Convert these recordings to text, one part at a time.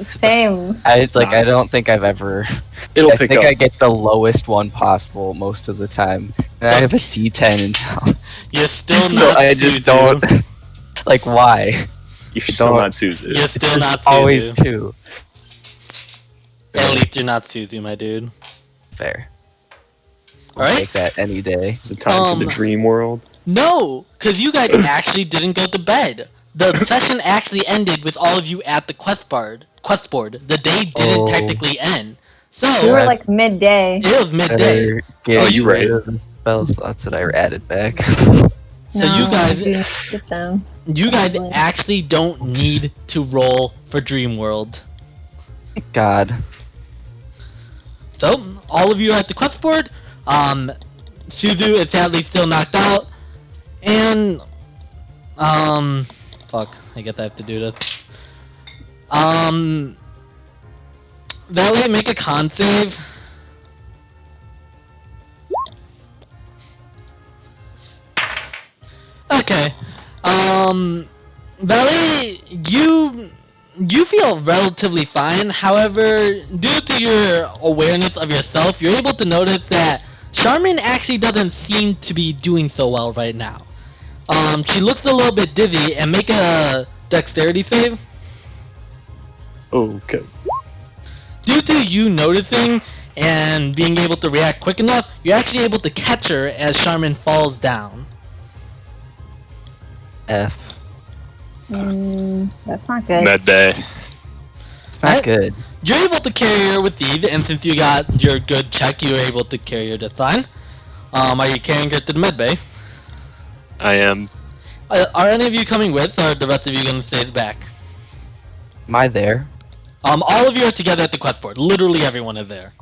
Same. I don't think I've ever. It'll I pick think up. I get the lowest one possible most of the time, and I have a D10 in town. You're still So not I just Suzu. don't. Like, why? You're still don't- not Suzu. You're still not Always Suzu. two. At least you're not Suzu, my dude. Fair. All I'll right. take that any day. It's a time for the dream world. No, because you guys actually didn't go to bed. The session actually ended with all of you at the quest board. The day didn't Oh. technically end. So We were like midday. it was midday. Better get Oh, you rid right. of the spell slots that I added back. So you guys, we didn't get them. you guys actually don't need to roll for Dream World. God. So all of you are at the quest board. Suzu is sadly still knocked out, and fuck, I guess I have to do this. Valley, make a con save. Okay. Valley, you feel relatively fine. However, due to your awareness of yourself, you're able to notice that Charmin actually doesn't seem to be doing so well right now. She looks a little bit dizzy, and make a dexterity save. Okay. Due to you noticing and being able to react quick enough, you're actually able to catch her as Charmin falls down. F. That's not good. Med bay. It's not good. You're able to carry her with ease, and since you got your good check, you were able to carry her just fine. Are you carrying her to the med bay? I am. Are any of you coming with, or are the rest of you going to stay back? Am I there? All of you are together at the quest board. Literally everyone is there.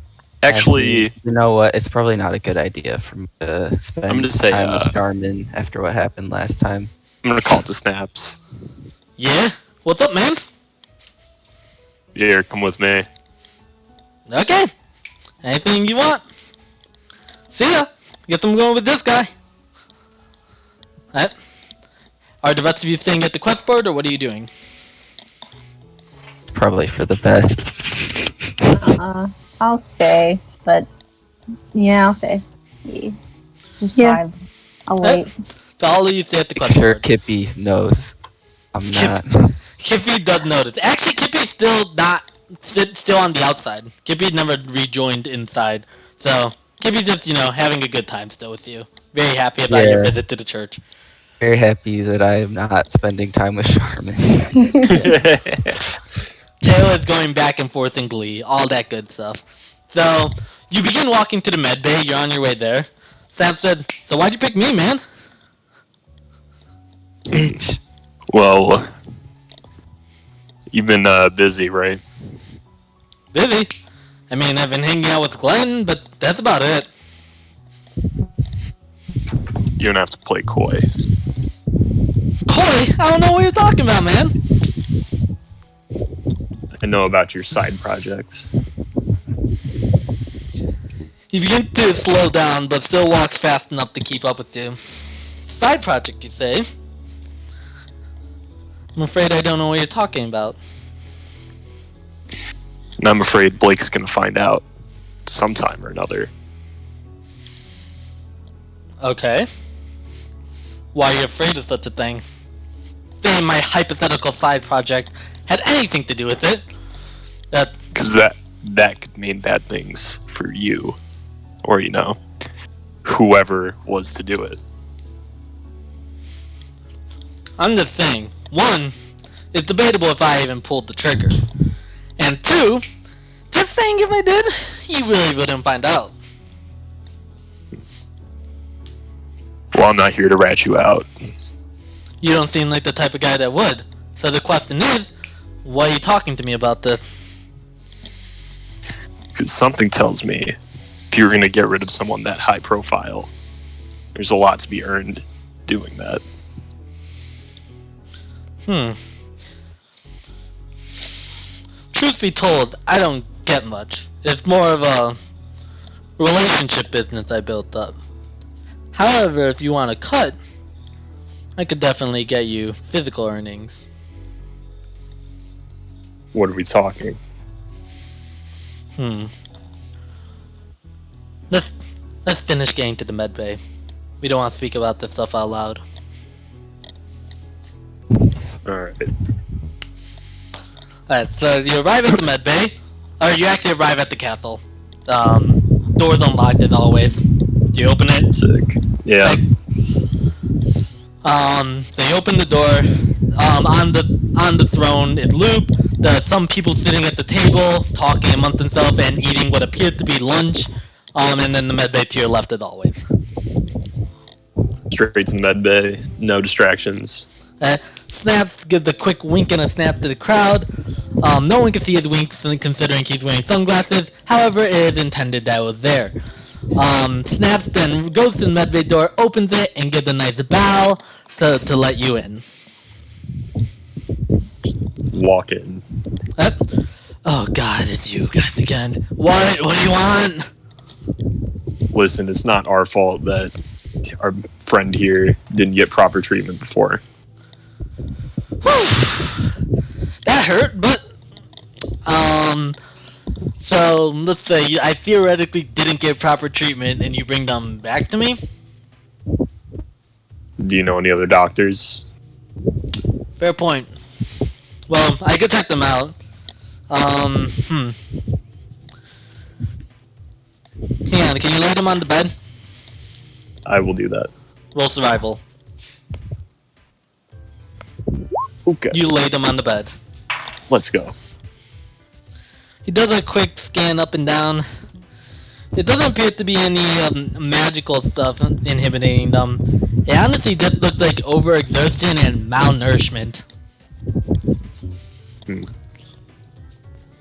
Actually, You know what? It's probably not a good idea for me to spend I'm gonna say, time with Charmin after what happened last time. I'm gonna call it the snaps. Yeah? What's up, man? Here, come with me. Okay. Anything you want. See ya. Guess I'm going with this guy. Alright. Are the rest of you staying at the quest board, or what are you doing? Probably for the best. I'll stay, but yeah, I'll stay. Yeah. Just Yeah. drive. I'll wait. So all of you stay at the I'm quest sure board. Kippy knows. I'm not. Kippy does notice. Actually, Kippy's still not still on the outside. Kippy never rejoined inside, so Kippy's just having a good time still with you. Very happy about your Yeah. visit to the church. Very happy that I am not spending time with Charmin. Taylor is going back and forth in glee, all that good stuff. So you begin walking to the med bay. You're on your way there. Sam said, "So why'd you pick me, man?" Bitch. Well, you've been busy, right? Busy. I mean, I've been hanging out with Glenn, but that's about it. You don't have to play coy. Coy, I don't know what you're talking about, man. I know about your side projects. You begin to slow down, but still walks fast enough to keep up with you. Side project, you say? I'm afraid I don't know what you're talking about. And I'm afraid Blake's gonna find out sometime or another. Okay. Why are you afraid of such a thing? Saying my hypothetical side project had anything to do with it. Because that could mean bad things for you. Or, whoever was to do it. I'm just saying, one, it's debatable if I even pulled the trigger. And two, just saying if I did, you really wouldn't find out. Well, I'm not here to rat you out. You don't seem like the type of guy that would. So the question is, why are you talking to me about this? Because something tells me if you're going to get rid of someone that high profile, there's a lot to be earned doing that. Truth be told, I don't get much. It's more of a relationship business I built up. However, if you want to cut, I could definitely get you physical earnings. What are we talking? Let's finish getting to the med bay. We don't want to speak about this stuff out loud. Alright. Alright, so you arrive at the med bay, or you actually arrive at the castle. Door's unlocked as always. Do you open it? Sick. Yeah. So you open the door. On the throne is Loop. There's some people sitting at the table, talking amongst themselves and eating what appears to be lunch. And then the med bay to your left as always. Straight to the med bay. No distractions. Snaps gives a quick wink and a snap to the crowd. No one can see his winks considering he's wearing sunglasses. However, it is intended that it was there. Snaps then goes to the med bay door, opens it, and gives a nice bow to let you in. Walk in. Oh god, it's you guys again. What do you want? Listen, it's not our fault that our friend here didn't get proper treatment before. That hurt, but so let's say I theoretically didn't get proper treatment and you bring them back to me? Do you know any other doctors? Fair point. Well, I could check them out. Hang on, can you lay them on the bed? I will do that. Roll survival. Okay. You lay them on the bed. Let's go. He does a quick scan up and down. It doesn't appear to be any magical stuff inhibiting them. It honestly just looks like overexertion and malnourishment.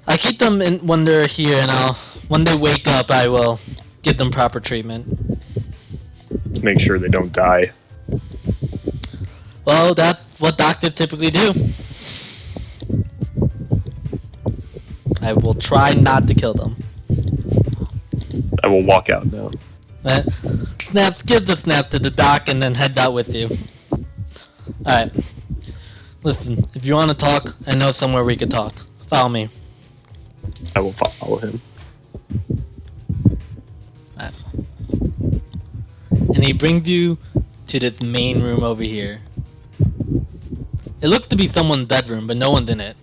I keep them when they're here, and when they wake up, I will give them proper treatment. Make sure they don't die. Well, that's what doctors typically do. I will try not to kill them. I will walk out now. Snaps, give the snap to the doc and then head out with you. Alright. Listen, if you want to talk, I know somewhere we could talk. Follow me. I will follow him. Alright. And he brings you to this main room over here. It looks to be someone's bedroom, but no one's in it.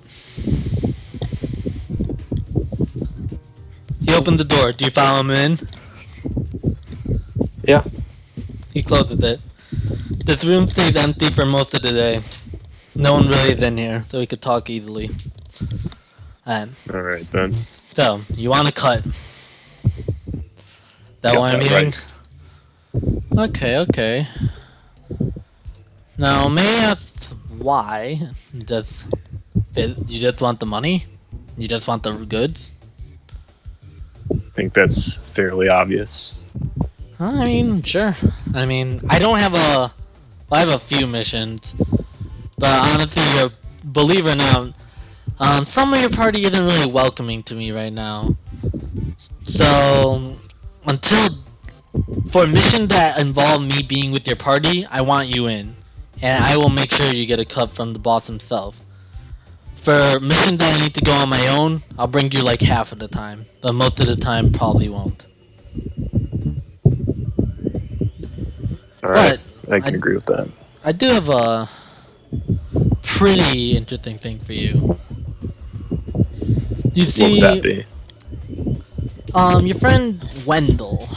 He opened the door. Do you follow him in? Yeah. He closes it. This room stays empty for most of the day. No one really is in here, so we could talk easily. Alright then. So, you want to cut? That Got what I'm that hearing? right. Okay. Now, may I ask why? You just want the money? You just want the goods? I think that's fairly obvious. I mean, sure. I mean, I have a few missions, but honestly, believe it or not, some of your party isn't really welcoming to me right now. So, for a mission that involve me being with your party, I want you in, and I will make sure you get a cut from the boss himself. For missions that I need to go on my own, I'll bring you like half of the time, but most of the time probably won't. Alright, I can agree with that. I do have a pretty interesting thing for you. Do you see, What would that be? your friend Wendell?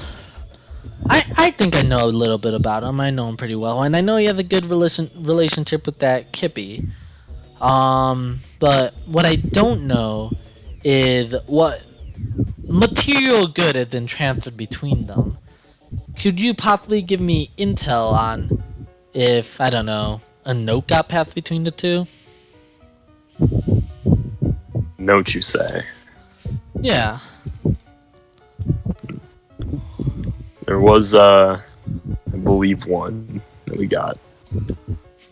I think I know a little bit about him. I know him pretty well, and I know he has a good relationship with that Kippy. But what I don't know is what material good has been transferred between them. Could you possibly give me intel on if, I don't know, a note got passed between the two? Note, you say? Yeah. There was, I believe, one that we got.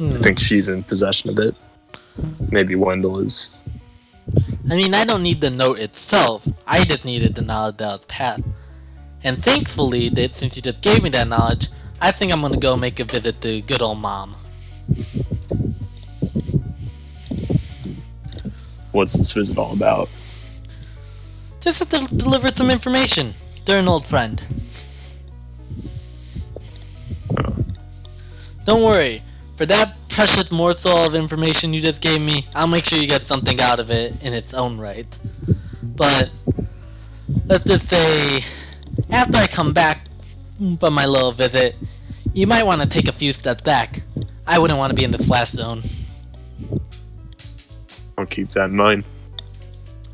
I think she's in possession of it. Maybe Wendell is. I mean, I don't need the note itself. I just needed the knowledge that was passed. And thankfully, since you just gave me that knowledge, I think I'm gonna go make a visit to good old mom. What's this visit all about? Just to deliver some information. They're an old friend. Don't worry. For that precious morsel of information you just gave me, I'll make sure you get something out of it in its own right. But let's just say, after I come back from my little visit, you might want to take a few steps back. I wouldn't want to be in the splash zone. I'll keep that in mind.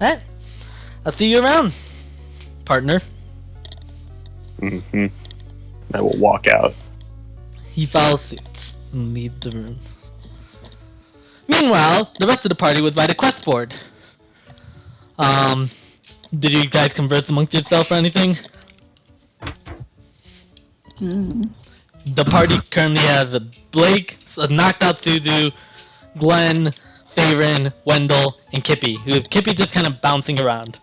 Alright. I'll see you around, partner. Mm-hmm. I will walk out. He follows suit and leaves the room. Meanwhile, the rest of the party was by the quest board. Did you guys converse amongst yourself or anything? The party currently has a Blake, a knocked out Suzu, Glenn, Faron, Wendell, and Kippy. Kippy just kind of bouncing around.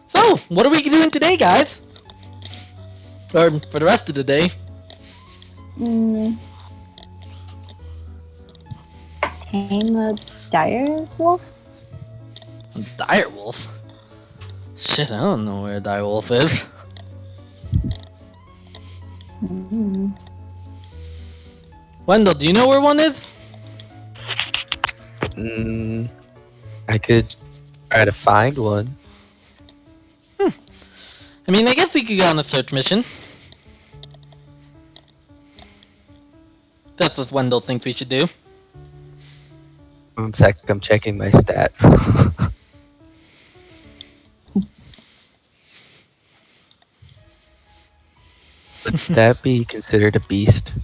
So, what are we doing today, guys? Or for the rest of the day? Tame a dire wolf? A dire wolf? Shit, I don't know where a dire wolf is. Wendell, do you know where one is? I could try to find one. I mean, I guess we could go on a search mission. That's what Wendell thinks we should do. 1 sec, I'm checking my stat. Would that be considered a beast?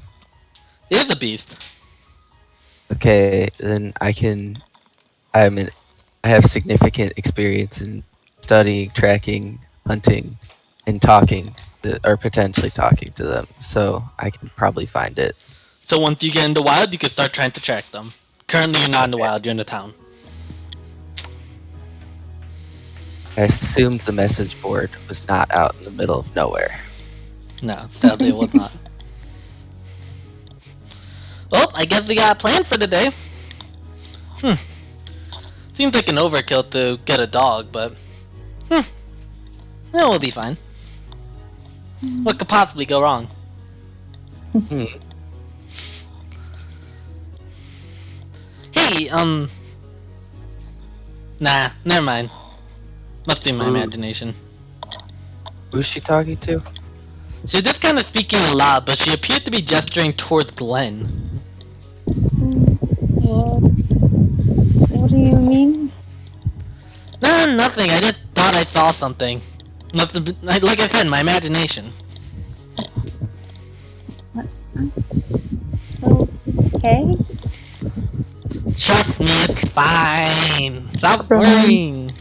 It is a beast. Okay, then I have significant experience in studying, tracking, hunting, and talking, or potentially talking to them, so I can probably find it. So once you get in the wild, you can start trying to track them. Currently, you're not in the wild, you're in the town. I assumed the message board was not out in the middle of nowhere. No, sadly it was not. Well, I guess we got a plan for the day. Seems like an overkill to get a dog, but... yeah, we'll be fine. What could possibly go wrong? Hey, nah, never mind. Must be my imagination. Who's she talking to? She's just kind of speaking aloud, but she appeared to be gesturing towards Glenn. What do you mean? No, nothing. I just thought I saw something. Like I said, my imagination. Okay. Trust me, it's fine. Stop worrying.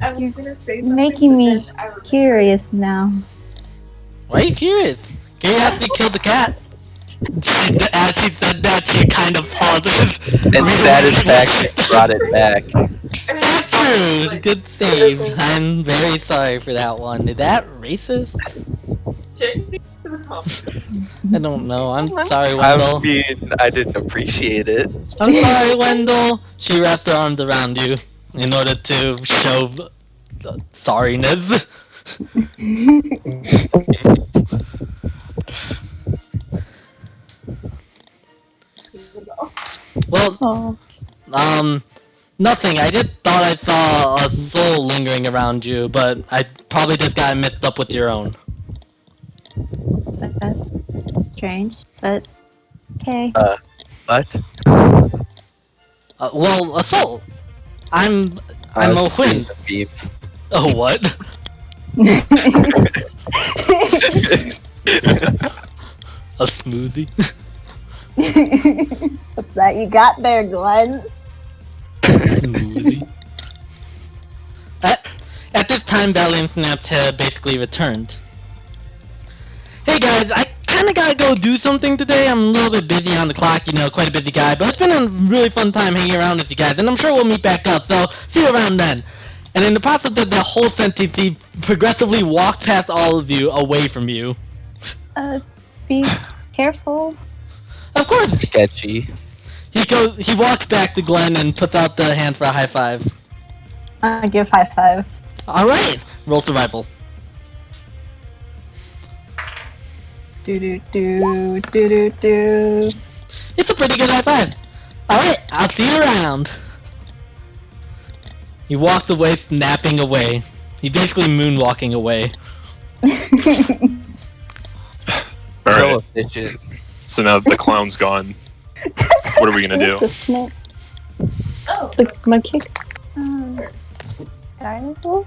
I was gonna say You're something, making but me then I remembered. curious now. Why are you curious? Can you have to kill the cat? As she said that, she kind of pauses. And satisfaction brought it back. That's true. Good save. I'm very sorry for that one. Is that racist? Chasing to the home. I don't know. I'm sorry, Wendell. I mean, I didn't appreciate it. I'm sorry, Wendell. She wrapped her arms around you in order to show sorriness. Well, nothing. I just thought I saw a soul lingering around you, but I probably just got mixed up with your own. That's strange, but okay. What? Well, a soul. I'm I a was just doing Quinn. the beep. Oh, what? A smoothie? What's that you got there, Glenn? Smoothie. At this time, Valiant Snaps had basically returned. Hey guys, I kinda gotta go do something today. I'm a little bit busy on the clock, you know, quite a busy guy, but it's been a really fun time hanging around with you guys, and I'm sure we'll meet back up, so see you around then. And in the process of the whole sentence, he progressively walked past all of you, away from you. Be careful. Of course. Sketchy. He walks back to Glenn and puts out the hand for a high five. I give high five. All right. Roll survival. Do do do do do do. It's a pretty good high five. All right. I'll see you around. He walks away, snapping away. He's basically moonwalking away. All So right. efficient. So now that the clown's gone, what are we gonna do? The snack. Oh, The mud kick. Direwolf?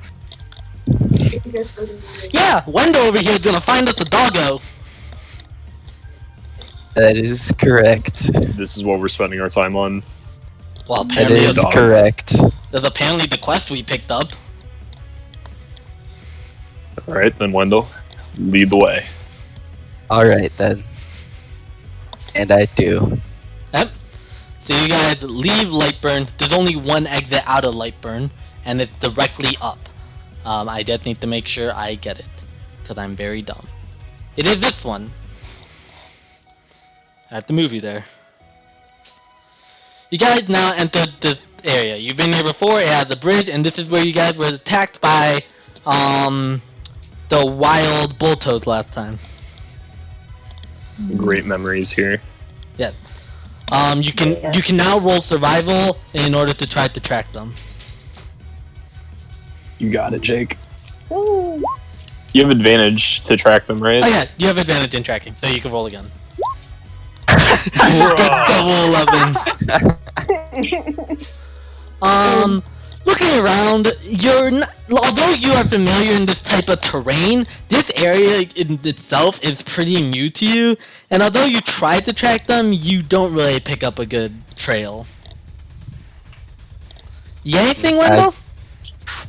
you guys go to the Yeah, Wendell over here is gonna find us the doggo. That is correct. This is what we're spending our time on. Well, That apparently, is dog. correct. there's apparently the quest we picked up. All right, then Wendell, lead the way. All right then. And I do. Yep. So you guys leave Lightburn. There's only one exit out of Lightburn, and it's directly up. I just need to make sure I get it, because I'm very dumb. It is this one. At the movie there. You guys now entered this area. You've been here before. It has a bridge, and this is where you guys were attacked by the wild bull toads last time. Great memories here. Yeah. You can now roll survival in order to try to track them. You got it, Jake. Ooh. You have advantage to track them, right? Oh yeah, you have advantage in tracking, so you can roll again. Double 11. Looking around, although you are familiar in this type of terrain, this area in itself is pretty new to you, and although you try to track them, you don't really pick up a good trail. You anything, Wendell?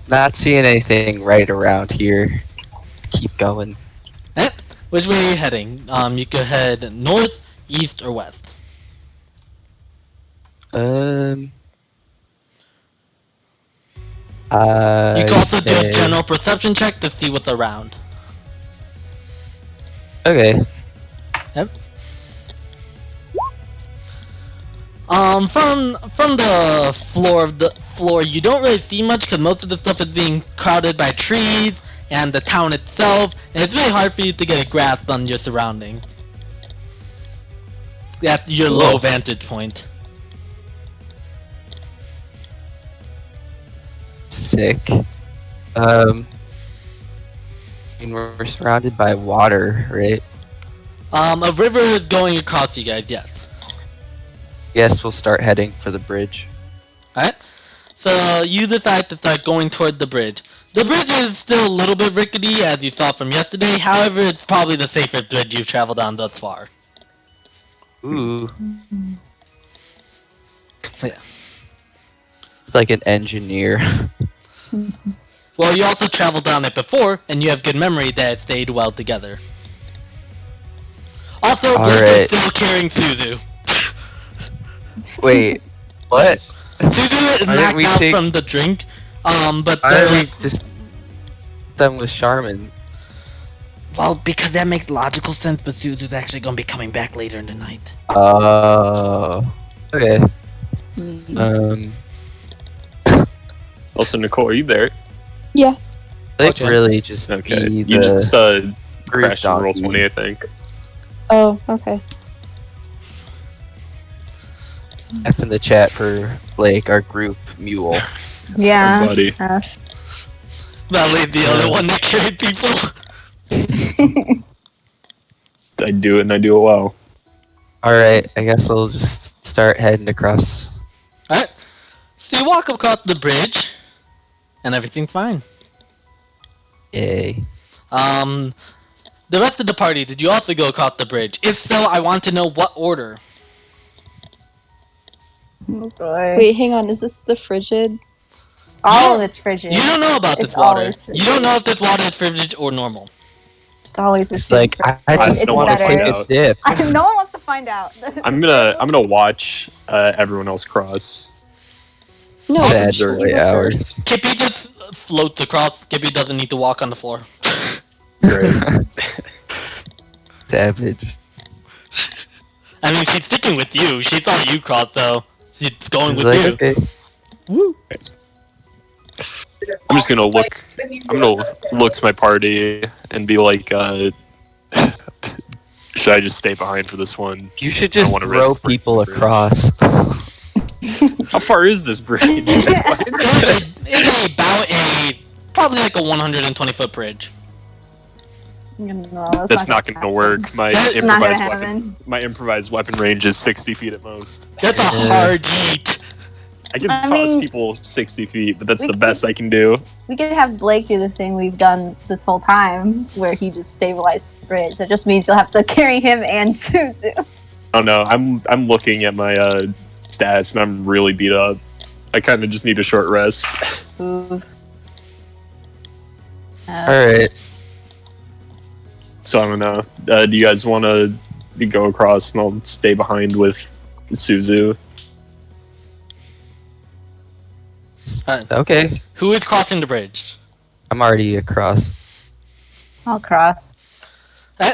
Not seeing anything right around here. Keep going. Which way are you heading? You could head north, east, or west. You can also do a general perception check to see what's around. Okay. From the floor, you don't really see much because most of the stuff is being crowded by trees and the town itself, and it's really hard for you to get a grasp on your surroundings. At your low vantage point. Sick. I mean, we're surrounded by water, right? A river is going across you guys, yes. Yes, we'll start heading for the bridge. Alright? So you decide to start going toward the bridge. The bridge is still a little bit rickety, as you saw from yesterday. However, it's probably the safest bridge you've traveled on thus far. Ooh. Yeah. Like an engineer. Well, you also traveled down it before, and you have good memory that it stayed well together. Also, Blake is still carrying Suzu. Wait, what? Nice. Suzu is Why didn't we knocked out take- from the drink, but Why they're are we like, just done with Charmin? well, because that makes logical sense, but Suzu's actually gonna be coming back later in the night. Oh. Okay. Also, Nicole, are you there? Yeah. I think Okay. really just Okay. be You the just group crashed in roll donkey. 20, I think. Oh, okay. F in the chat for Blake, our group mule. Yeah. Buddy. Valley, the other one that carried people. I do it and I do it well. Alright, I guess I'll just start heading across. Alright. So you walk across the bridge, and everything's fine. Yay. The rest of the party, did you also go across the bridge? If so, I want to know what order. Oh boy. Wait, hang on. Is this the frigid? All of it's frigid. You don't know about this It's water. always You don't know if this water is frigid or normal. Just always It's assume like, I just it's want to better. take a dip. No one wants to find out. I'm gonna watch everyone else cross. No, Sad it's early the hours. first. Kippy just floats across. Kippy doesn't need to walk on the floor. Great. Savage. I mean, she's sticking with you. She saw you cross, so she's going He's with like, you. okay. Woo. I'm just gonna look. I'm gonna look to my party and be like, should I just stay behind for this one? You should I don't just wanna throw risk breaking people the bridge. across. How far is this bridge? It's about probably like a 120-foot bridge. No, That's not gonna work. My That's Not gonna improvised weapon. happen. My improvised weapon range is 60 feet at most. That's a Yeah. hard yeet. I can I toss mean, people 60 feet, but that's we the could- best I can do. We could have Blake do the thing we've done this whole time, where he just stabilized the bridge. That just means you'll have to carry him and Suzu. Oh no, I'm looking at my stats and I'm really beat up. I kind of just need a short rest. Oof. Alright. So I don't know. Do you guys want to go across and I'll stay behind with Suzu? Okay. Who is crossing the bridge? I'm already across. I'll cross. Eh.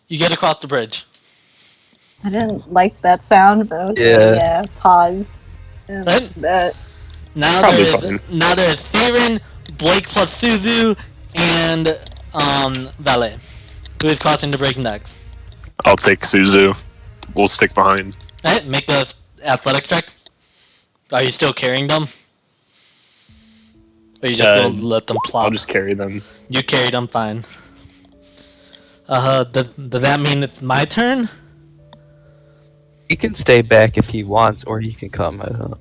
You get across the bridge. I didn't like that sound, but okay, Yeah. yeah. Pause. Right. That. Now Probably there's fine. Theron, Blake plus Suzu, and Valet. Who is crossing the bridge next? I'll take Suzu. We'll stick behind. Alright, make the athletics check. Are you still carrying them? Or are you just gonna let them plop? I'll just carry them. You carried them, fine. Does that mean it's my turn? He can stay back if he wants, or he can come. I don't know.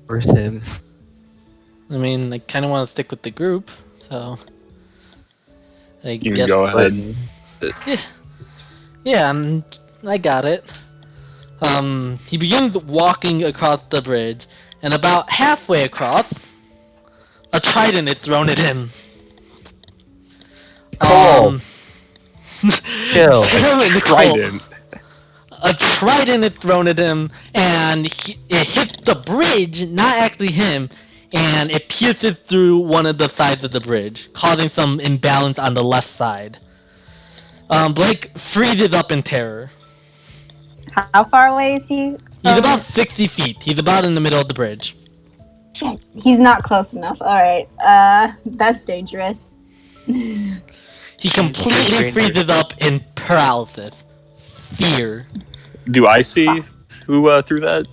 Where's him? I mean, I kind of want to stick with the group, so I You can guess. go ahead. Yeah, I got it. He begins walking across the bridge, and about halfway across, a trident is thrown at him. Cole. Kill. Nicole. Trident. A trident is thrown at him, and it hits the bridge, not actually him, and it pierces through one of the sides of the bridge, causing some imbalance on the left side. Blake freezes up in terror. How far away is he? He's from- about 60 feet. He's about in the middle of the bridge. Shit, he's not close enough. Alright, that's dangerous. He completely freezes up in paralysis. Fear. Do I see who threw that?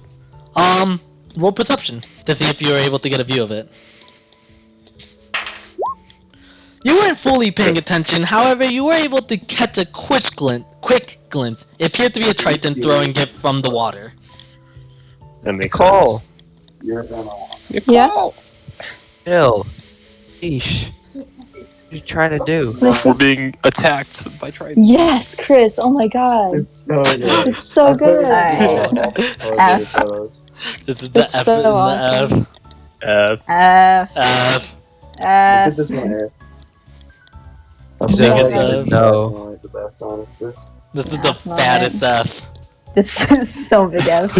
Roll perception to see if you're able to get a view of it. You weren't fully paying attention, however, you were able to catch a quick glimpse. It appeared to be a triton throwing it from the water. That makes Cole. sense. Yeah. Chill. Sheesh. What are you trying to do? We're being attacked by tridents. Yes, Chris. Oh my god. It's so good. It's so good. Alright. This is the It's F so and the awesome. F. Get this one here. I'm Just sorry, no. this is like the best, honestly. This is the F moment. fattest F. This is so big out.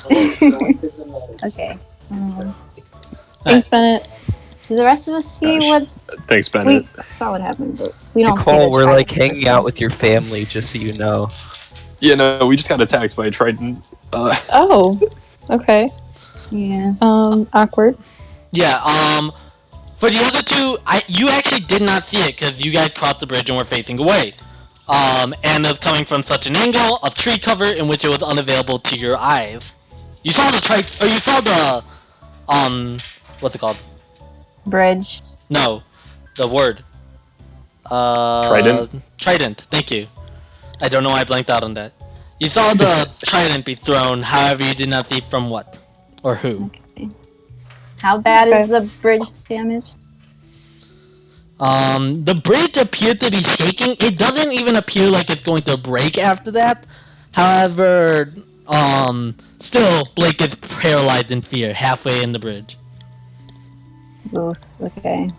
It's Okay. Thanks, Bennett. Do the rest of us see Gosh. what Thanks, we Bennett. saw what happened, but we don't see the Nicole, we're trident like hanging out with your person. family, just so you know. Yeah, no, we just got attacked by a trident. Oh. Okay. Yeah. Awkward. Yeah, for the other two, you actually did not see it because you guys crossed the bridge and were facing away. And it was coming from such an angle of tree cover in which it was unavailable to your eyes. You saw you saw the, what's it called? Bridge. No, the word. Trident? Trident, thank you. I don't know why I blanked out on that. You saw the trident be thrown, however you did not see from what. Or who. How bad is Okay. the bridge damaged? The bridge appeared to be shaking. It doesn't even appear like it's going to break after that. However, still, Blake is paralyzed in fear halfway in the bridge. Oof. Okay.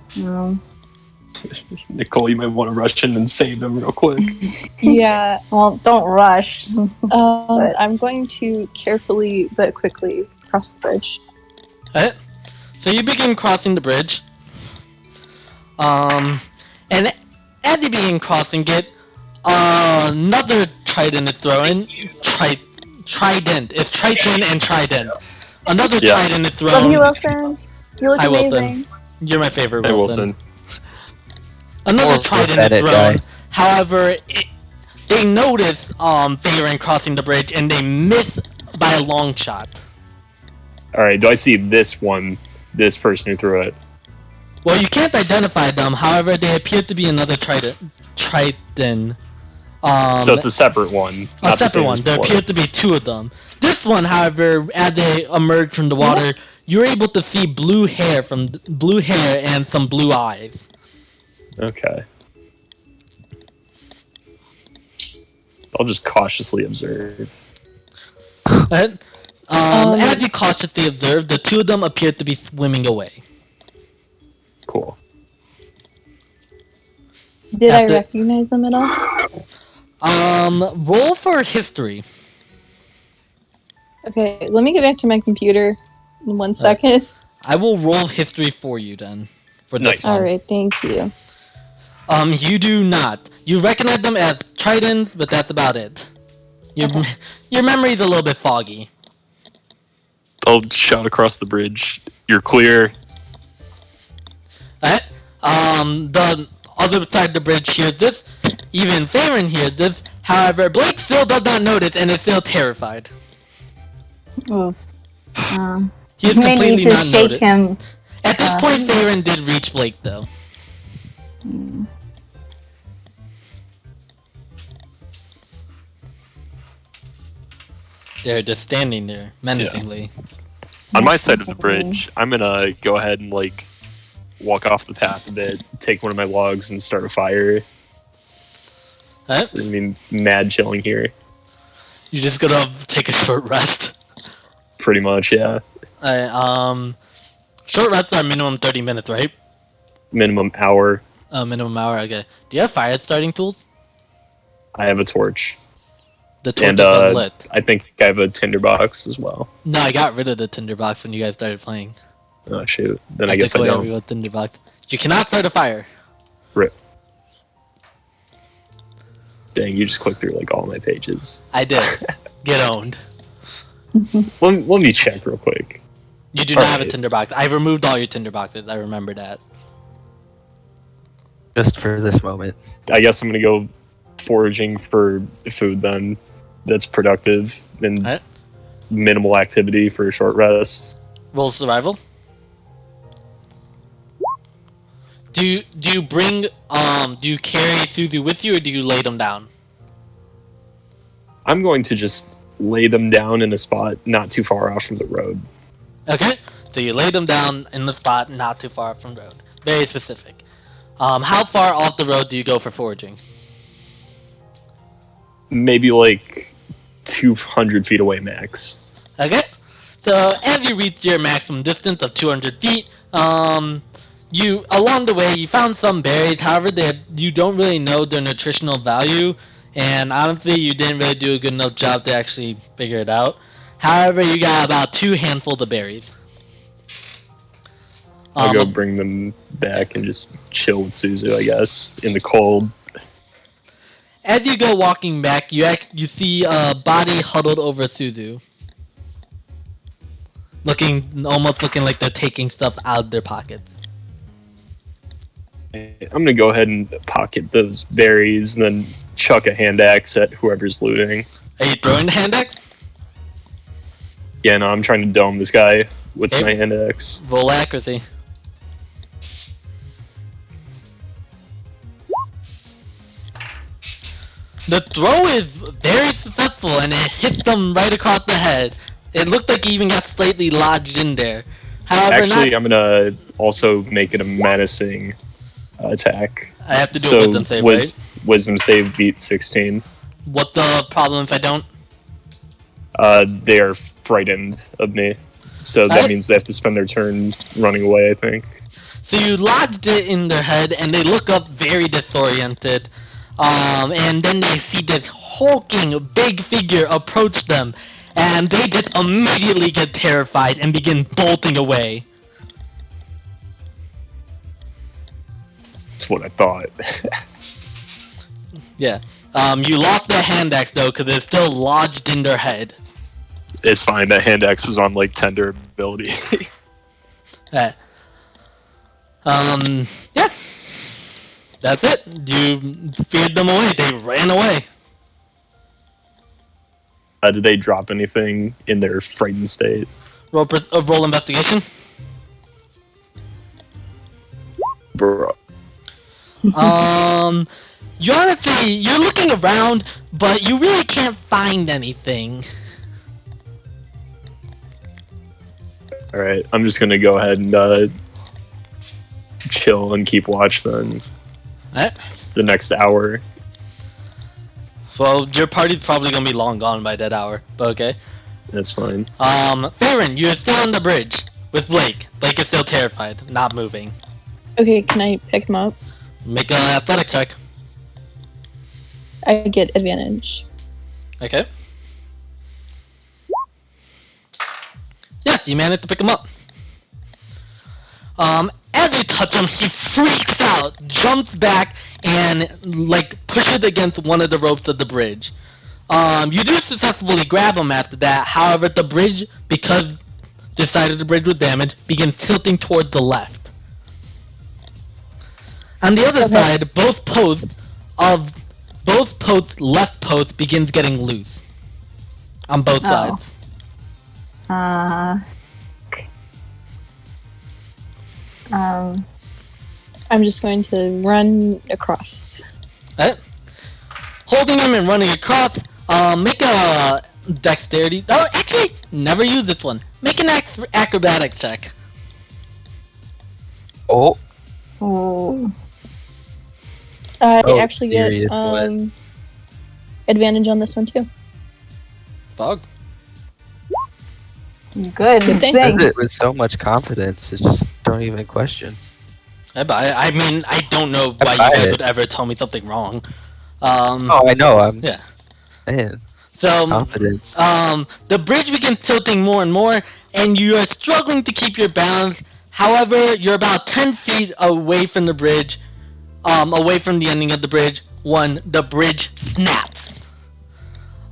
Nicole, you might want to rush in and save them real quick. Yeah. Well, don't rush. I'm going to carefully but quickly cross the bridge. Alright. So you begin crossing the bridge. And As you begin crossing it, another trident is thrown. Trident. It's Triton and Trident. Another Yeah. trident is thrown. Love you, Wilson. You look Hi, Wilson. amazing. You're my favorite, Hey, Wilson. Wilson. Another More trident Bennett is thrown. guy. However, they notice Faron crossing the bridge and they miss by a long shot. All right. Do I see this one? This person who threw it. Well, you can't identify them. However, they appear to be another trident. So it's a separate one. A not the separate same one. as There before. appear to be two of them. This one, however, as they emerge from the water, you're able to see blue hair and some blue eyes. Okay. I'll just cautiously observe. Right? As you cautiously observe, the two of them appear to be swimming away. Cool. Did I After- recognize them at all? Roll for history. Okay, let me get back to my computer in 1 second. I will roll history for you then. For this Nice. one. Alright, thank you. You do not. You recognize them as tridents, but that's about it. Okay. Your memory's a little bit foggy. I'll shout across the bridge. You're clear. Alright? The other side of the bridge hears this. Even Farron hears this. However, Blake still does not notice and is still terrified. Oof. He is You may completely need to not shake noticed. him. At this point, Farron did reach Blake, though. They're just standing there, menacingly. On my side of the bridge, I'm gonna go ahead and like walk off the path a bit, take one of my logs, and start a fire. Alright? I mean, mad chilling here. You're just gonna take a short rest. Pretty much, yeah. Alright, short rests are minimum 30 minutes, right? Minimum hour. Minimum hour, okay. Do you have fire starting tools? I have a torch. The torch And is unlit. I think I have a tinderbox as well. No, I got rid of the tinderbox when you guys started playing. Oh shoot. Then I guess took I away don't. everyone's tinderbox. You cannot start a fire. Rip. Dang, you just clicked through like all my pages. I did. Get owned. Let me check real quick. You do not have a Alright. tinderbox. I removed all your tinderboxes. I remember that. Just for this moment. I guess I'm gonna go foraging for food then. That's productive and Alright. minimal activity for a short rest. Roll survival. Do you bring do you carry Suzu with you or do you lay them down? I'm going to just lay them down in a spot not too far off from the road. Okay, so you lay them down in the spot not too far from the road. Very specific. How far off the road do you go for foraging? Maybe like 200 feet away max. Okay, so as you reach your maximum distance of 200 feet, you along the way you found some berries. However, you don't really know their nutritional value, and honestly, you didn't really do a good enough job to actually figure it out. However, you got about 2 handfuls of berries. I'll go bring them back and just chill with Suzu, I guess, in the cold. As you go walking back, you see a body huddled over Suzu, almost looking like they're taking stuff out of their pockets. I'm gonna go ahead and pocket those berries and then chuck a hand axe at whoever's looting. Are you throwing the hand axe? Yeah, no, I'm trying to dome this guy with Okay. my hand axe. Roll accuracy. The throw is very successful and it hits them right across the head. It looked like he even got slightly lodged in there. However, Actually, I'm gonna also make it a menacing attack. I have to do a So wisdom save, right? wisdom save beat 16. What the problem if I don't? They are frightened of me, so that Alright. means they have to spend their turn running away. I think. So you lodged it in their head, and they look up very disoriented. And then they see this hulking big figure approach them, and they just immediately get terrified and begin bolting away. That's what I thought. Yeah. You lost that hand axe though, because it's still lodged in their head. It's fine. That hand axe was on like tender ability. Yeah. That's it. You feared them away. They ran away. Did they drop anything in their frightened state? Roll investigation. Bro. You're looking around, but you really can't find anything. All right, I'm just gonna go ahead and chill and keep watch then. Alright. The next hour. Well, your party's probably gonna be long gone by that hour, but okay. That's fine. Farron, you're still on the bridge with Blake. Blake is still terrified, not moving. Okay, can I pick him up? Make an athletic check. I get advantage. Okay. Yes, you managed to pick him up. As you touch him, he freaks out, jumps back, and like pushes against one of the ropes of the bridge. You do successfully grab him after that. However, the bridge, because the side of the bridge was damaged, begins tilting toward the left. On the other side, both posts left post begins getting loose. On both sides. I'm just going to run across. Alright. Holding him and running across, make a dexterity. Oh, actually, never use this one. Make an acrobatics check. Oh. Oh. I Oh, actually get serious one. advantage on this one too. Bug. Good Good thing. thing. Does it with so much confidence. It's just don't even question. I mean, I don't know why you buy guys it. would ever tell me something wrong. Oh, I know. Yeah. Man, So, confidence. the bridge begins tilting more and more, and you are struggling to keep your balance. However, you're about 10 feet away from the bridge, away from the ending of the bridge, when the bridge snaps.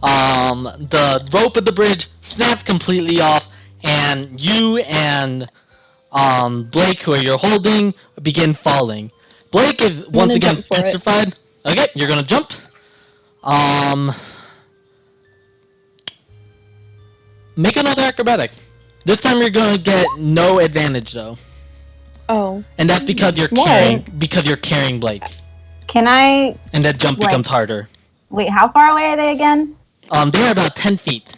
The rope of the bridge snaps completely off, and you and Blake, who you're holding, begin falling. Blake is once again jump for it. petrified. Okay, you're gonna jump. Make another acrobatics. This time you're gonna get no advantage though, Oh, and that's because you're Why? carrying Blake, Can I and that jump Like- becomes harder. wait? How far away are they again? They're about 10 feet.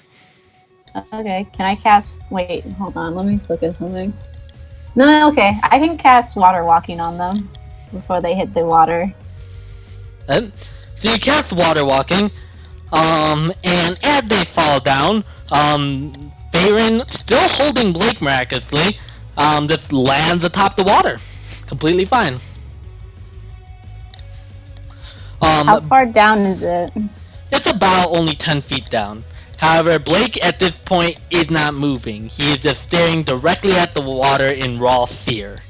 Okay. Can I cast? Wait, hold on. Let me just look at something. No, okay. I can cast water walking on them before they hit the water. So you cast water walking, and as they fall down, Farron, still holding Blake miraculously, just lands atop the water, completely fine. How far down is it? It's about only 10 feet down. However, Blake at this point is not moving. He is just staring directly at the water in raw fear.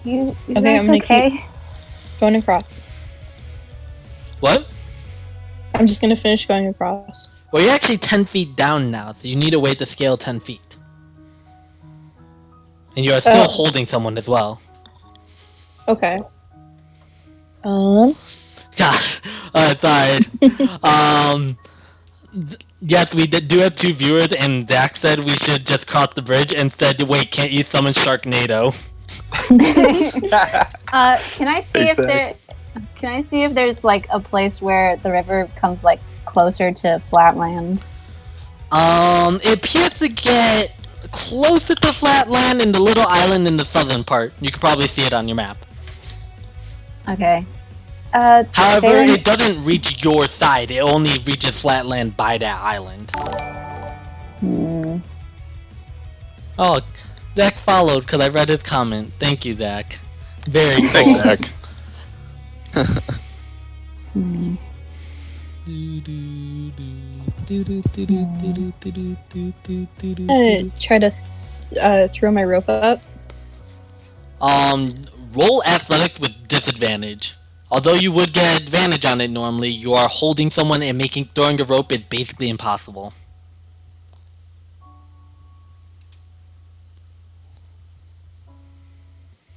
You Okay, guys I'm gonna okay? going across. What? I'm just gonna finish going across. Well, you're actually 10 feet down now, so you need a way to scale 10 feet. And you are still Oh. holding someone as well. Okay. Gosh, sorry. Yes, we do have 2 viewers, and Zach said we should just cross the bridge and said, wait, can't you summon Sharknado? Can I see Thanks, if there? Can I see if there's like a place where the river comes like closer to flatland? It appears to get closer to flatland in the little island in the southern part. You could probably see it on your map. Okay. However, Farron- it doesn't reach your side. It only reaches flatland by that island. Hmm. Oh, Zach followed because I read his comment. Thank you, Zach. Very cool. Thanks, Zach. Hmm. I'm gonna try to throw my rope up. Roll athletics with disadvantage. Although you would get advantage on it normally, you are holding someone and making throwing the rope is basically impossible.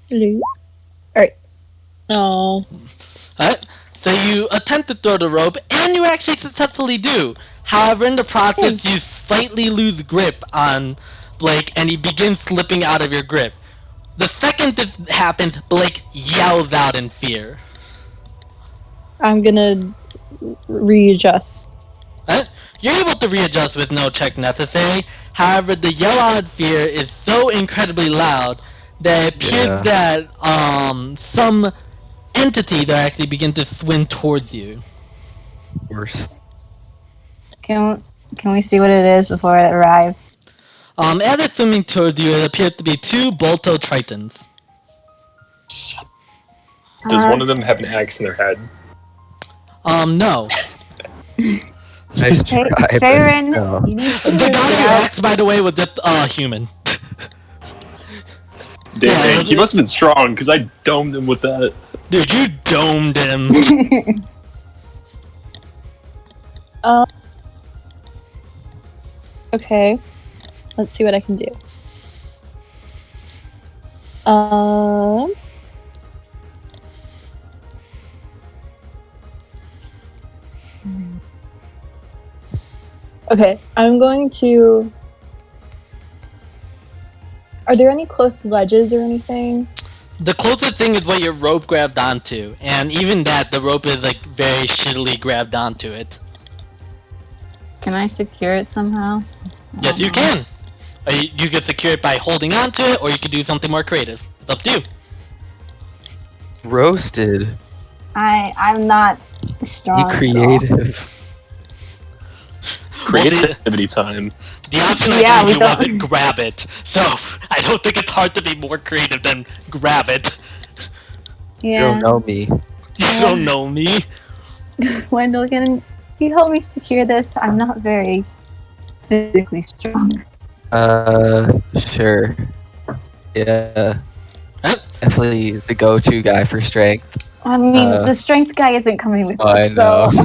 Hello. Alright. Oh. Alright, so you attempt to throw the rope, and you actually successfully do. However, in the process, you slightly lose grip on Blake, and he begins slipping out of your grip. The second this happens, Blake yells out in fear. I'm gonna readjust. Alright, you're able to readjust with no check necessary. However, the yell out in fear is so incredibly loud that it appears that some entity that actually begin to swim towards you. Worse. Can we see what it is before it arrives? As it's swimming towards you, it appears to be two Bolto Tritons. Does one of them have an axe in their head? No. Nice try. but Farron, no. you need to The figure guy it who out. acts, by the way, was just human. Damn, Yeah, he must have been strong because I domed him with that. Dude, you domed him. Okay. Let's see what I can do. Okay, I'm going to... Are there any close ledges or anything? The closest thing is what your rope grabbed onto, and even that, the rope is like very shittily grabbed onto it. Can I secure it somehow? Yes, you can. Or you can secure it by holding onto it, or you could do something more creative. It's up to you. Roasted. I'm not strong. Be creative. Creativity time. The option Yeah, I we gave you don't- wasn't grab it, so I don't think it's hard to be more creative than grab it. You Yeah. don't know me. You don't know me. Wendell, can you help me secure this? I'm not very physically strong. Sure. Yeah. Huh? Definitely the go-to guy for strength. I mean, the strength guy isn't coming with Oh, I us, know. so...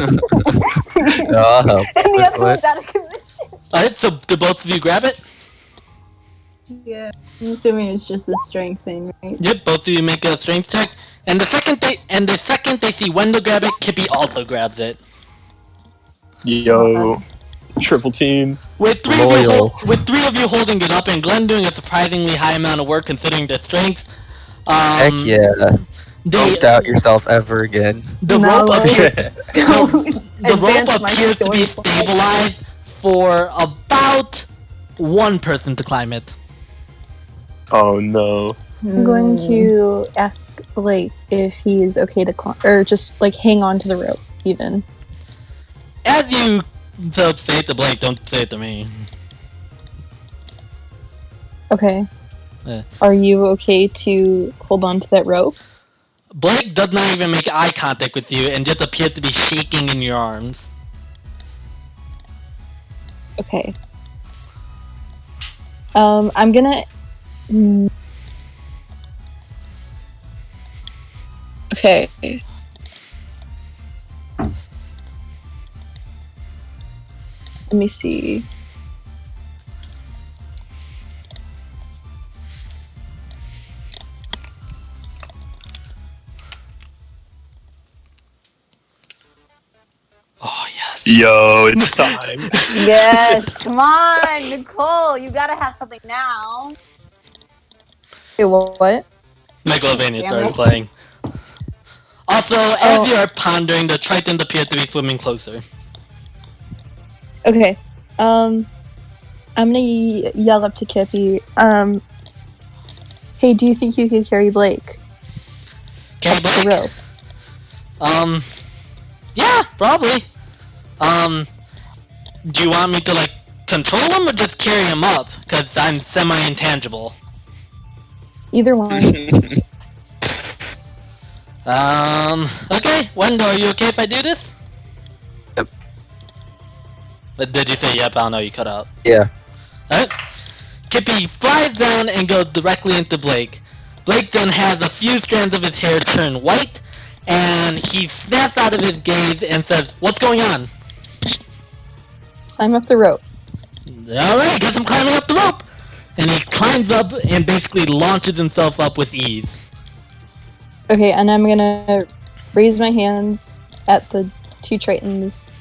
No, I'll help. And the other What? one's out of commission. Alright, so do both of you grab it? Yeah. I'm assuming it's just a strength thing, right? Yep, both of you make a strength check. And the second they see Wendell grab it, Kippy also grabs it. Yo, triple team. With three Loyal. with three of you holding it up and Glenn doing a surprisingly high amount of work considering their strength. Heck yeah. Don't The doubt yourself ever again. the No. rope appears Don't the rope advance my appears to be story forward. stabilized for about one person to climb it. Oh no. I'm going to ask Blake if he is okay to climb, or just like hang on to the rope, even. As you say it to Blake, don't say it to me. Okay. Yeah. Are you okay to hold on to that rope? Blake does not even make eye contact with you and just appears to be shaking in your arms. Okay. I'm gonna. Okay. Let me see. Oh yes. Yo, it's time. Yes, come on, Nicole. You gotta have something now. Wait, what? Megalovania Damn started it. playing. Also, as you are pondering, the Tritons appear to be swimming closer. Okay. I'm gonna yell up to Kippy. Hey, do you think you can carry Blake Okay, up the Blake? rope? Yeah, probably. Do you want me to, like, control him or just carry him up? Because I'm semi-intangible. Either one. Okay. Wendell, are you okay if I do this? Yep. Did you say yep? I don't know, you cut out. Yeah. Alright. Kippy flies down and goes directly into Blake. Blake then has a few strands of his hair turn white, and he snaps out of his gaze and says, "What's going on?" Climb up the rope. Alright, guess I'm climbing up the rope! And he climbs up and basically launches himself up with ease. Okay, and I'm gonna raise my hands at the two tritons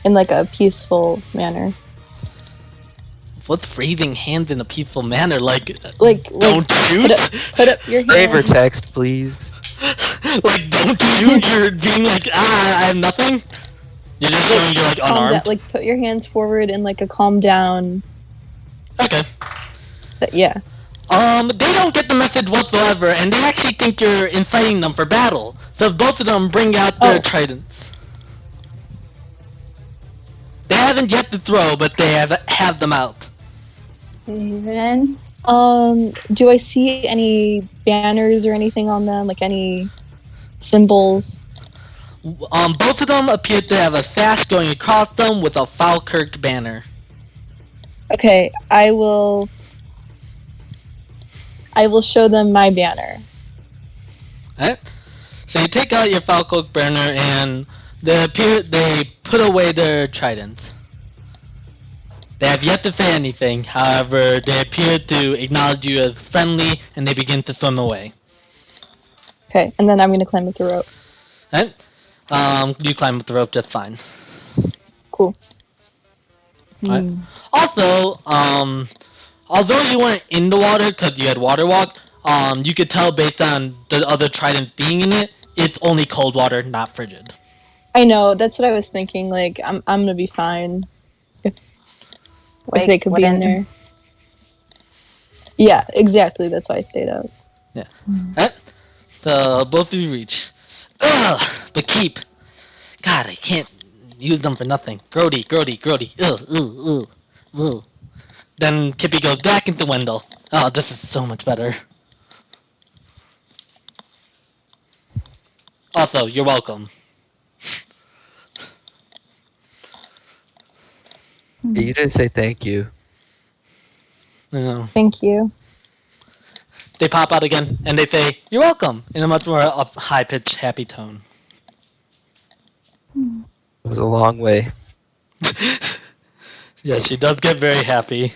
in like a peaceful manner. What's raising hands in a peaceful manner? Like don't Like shoot? put up your hands. Favor text, please. Like, don't shoot, you're being like, I have nothing? You're just showing you're like Calm down. unarmed? Like put your hands forward in like a calm down. Okay. Yeah. They don't get the message whatsoever, and they actually think you're inciting them for battle. So both of them bring out their tridents. They haven't yet to throw, but they have them out. Even. Do I see any banners or anything on them? Like any symbols? Both of them appear to have a sash going across them with a Falkirk banner. Okay, I will show them my banner. Alright. So you take out your Falkirk banner and they put away their tridents. They have yet to say anything, however, they appear to acknowledge you as friendly and they begin to swim away. Okay, and then I'm gonna climb up the rope. Alright. You climb up the rope just fine. Cool. Alright. Also, although you weren't in the water because you had water walk, you could tell based on the other tridents being in it, it's only cold water, not frigid. I know, that's what I was thinking. Like I'm gonna be fine if they could be in there. Yeah, exactly. That's why I stayed out. Yeah. Alright. So both of you reach. Ugh! But keep. God, I can't use them for nothing. Grody. Ugh. Then Kippy goes back into Wendell. Oh, this is so much better. Also, you're welcome. You didn't say thank you. No. Thank you. They pop out again, and they say, "You're welcome," in a much more high-pitched, happy tone. It was a long way. Yeah, she does get very happy.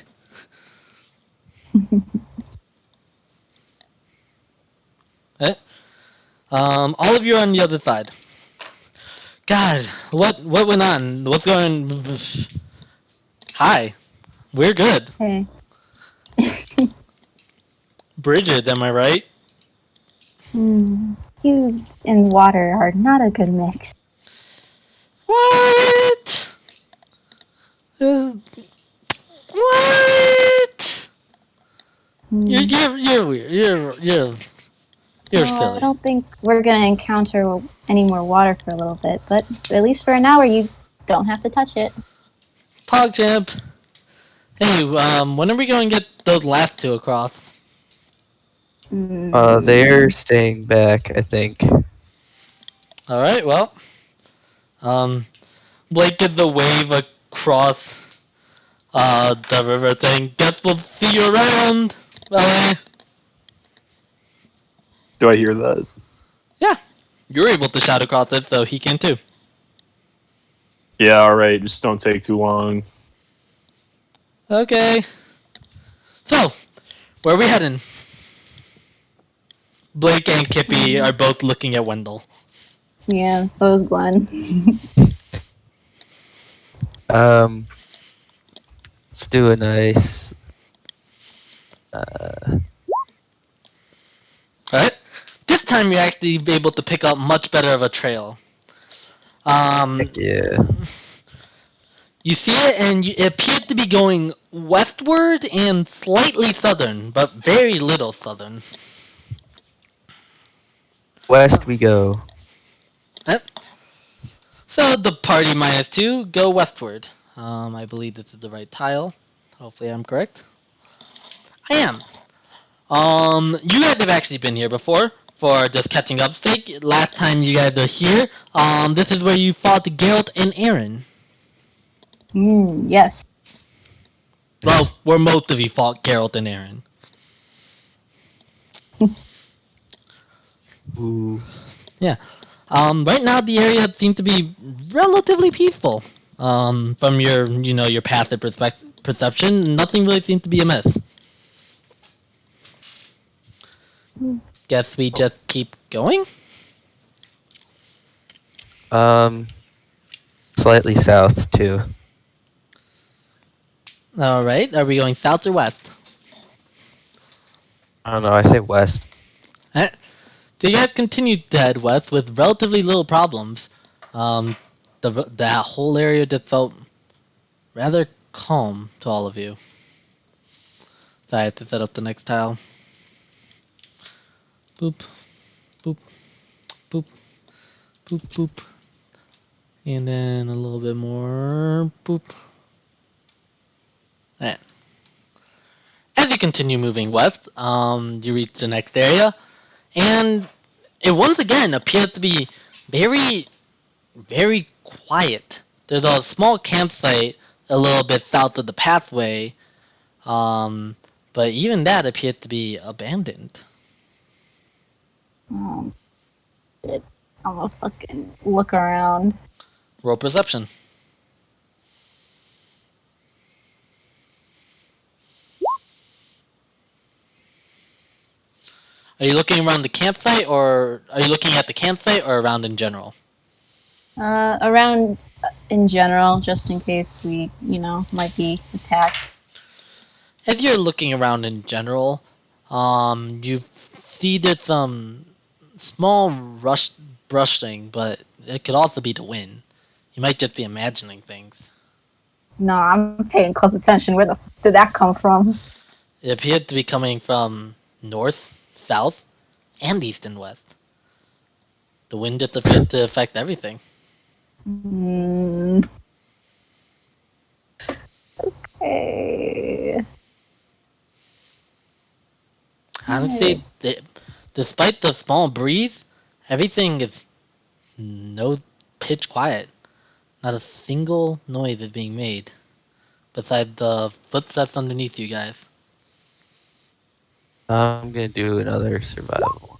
Eh? All of you are on the other side. God, what went on? What's going? Hi, we're good. Hey. Bridget, am I right? You and water are not a good mix. What? What? You're weird. You're silly. I don't think we're gonna encounter any more water for a little bit, but at least for an hour, you don't have to touch it. PogChamp. Hey, when are we going to get those last two across? They're staying back, I think. All right. Well, Blake did the wave across the river thing. Guess we'll see you around. Well, Do I hear that? yeah, you're able to shout across it, so he can too. Yeah, alright. Just don't take too long. Okay. So, where are we heading? Blake and Kippy are both looking at Wendell. Yeah, so is Glenn. Let's do a nice. Alright. This time you're actually able to pick up much better of a trail. Yeah. You see it, and it appeared to be going westward and slightly southern, but very little southern. West we go. Yep. So the party -2 go westward. I believe this is the right tile. Hopefully I'm correct. I am. You guys have actually been here before. For just catching up sake, last time you guys are here, this is where you fought Geralt and Aaron. Yes. Well, where most of you fought Geralt and Aaron. Ooh. Yeah. Right now, the area seems to be relatively peaceful. From your passive perception, nothing really seems to be amiss. Guess we just keep going. Slightly south too. All right. Are we going south or west? I don't know. I say west. Eh, So you guys continue to head west with relatively little problems. Um, that whole area just felt rather calm to all of you. So I have to set up the next tile. Boop, boop, boop, boop, boop. And then a little bit more. Boop. Alright. As you continue moving west, you reach the next area, and it once again appears to be very, very quiet. There's a small campsite a little bit south of the pathway, but even that appears to be abandoned. Oh, shit. I'm gonna fucking look around. Roll perception. Are you looking around the campsite, or are you looking at the campsite, or around in general? Around in general, just in case we, might be attacked. As you're looking around in general, you see there's some small brushing, but it could also be the wind. You might just be imagining things. No, I'm paying close attention. Where the f did that come from? It appeared to be coming from north, south, and east and west. The wind just appeared to affect everything. Okay. Honestly, despite the small breeze, everything is no pitch quiet. Not a single noise is being made, besides the footsteps underneath you guys. I'm gonna do another survival.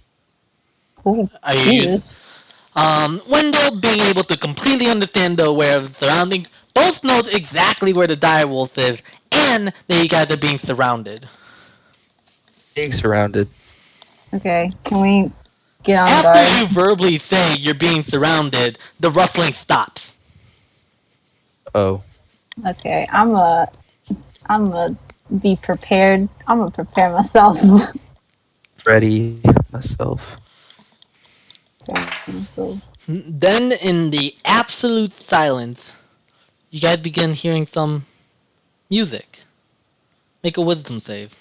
Oh, Are you using Jesus. Wendell being able to completely understand the aware of the surroundings, both knows exactly where the dire wolf is, and that you guys are being surrounded. Being surrounded. Okay, can we get on After guard? you verbally say you're being surrounded, the rustling stops. Oh, Okay, I'm a be prepared. I'm gonna prepare myself. ready myself. Then, in the absolute silence, you guys begin hearing some music. Make a wisdom save.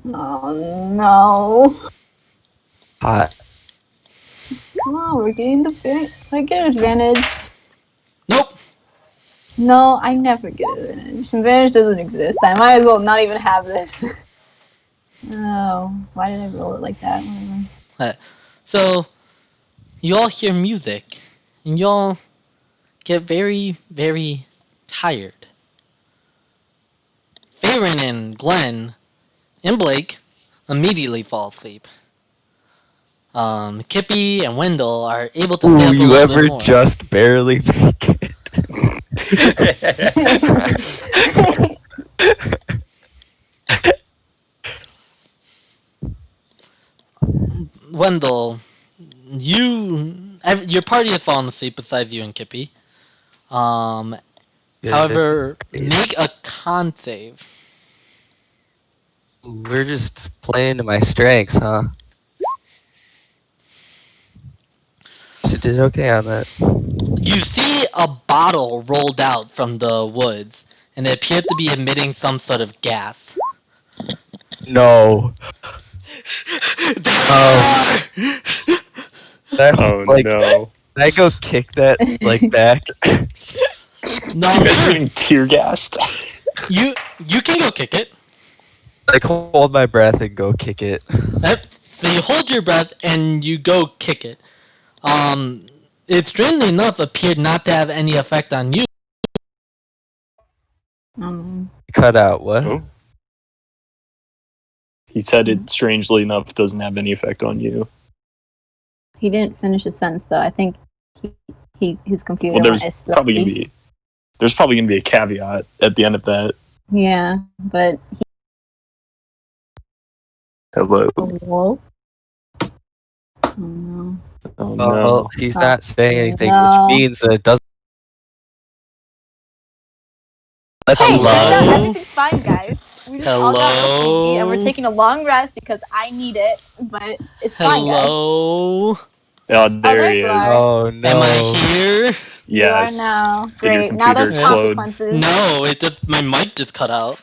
Oh no! Hot. Come on, we're getting the can I get an advantage? Nope. No, I never get an advantage. Advantage doesn't exist. I might as well not even have this. Oh, why did I roll it like that? Whatever. So, you all hear music, and you all get very, very tired. Farron and Glenn and Blake immediately fall asleep. Kippy and Wendell are able to stay Ooh, up a you little bit ever more. just barely make it? Wendell, your party has fallen asleep besides you and Kippy. However, make a con save. Ooh, we're just playing to my strengths, huh? She did okay on that. You see a bottle rolled out from the woods, and it appeared to be emitting some sort of gas. No. Oh. Oh Like, no! can I go kick that back? No, You I'm guys sure getting tear gassed? you can go kick it. Like hold my breath and go kick it. Yep. So you hold your breath and you go kick it. It strangely enough appeared not to have any effect on you. Cut out what? Oh. He said it strangely enough doesn't have any effect on you. He didn't finish his sentence though. I think his computer Well, went there's probably gonna be a caveat at the end of that. Yeah, but Hello. whoa. Oh no. Oh Well, no. he's not saying anything, No. which means that it doesn't. Let's Hey, move Hello? on. everything's fine, guys. We just all got sleepy and we're Hello? taking a long rest because I need it, but it's fine, guys. Hello? Oh, there there he you is. are. Oh no! Am I here? You are Yes. now. Did your Great. Now there's computer explode? consequences. No, it just my mic just cut out.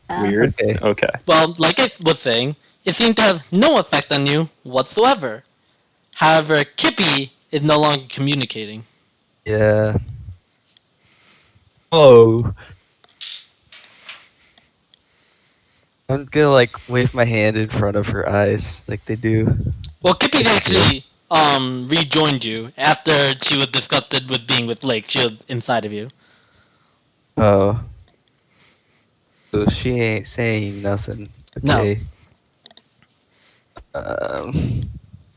Weird. Okay. Okay. Well, like I was saying, it seemed to have no effect on you whatsoever. However, Kippy is no longer communicating. Yeah. Oh. I'm gonna like wave my hand in front of her eyes like they do. Well, Kippy Yes, actually rejoined you after she was disgusted with being with Blake. She was inside of you. Oh. So she ain't saying nothing. No. Okay. I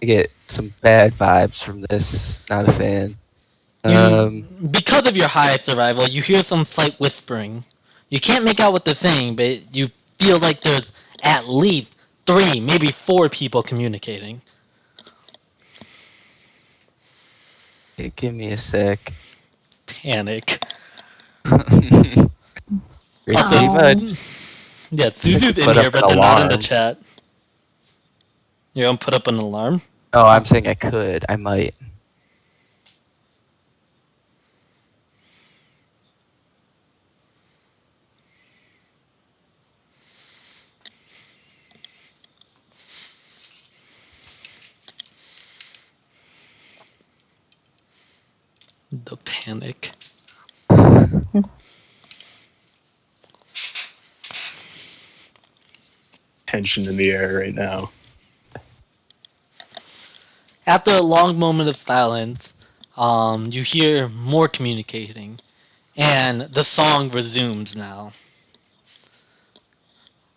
get some bad vibes from this. Not a fan. Because of your high survival, you hear some slight whispering. You can't make out what they're saying, but you feel like there's at least 3, maybe 4 people communicating. Okay, give me a sec. Panic. Pretty much. Yeah, Suzu's in Put here, up but an they're not in the alarm. chat. You're gonna put up an alarm? Oh, I'm saying I could. I might. The panic. Tension in the air right now. After a long moment of silence, you hear more communicating, and the song resumes now.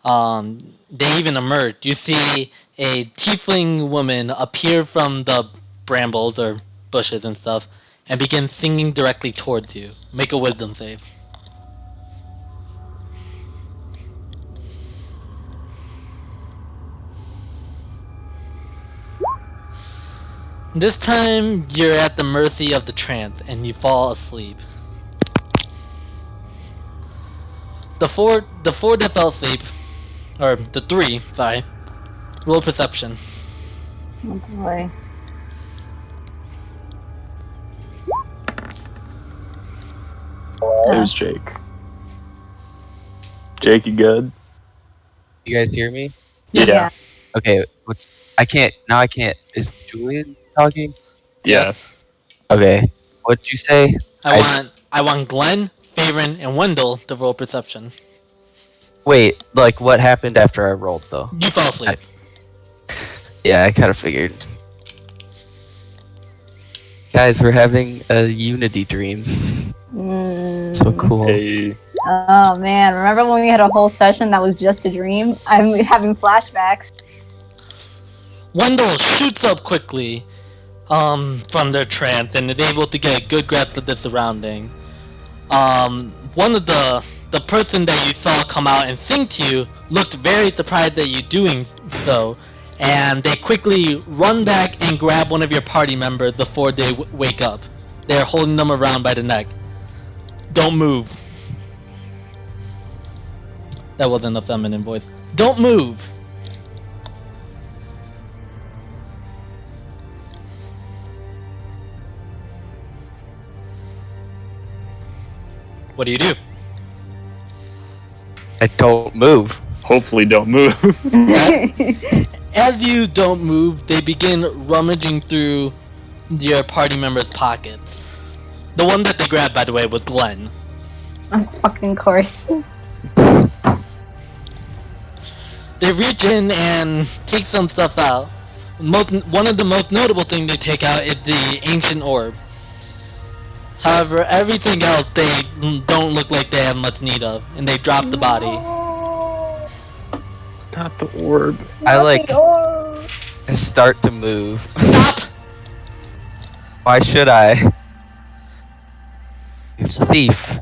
They even emerge. You see a tiefling woman appear from the brambles or bushes and stuff, and begin singing directly towards you. Make a wisdom save. This time, you're at the mercy of the trance, and you fall asleep. The four that fell asleep, or the 3, sorry, roll perception. Oh boy. There's Jake. Jake, you good? You guys hear me? Yeah. Okay. I can't. Now I can't. Is Julian talking? Yeah. Okay. What'd you say? I want Glenn, Favorn, and Wendell to roll perception. Wait. Like what happened after I rolled though? You fell asleep. Yeah, I kind of figured. Guys, we're having a unity dream. So cool. Hey. Oh man, remember when we had a whole session that was just a dream? I'm having flashbacks. Wendell shoots up quickly from their trance and is able to get a good grasp of the surrounding. One of the person that you saw come out and sing to you looked very surprised at you doing so, and they quickly run back and grab one of your party members before they wake up. They're holding them around by the neck. Don't move. That wasn't a feminine voice. Don't move. What do you do? I don't move. Hopefully don't move. As you don't move, they begin rummaging through your party members' pockets. The one that they grabbed, by the way, was Glenn. Of fucking course. They reach in and take some stuff out. One of the most notable things they take out is the ancient orb. However, everything else they don't look like they have much need of, and they drop the body. Not the orb. I and start to move. Stop! Why should I? You thief.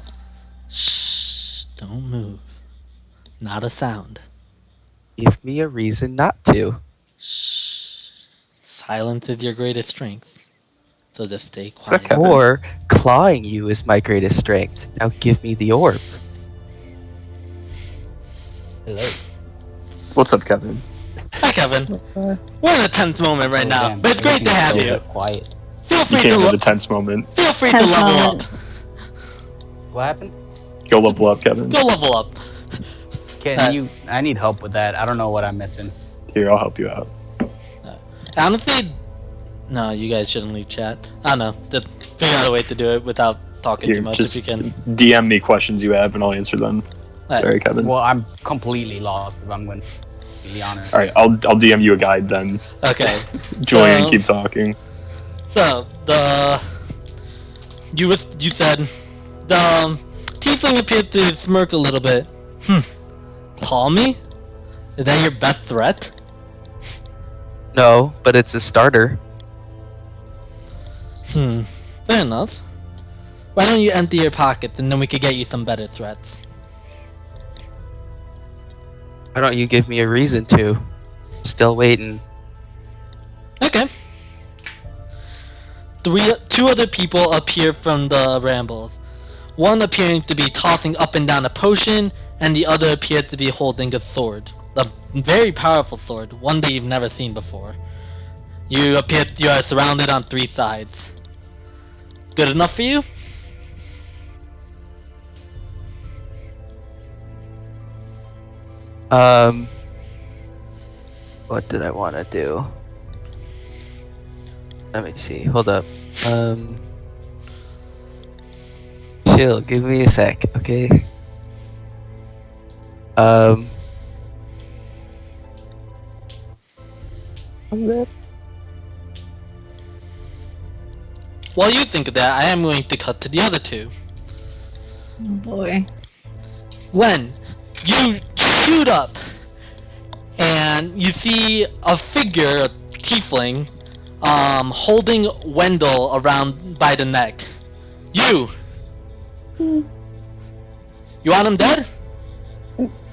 Shh, don't move. Not a sound. Give me a reason not to. Shh. Silence is your greatest strength. So just stay Is that quiet. Kevin? Or clawing you is my greatest strength. Now give me the orb. Hello. What's up, Kevin? Hi, Kevin. We're in a tense moment right Oh, now, damn, but it's great to have everything's you. so Quiet. Feel You free came to at a tense moment. feel free to Tense level moment. up. What happened? Go level up, Kevin. Go level up. Can you? I need help with that. I don't know what I'm missing. Here, I'll help you out. Honestly, no, you guys shouldn't leave chat. I don't know. Just figure out a way to do it without talking Here, too much just if you can. DM me questions you have, and I'll answer them. Alright. Sorry, Kevin. Well, I'm completely lost. If I'm going to be honest. All right, I'll DM you a guide then. Okay. Julian, So- keep talking. So you said the tiefling appeared to smirk a little bit. Call me? Is that your best threat? No, but it's a starter. Fair enough. Why don't you empty your pockets and then we could get you some better threats? Why don't you give me a reason to? Still waiting. Okay. Two other people appear from the rambles. One appearing to be tossing up and down a potion, and the other appeared to be holding a sword. A very powerful sword, one that you've never seen before. You are surrounded on 3 sides. Good enough for you? What did I want to do? Let me see. Hold up. Chill. Give me a sec, okay? While you think of that, I am going to cut to the other two. Oh boy. Glenn, you shoot up, and you see a figure, a tiefling, holding Wendell around by the neck. You want him dead?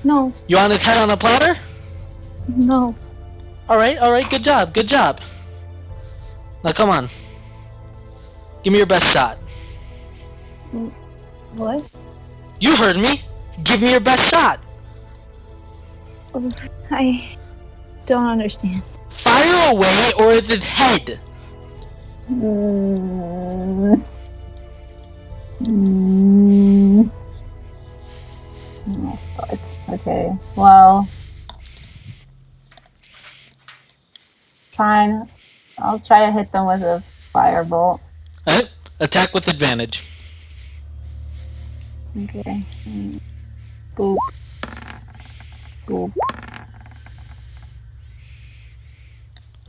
No, You want his head on a platter? no. Alright, good job. Now come on. Give me your best shot. What? You heard me! Give me your best shot! I don't understand. Fire away or is his head? Mm. Mm. Oh, fuck. Okay. Well, I'll try to hit them with a firebolt. Alright, attack with advantage. Okay. Boop. Boop.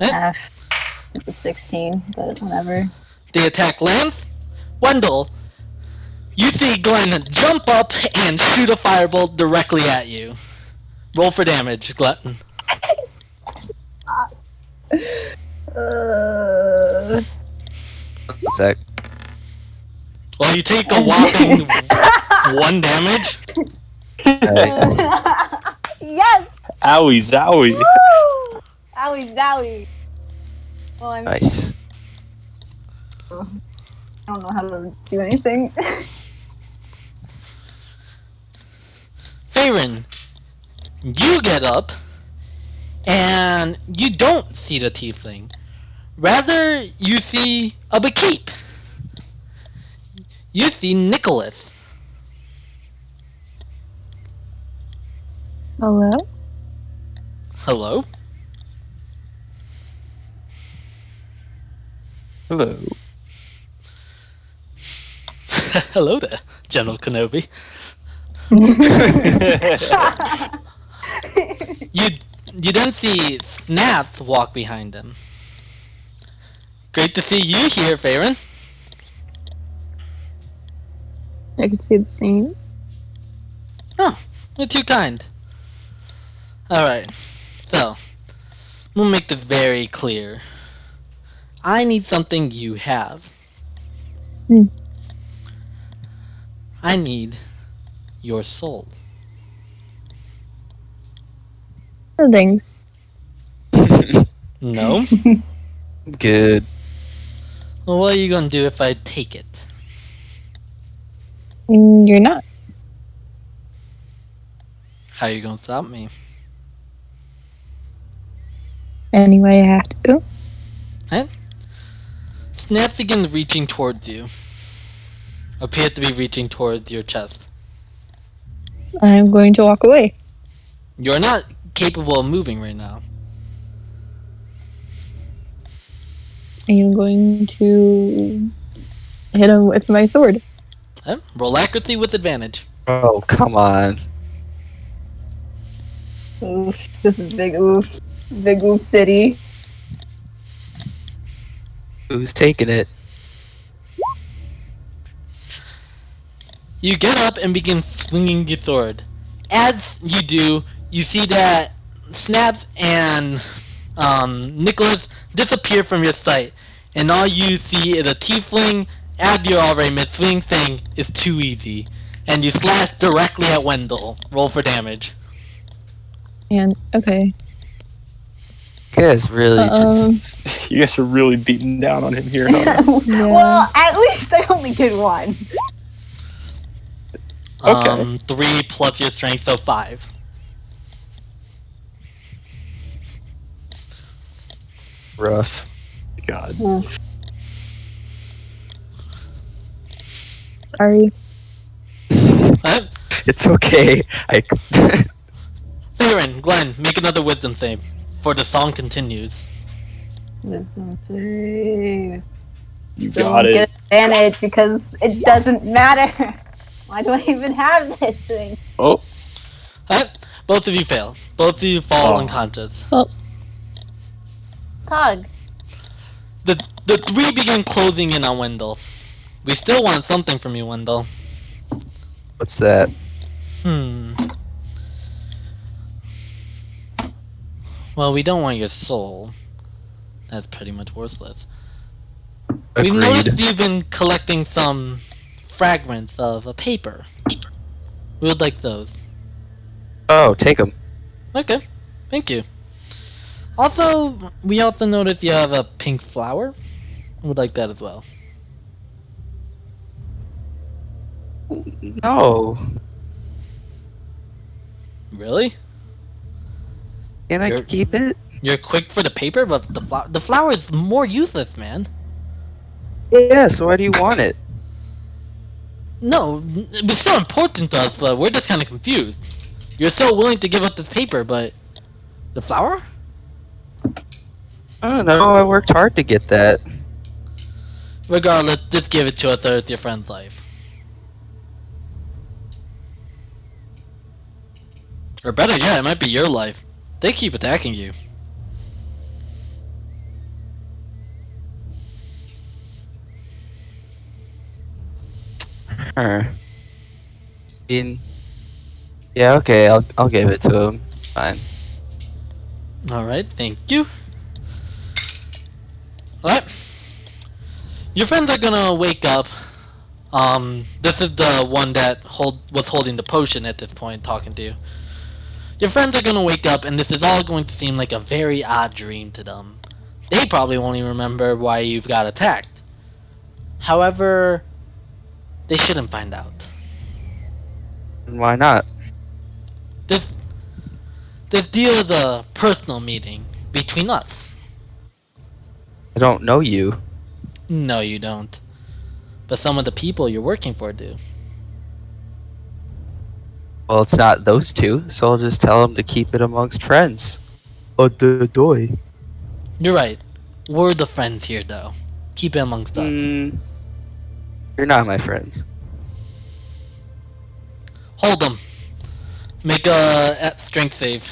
Eh? It's a 16, but whatever. The attack lands. Wendell, you see Glenn jump up and shoot a firebolt directly at you. Roll for damage, Glenn. Sec. Well, you take a whopping 1 damage. Alright. Yes! Owie zowie. Woo! Owie zowie. Well, I mean, Nice. I don't know how to do anything. Farron, you get up, and you don't see the tiefling. Rather, you see a Bekeep. You see Nicholas. Hello? Hello? Hello. Hello there, General Kenobi. You then see Snath walk behind him. Great to see you here, Farron. I can see the same. Oh, you're too kind. Alright, so we'll make this very clear. I need something you have. Hmm. I need your soul. Other things. No? Good. Well, what are you gonna do if I take it? You're not. How are you gonna stop me? Anyway, I have to go. Snaps begins reaching towards you. Appears to be reaching towards your chest. I'm going to walk away. You're not capable of moving right now. I am going to hit him with my sword. Roll accuracy with advantage. Oh, come on. Oof, this is big oof. Big oof city. Who's taking it? You get up and begin swinging your sword. As you do, you see that Snaps and Nicholas disappear from your sight, and all you see is a tiefling, as you already missed swing, saying it's too easy, and you slash directly at Wendell. Roll for damage. And okay. You guys really just. You guys are really beating down on him here, huh? Yeah. Well, at least I only did one. Okay. 3 plus your strength, so 5. Rough. God. Sorry. Alright. It's okay. Theron, Glenn, make another wisdom save, for the song continues. Wisdom save. You Don't got get it. advantage because it doesn't matter. Why do I even have this thing? Oh. Alright, both of you fail. Both of you fall Oh. unconscious. Tug. The 3 begin closing in on Wendell. We still want something from you, Wendell. What's that? Well, we don't want your soul. That's pretty much worthless. Agreed. We've noticed you've been collecting some fragments of a paper. We would like those. Oh, take them. Okay, thank you. Also, we also noticed you have a pink flower. We would like that as well. No. Really? Can I You're- keep it? You're quick for the paper, but the flower is more useless, man. Yeah, so why do you want it? No, it's still important to us, but we're just kind of confused. You're so willing to give up this paper, but the flower? I don't know. I worked hard to get that. Regardless, just give it to us or it's your friend's life. Or better yet, it might be your life. They keep attacking you. Yeah, okay. I'll give it to him. Fine. Alright, thank you. Alright. Your friends are gonna wake up. This is the one that was holding the potion at this point, talking to you. Your friends are gonna wake up, and this is all going to seem like a very odd dream to them. They probably won't even remember why you've got attacked. However, they shouldn't find out. Why not? This deal is a personal meeting between us. I don't know you. No, you don't. But some of the people you're working for do. Well, it's not those two, so I'll just tell them to keep it amongst friends. Doy. You're right. We're the friends here, though. Keep it amongst us. You're not my friends. Hold them. Make a strength save.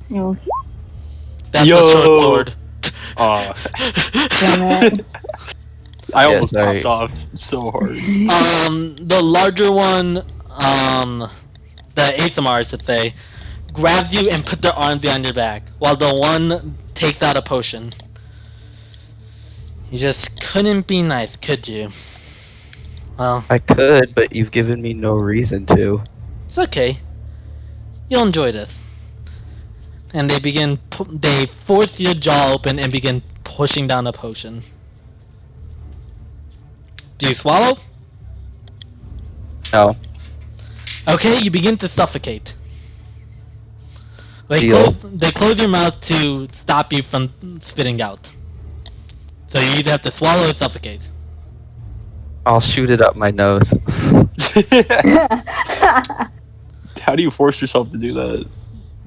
No. That's Yo. a short sword. Damn it. I Yeah, almost sorry. popped off so hard. The larger one, the ASMR, I should say, grabs you and put their arm behind your back, while the one takes out a potion. You just couldn't be nice, could you? Well, I could, but you've given me no reason to. it's okay. You'll enjoy this. And they force your jaw open and begin pushing down a potion. Do you swallow? No. Okay, you begin to suffocate. Deal. They close your mouth to stop you from spitting out. So you either have to swallow or suffocate. I'll shoot it up my nose. How do you force yourself to do that?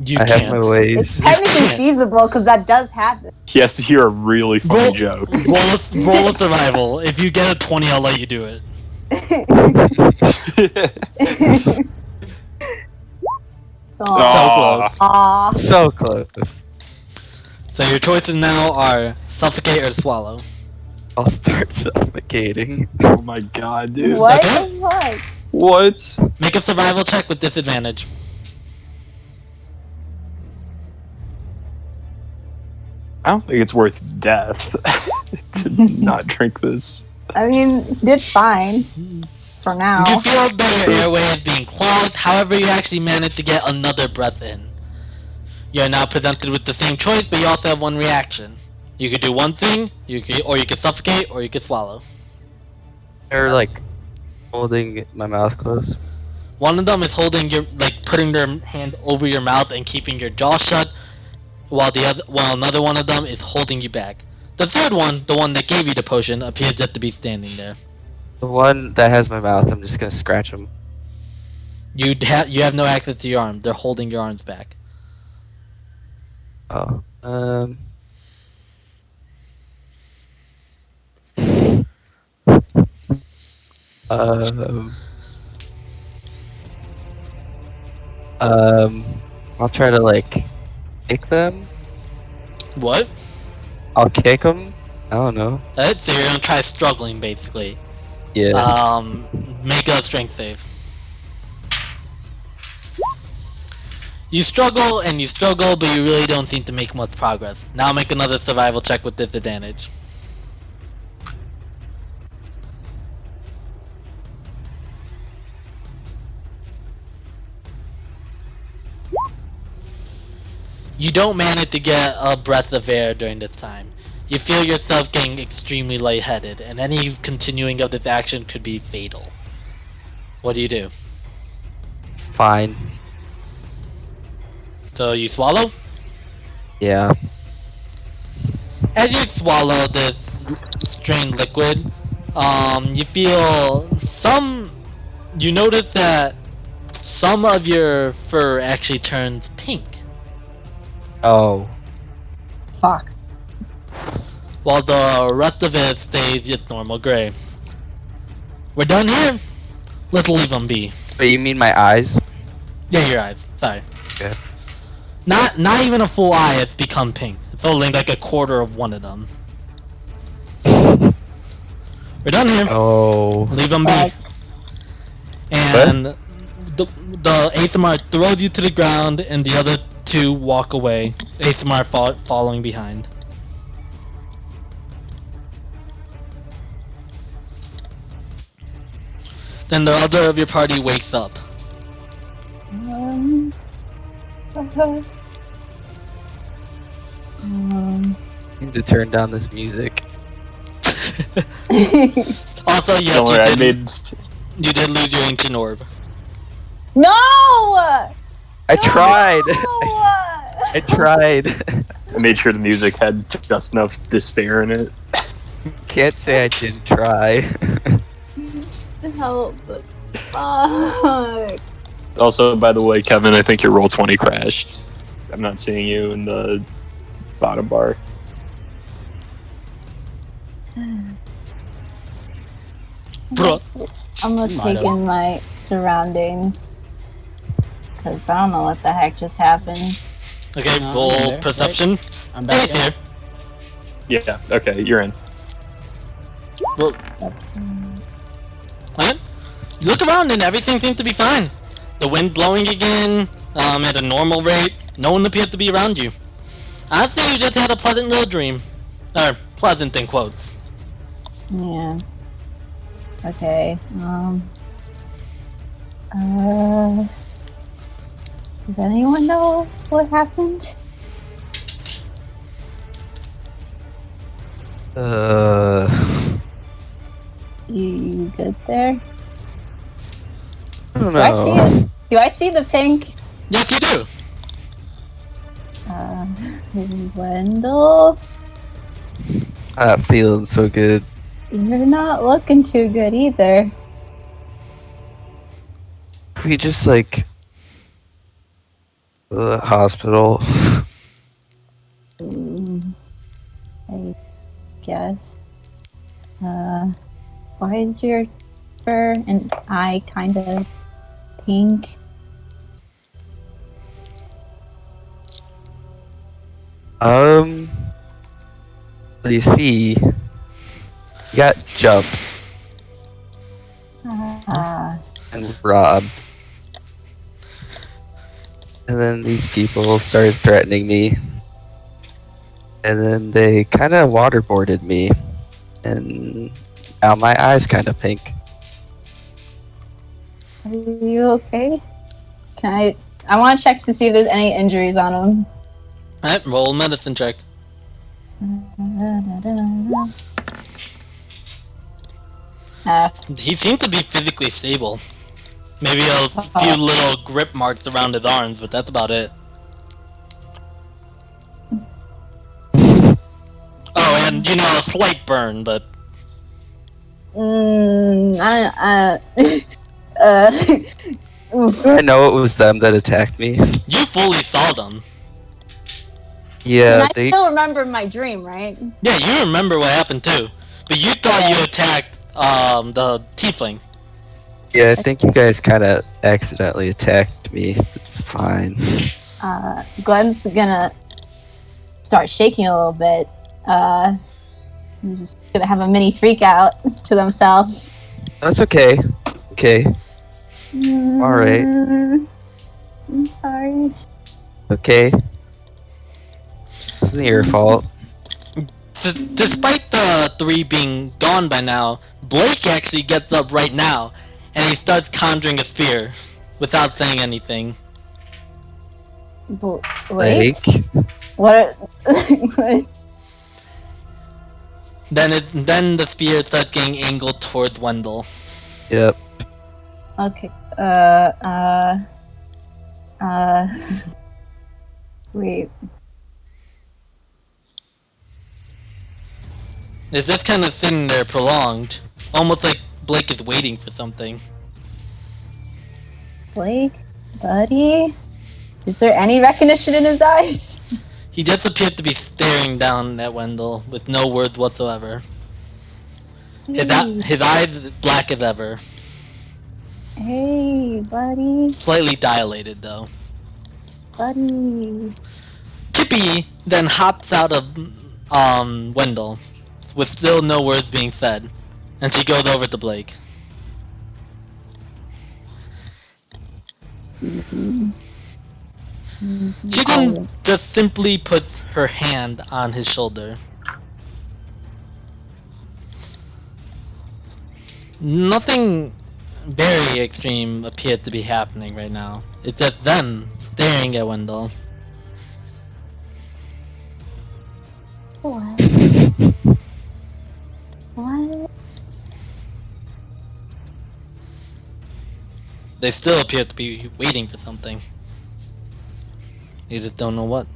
You I can't. have my It's ways. technically feasible because that does happen. He has to hear a really funny joke. Roll a survival. If you get a 20, I'll let you do it. Aw. Aw. So close. So your choices now are suffocate or swallow. I'll start suffocating. Oh my god, dude. What Okay. the fuck? What? Make a survival check with disadvantage. I don't think it's worth death to not drink this. I mean, did fine for now. You feel that your True. airway is being clogged, however you actually managed to get another breath in. You're now presented with the same choice, but you also have one reaction. You could do one thing, you could suffocate, or you could swallow. They're like holding my mouth closed. One of them is holding putting their hand over your mouth and keeping your jaw shut, while another one of them is holding you back. The third one, the one that gave you the potion, appears just to be standing there. The one that has my mouth, I'm just gonna scratch him. You have no access to your arm. They're holding your arms back. Oh. I'll try to like kick them. What? I'll kick them. I don't know. Alright, so you're gonna try struggling, basically. Yeah. Make a strength save. You struggle and you struggle, but you really don't seem to make much progress. Now make another survival check with disadvantage. You don't manage to get a breath of air during this time. You feel yourself getting extremely lightheaded, and any continuing of this action could be fatal. What do you do? Fine. So you swallow? Yeah. As you swallow this strained liquid, you feel you notice that some of your fur actually turns pink, Oh. Fuck. while the rest of it stays just normal gray. We're done here. Let's leave them be. But you mean my eyes? Yeah, your eyes. Sorry. Okay. Not even a full eye has become pink. It's only like a quarter of one of them. We're done here. Oh. Leave them be. Bye. And the ASMR throws you to the ground, and the other two walk away. ASMR following behind. Then the other of your party wakes up. Need to turn down this music. Also, yes, Don't worry, you did lose your ancient orb. No! I tried. No! I tried. I made sure the music had just enough despair in it. Can't say I didn't try. Help. Fuck. Also, by the way, Kevin, I think your roll 20 crashed. I'm not seeing you in the bottom bar. Bro. I'm gonna Might take have. in my surroundings. Because I don't know what the heck just happened. Okay, No, I'm roll there, perception. I'm Hey, back. here. Yeah, okay, you're in. Roll. What? You look around and everything seems to be fine. The wind blowing again. at a normal rate, no one appeared to be around you. Honestly, you just had a pleasant little dream. Or, pleasant in quotes. Yeah. Okay. Does anyone know what happened? You good there? I don't Do I see know. his? Do I see the pink? Yes, you do! Wendell, Not feeling so good. you're not looking too good either. We just like the hospital. I guess. Why is your fur and eye kind of pink? You see, you got jumped and robbed. And then these people started threatening me. And then they kind of waterboarded me. And now my eye's kind of pink. Are you okay? Can I want to check to see if there's any injuries on him. Alright, roll a medicine check. He seemed to be physically stable. Maybe a few little grip marks around his arms, but that's about it. Oh, and you know, a slight burn, but Do I know it was them that attacked me? you fully saw them. Yeah, I still remember my dream, right? Yeah, you remember what happened too. But you thought you attacked the tiefling. Yeah, I think you guys kind of accidentally attacked me. It's fine. Glenn's gonna start shaking a little bit. He's just gonna have a mini freak out to themselves. That's okay. Okay. Alright. I'm sorry. Okay. This isn't your fault. Despite the three being gone by now, Blake actually gets up right now, and he starts conjuring a spear, without saying anything. Blake? What? Then the spear starts getting angled towards Wendell. Yep. Okay. Wait. It's just kind of sitting there prolonged, almost like Blake is waiting for something. Blake? Buddy? Is there any recognition in his eyes? He just appeared to be staring down at Wendell with no words whatsoever. His eyes black as ever. Hey, buddy. Slightly dilated though. Buddy. Kippy then hops out of Wendell, with still no words being said, and she goes over to Blake. She then just simply puts her hand on his shoulder. Nothing very extreme appeared to be happening right now. It's just them staring at Wendell. What? What? They still appear to be waiting for something. They just don't know what.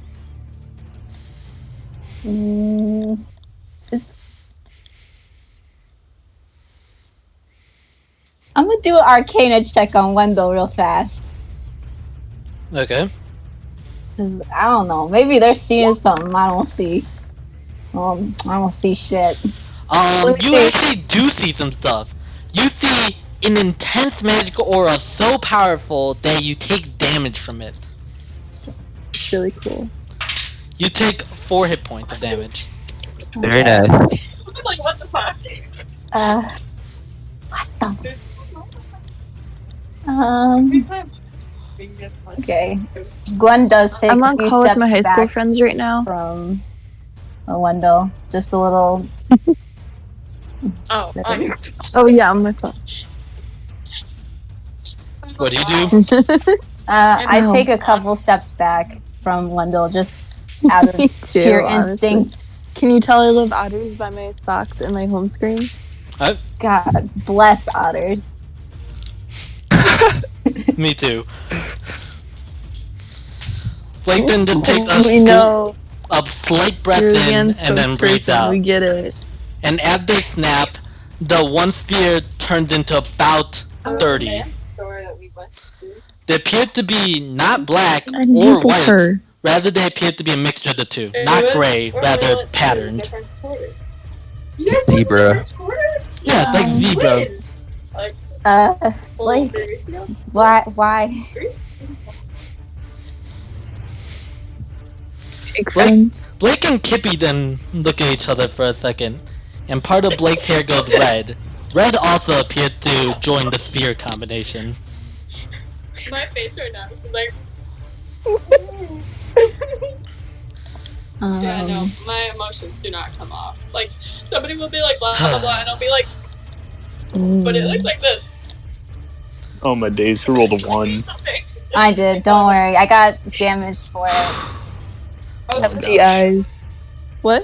I'm gonna do an Arcana check on Wendell real fast. Okay. Cause I don't know, maybe they're seeing something I don't see. I don't see shit. You actually do see some stuff. You see an intense magical aura so powerful that you take damage from it. It's really cool. You take 4 hit points of damage. Very nice. Like, what the fuck? What the? Okay. Gwen does take I'm a on few call with steps my high school back friends right now. from Wendell. Just a little. Oh, Oh yeah, on my phone. What do you do? I Wow. take a couple steps back from Wendell just out of Me sheer too, honestly. instinct. Can you tell I love otters by my socks and my home screen? God bless otters. Me too. Blake then just takes We know a slight breath you're a in and then hand-stroked breathes person. We out. get it. And at their snap, the one spear turns into about 30. They appear to be not black or white. Rather, they appear to be a mixture of the two. Not gray, rather patterned. Zebra. Yeah, it's like zebra. Blake, why? Blake and Kippy then look at each other for a second, and part of Blake's hair goes red. Red also appeared to join the spear combination. My face right now is like. Yeah, no, my emotions do not come off. Like, somebody will be like, blah, blah, blah, and I'll be like, but it looks like this. Oh my days, who rolled a 1? I did, don't worry. I got damaged for it. Empty eyes. What?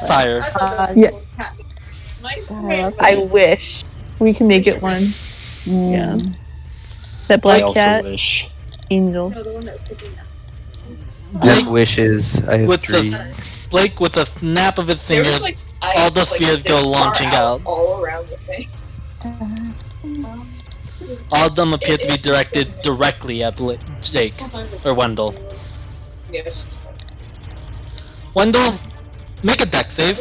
Fire. Yes. I wish we can make it one. Yeah. That I black also cat, wish. angel. I have wishes. I have With dreams. Blake, with a snap of his fingers, Like, all the spears go launching out. all around the thing. All of them appear to be directed directly at Jake, or Wendell. Wendell, make a deck save.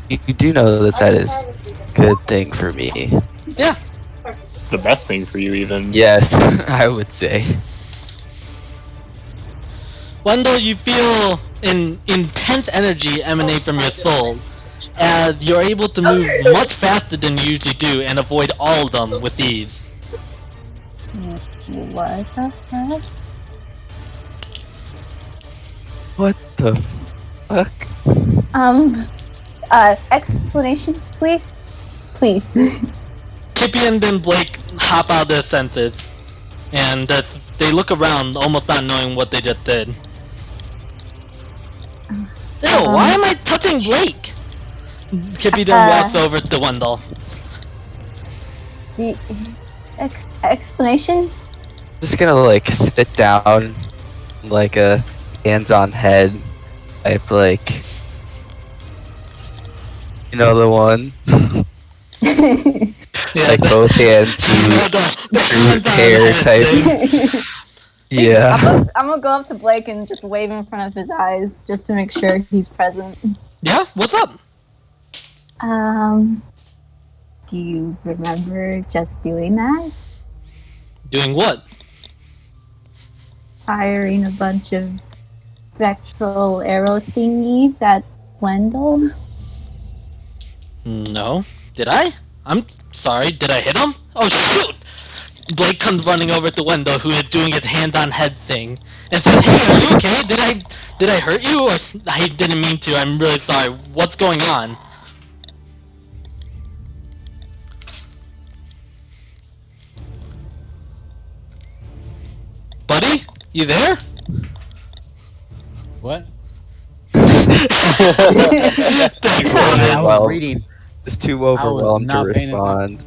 You do know that that is a good thing for me. Yeah. The best thing for you, even. Yes, I would say. Wendell, you feel an intense energy emanate from your soul, as you're able to move much faster than you usually do and avoid all of them with ease. What the heck? What the fuck? Explanation, please? Please. Kippy and then Blake hop out of their senses, and they look around, almost not knowing what they just did. Ew, why am I touching Blake? Kippy then walks over to Wendell. The explanation? Just gonna like sit down, like a hands on head type, like, you know, the one. Yeah, Like both hands through hair type. Yeah. I'm gonna go up to Blake and just wave in front of his eyes just to make sure he's present. Yeah, what's up? Do you remember just doing that? Doing what? Firing a bunch of spectral arrow thingies at Wendell? No. Did I? I'm sorry, did I hit him? Oh shoot! Blake comes running over to Wendell, who is doing his hand-on-head thing, and says, "Hey, are you okay? Did I hurt you? Or I didn't mean to. I'm really sorry. What's going on?" Buddy, you there? What? Thanks, I buddy. was reading. Just too overwhelmed to not paying respond.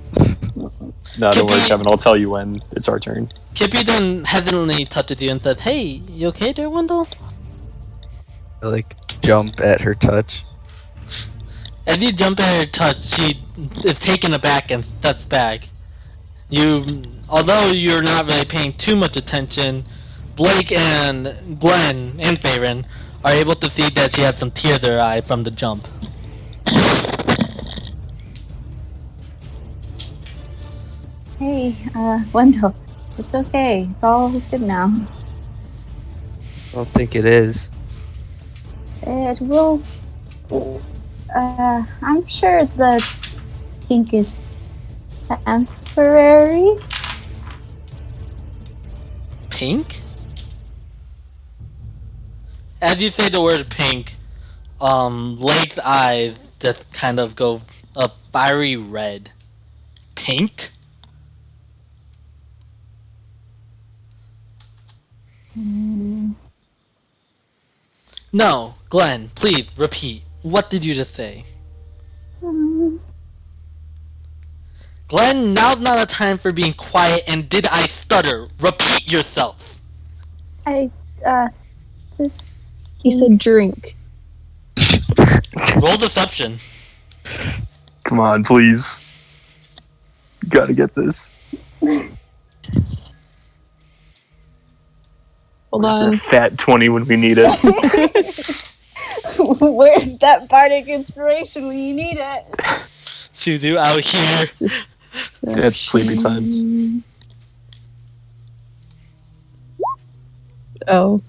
No, don't worry, Kippy- Kevin. I'll tell you when it's our turn. Kippy then hesitantly touches you and says, "Hey, you okay there, Wendell?" I like jump at her touch. As you jump at her touch, she is taken aback and steps back. Although you're not really paying too much attention, Blake and Glenn and Farron are able to see that she has some tears in her eye from the jump. Hey, Wendell. It's okay. It's all good now. I don't think it is. It will... I'm sure the kink is Ferrari? Pink? As you say the word pink, Lake's eyes just kind of go a fiery red. Pink? No, Glenn, please repeat. What did you just say? Glenn, now's not a time for being quiet, and did I stutter? Repeat yourself. He said drink. Roll deception. Come on, please. You gotta get this. Hold Where's on. that fat 20 when we need it? Where's that bardic inspiration when you need it? Suzu out here. It's sleepy times. Oh.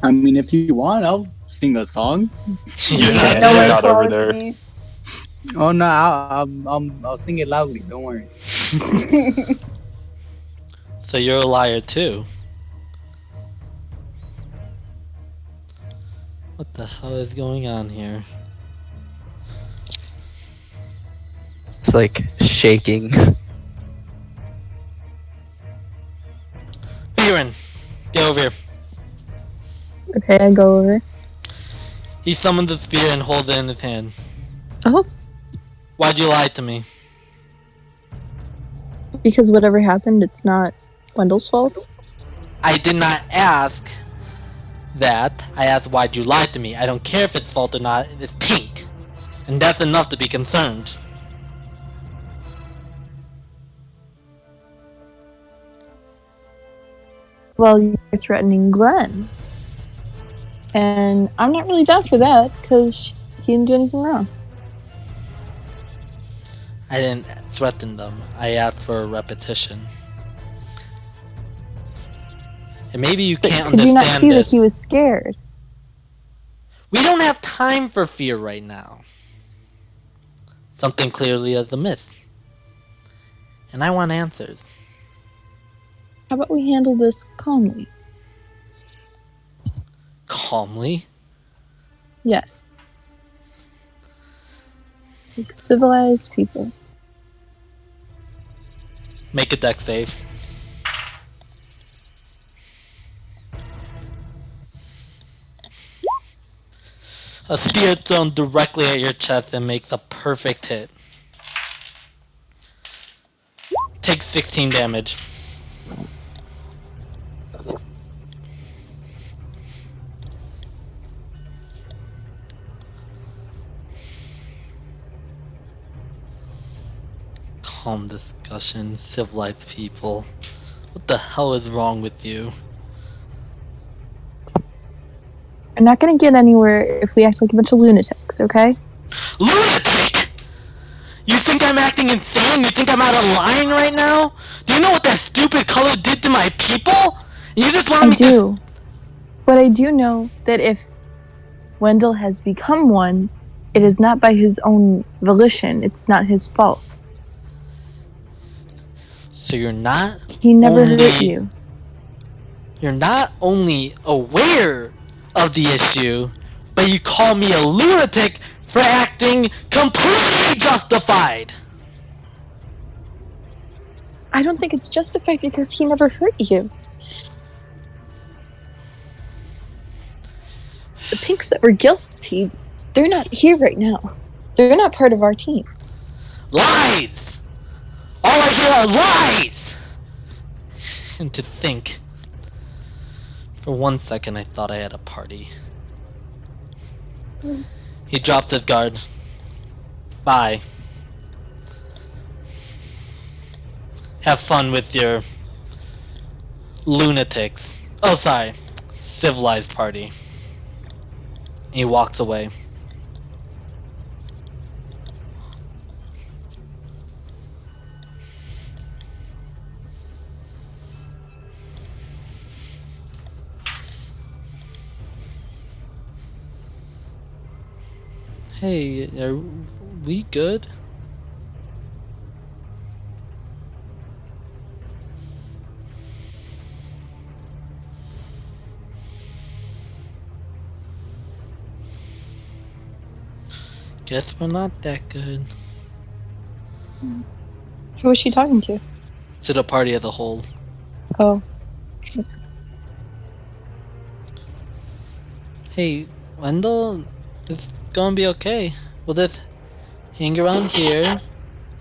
I mean, if you want, I'll sing a song. You're Yeah, not you're not over there. Oh no, I'll sing it loudly. Don't worry. So you're a liar too. What the hell is going on here? It's like shaking. Byron, get over here. Okay, I go over. He summons the spear and holds it in his hand. Oh, Why'd you lie to me? because whatever happened, it's not Wendell's fault. I did not ask that. I asked why'd you lie to me. I don't care if it's fault or not. It's pink. And that's enough to be concerned. Well, you're threatening Glenn. And I'm not really down for that, because he didn't do anything wrong. I didn't threaten them. I asked for a repetition. And maybe you But can't could you not understand see this. that he was scared? We don't have time for fear right now. Something clearly is amiss. And I want answers. How about we handle this calmly? Calmly? Yes. Like civilized people. Make a deck save. A spear thrown directly at your chest and makes a perfect hit. Takes 16 damage. Calm discussion, civilized people. What the hell is wrong with you? We're not gonna get anywhere if we act like a bunch of lunatics, okay? Lunatic! You think I'm acting insane? You think I'm out of line right now? Do you know what that stupid color did to my people? You just want I me do. But I do know that if Wendell has become one, it is not by his own volition. It's not his fault. So you're not He never only, hurt you. You're not only aware of the issue, but you call me a lunatic for acting completely justified. I don't think it's justified because he never hurt you. The pinks that were guilty, they're not here right now. They're not part of our team. Lies! All I hear are lies! And to think, for 1 second I thought I had a party. He dropped his guard. Bye. Have fun with your lunatics. Oh, sorry. Civilized party. He walks away. Hey, are we good? Guess we're not that good. Who was she talking to? To the party as a whole. Oh. Hey, Wendell, it's gonna be okay. We'll just hang around here.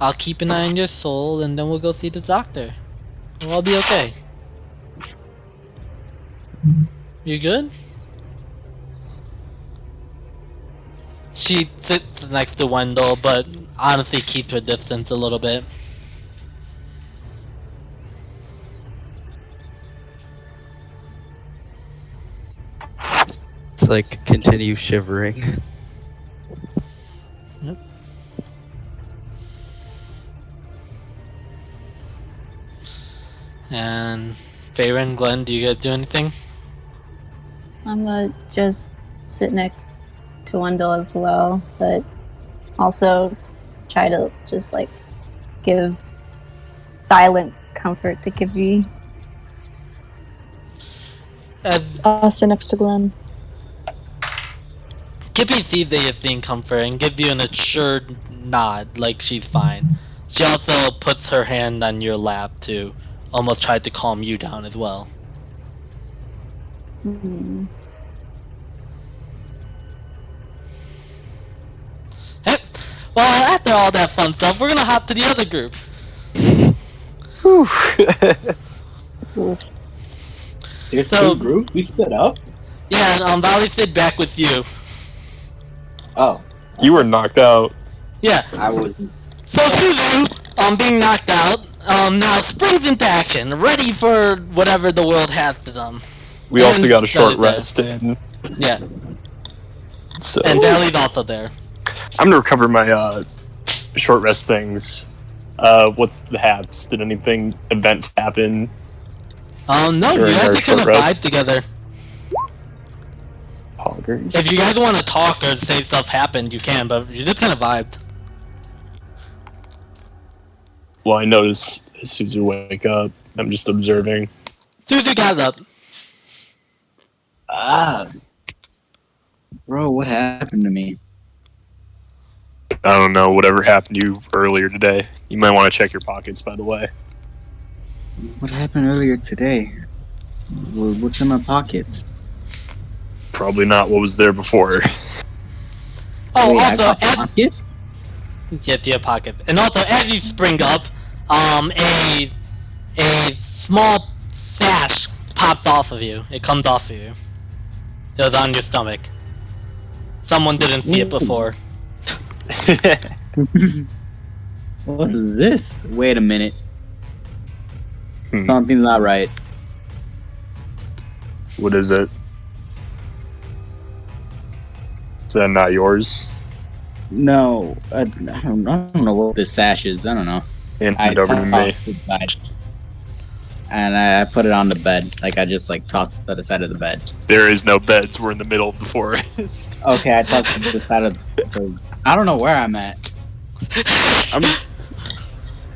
I'll keep an eye on your soul, and then we'll go see the doctor. We'll all be okay. You good? She sits next to Wendell, but honestly keeps her distance a little bit. It's like continue shivering. Yep. And Farron, Glenn, do you guys do anything? I'm gonna just sit next to Wendell as well, but also try to just like give silent comfort to Kippy. I'll sit next to Glenn. Kippy sees that you're seeing comfort and gives you an assured nod, like she's fine. She also puts her hand on your lap to almost try to calm you down as well. Hmm. Hey, well, after all that fun stuff, we're gonna hop to the other group. There's So- two groups? We split up? Yeah, and Valley stayed back with you. Oh, You were knocked out. Yeah, I was. so Suzu, being knocked out, now springs into action, ready for whatever the world has to them. We also And got a short Valley's rest in. Yeah, So and Valley's also there. I'm gonna recover my short rest things. What's the haps? Did anything event happen? No, you During guys our just kind of short vibe rest? together. Poggers. If you guys want to talk or say stuff happened, you can, but you just kind of vibed. Well, I noticed as soon as you wake up, I'm just observing. Suzu got up. Ah. Bro, what happened to me? I don't know, whatever happened to you earlier today. You might want to check your pockets, by the way. What happened earlier today? What's in my pockets? Probably not what was there before. Oh, Wait, I also, got pockets? yes, your pocket. And also, as you spring up, a small sash pops off of you. It comes off of you. It was on your stomach. Someone didn't see it before. What is this? Wait a minute. Hmm. Something's not right. What is it? Is that not yours? No, I don't know what this sash is. I don't know. Hand I it over to me. tossed it aside. And I put it on the bed. Like, I just, like, tossed it to the side of the bed. There is no beds. We're in the middle of the forest. Okay, I tossed it to the side of the... I don't know where I'm at.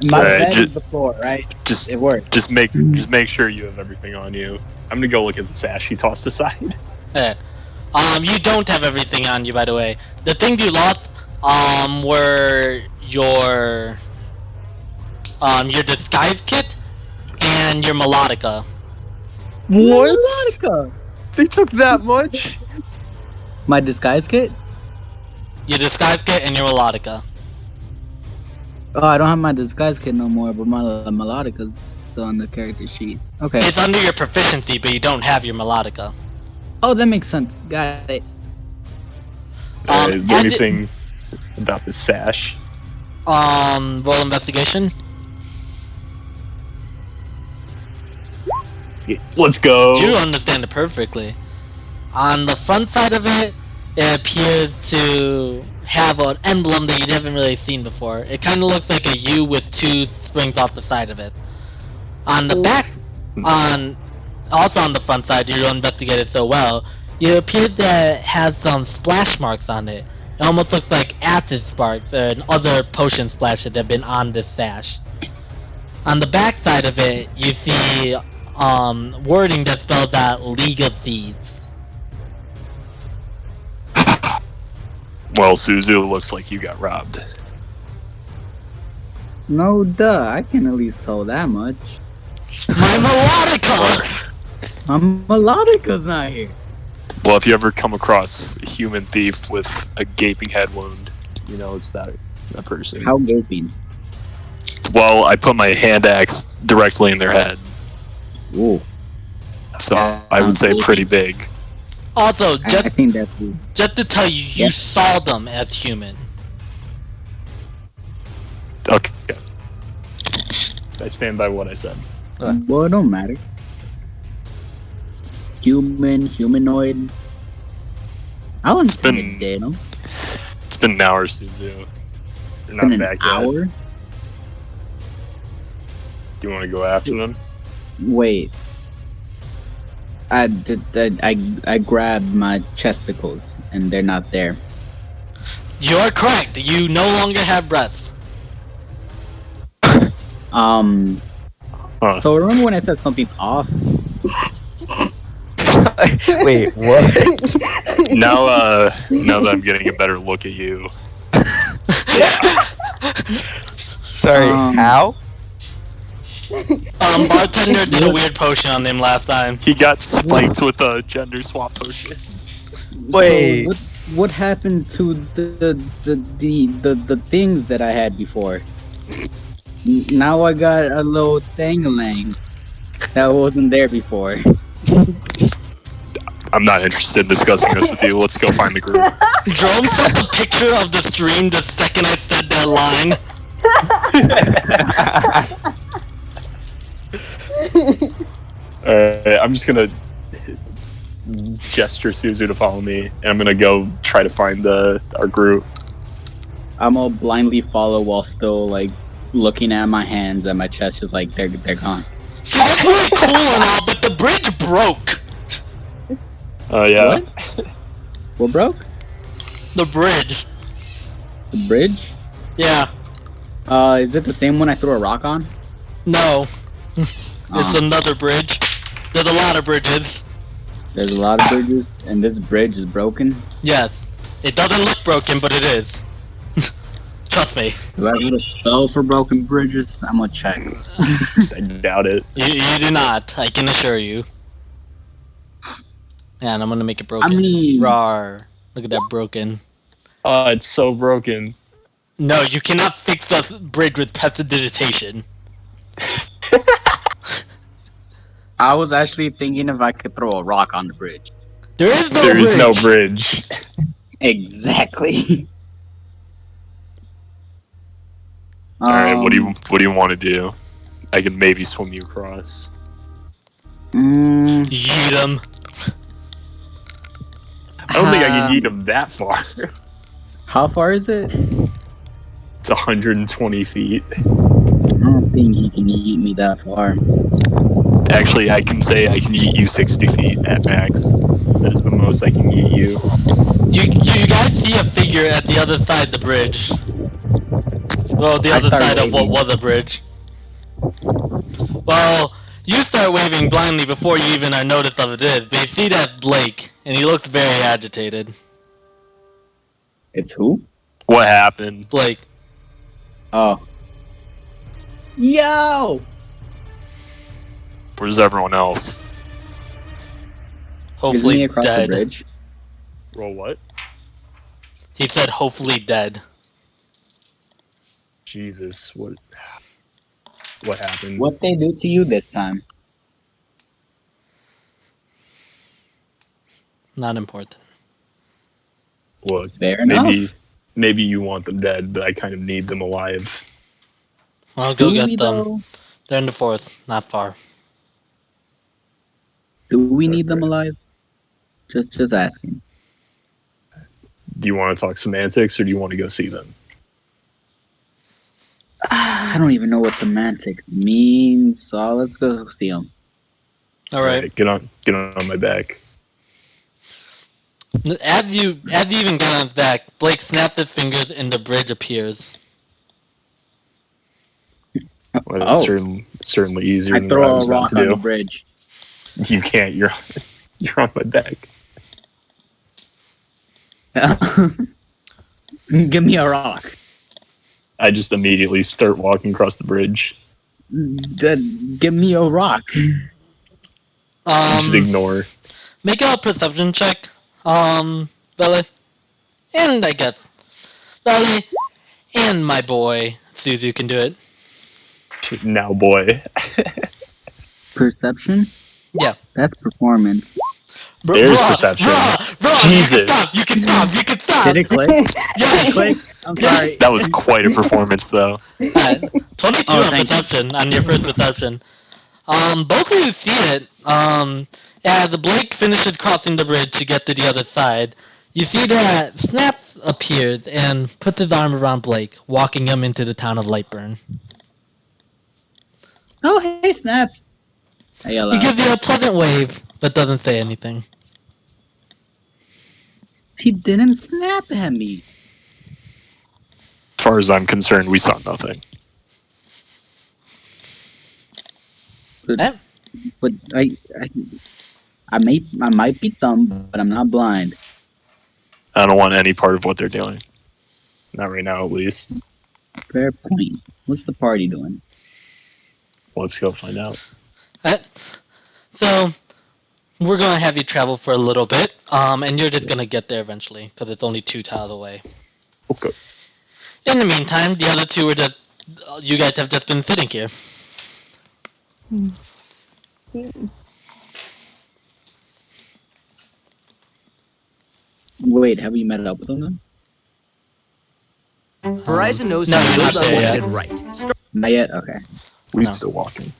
My Alright, bed is the floor, right? Just, It worked. just make sure you have everything on you. I'm gonna go look at the sash you tossed aside. Yeah. You don't have everything on you, by the way. The things you lost, were your disguise kit and your melodica. Melodica! They took that much? My disguise kit? Your disguise kit and your melodica. Oh, I don't have my disguise kit no more, but my melodica's still on the character sheet. Okay. It's under your proficiency, but you don't have your melodica. Oh, that makes sense. Got it. Is there and- anything about the sash? Roll investigation. Let's go. You understand it perfectly. On the front side of it, it appears to have an emblem that you haven't really seen before. It kind of looks like a U with two springs off the side of it. On the back, also on the front side, you investigated so well, you appear to have some splash marks on it. It almost looks like acid sparks and other potion splashes that have been on this sash. On the back side of it, you see wording that spells out League of Thieves. Well, Suzu, looks like you got robbed. No, duh. I can at least tell that much. My melodica! My melodica's not here. Well, if you ever come across a human thief with a gaping head wound, you know it's that person. How gaping? Well, I put my hand axe directly in their head, Ooh. so I would say pretty big. Also, I think that's weird. just to tell you, you Yeah. saw them as human. Okay. I stand by what I said. Well, it don't matter. Humanoid. I wouldn't It's been- intimidate them. It's been an hour, Suzu. You're Been not an back yet. hour. Do you want to go after them? Wait. I grabbed my chesticles and they're not there. You are correct. You no longer have breath. Huh. So remember when I said something's off? Wait, what? Now that I'm getting a better look at you, Sorry, how? Bartender did a weird potion on him last time. he got spiked with a gender swap potion. Wait. So what happened to the things that I had before? Now I got a little thing-a-lang that wasn't there before. I'm not interested in discussing this with you. Let's go find the group. Jerome sent a picture of the stream the second I said that line. Alright, I'm just gonna gesture Suzu to follow me, and I'm gonna go try to find our group. I'm gonna blindly follow while still like looking at my hands and my chest, just like they're gone. See, that's really cool and all, but the bridge broke. Oh yeah. What broke? The bridge. The bridge? Yeah. Is it the same one I threw a rock on? No. There's another bridge. There's a lot of bridges. There's a lot of bridges, and this bridge is broken. Yes. It doesn't look broken, but it is. Trust me. Do I get a spell for broken bridges? I'm gonna check. I doubt it. You do not. I can assure you. And I'm gonna make it broken. I mean- Rawr. Look at that broken. Oh, it's so broken. No, you cannot fix the bridge with prestidigitation. I was actually thinking if I could throw a rock on the bridge. There is no There bridge. is no bridge. Exactly. Alright, what do you want to do? I can maybe swim you across. Yeet 'em. I don't think I can eat them that far. How far is it? It's 120 feet. I don't think he can eat me that far. Actually, I can say I can eat you 60 feet at max. That is the most I can eat you. You guys see a figure at the other side of the bridge. Well, the I other start side of what waving. was a bridge. Well, you start waving blindly before you even are noticed of it is, but you see that Blake, and he looks very agitated. It's who? What happened? Blake. Oh. Yo! Where's everyone else? Isn't he Hopefully across the dead. bridge? Roll what? He said hopefully dead. Jesus, what happened? What they do to you this time? Not important. What? Fair enough. Maybe you want them dead, but I kind of need them alive. Well, go Do we get them. though? They're in the fourth, not far. Do we need them alive? Just asking. Do you want to talk semantics, or do you want to go see them? I don't even know what semantics means, so let's go see them. Alright. Get on my back. As you even get on his back, Blake snaps his fingers and the bridge appears. Well, Oh. it's certainly easier I than what I throw was a about rock to on the do. bridge. You can't. You're on my back. Give me a rock. I just immediately start walking across the bridge. Give me a rock. Just ignore. Make a perception check, Bella. And I guess Bella and my boy Suzu can do it. Now, boy. Perception? Yeah. That's performance. There's perception. Bruh, Jesus. you can stop. Did it click? Yeah. Did it click? I'm sorry. That was quite a performance, though. 22 Oh, on thank you. perception, on your first perception. Both of you see it. As Blake finishes crossing the bridge to get to the other side, you see that Snaps appears and puts his arm around Blake, walking him into the town of Lightburn. Oh, hey, Snaps. I yell He out. gives you a pleasant wave, but doesn't say anything. He didn't snap at me. As far as I'm concerned, we saw nothing. But I might be dumb, but I'm not blind. I don't want any part of what they're doing. Not right now, at least. Fair point. What's the party doing? Let's go find out. So, we're going to have you travel for a little bit, and you're just going to get there eventually, because it's only 2 tiles away. Okay. In the meantime, the other two are just... You guys have just been sitting here. Wait, have we met up with them? Horizon knows No, how you're to not build there up yet. and right. Not yet? Okay. We're No. still walking.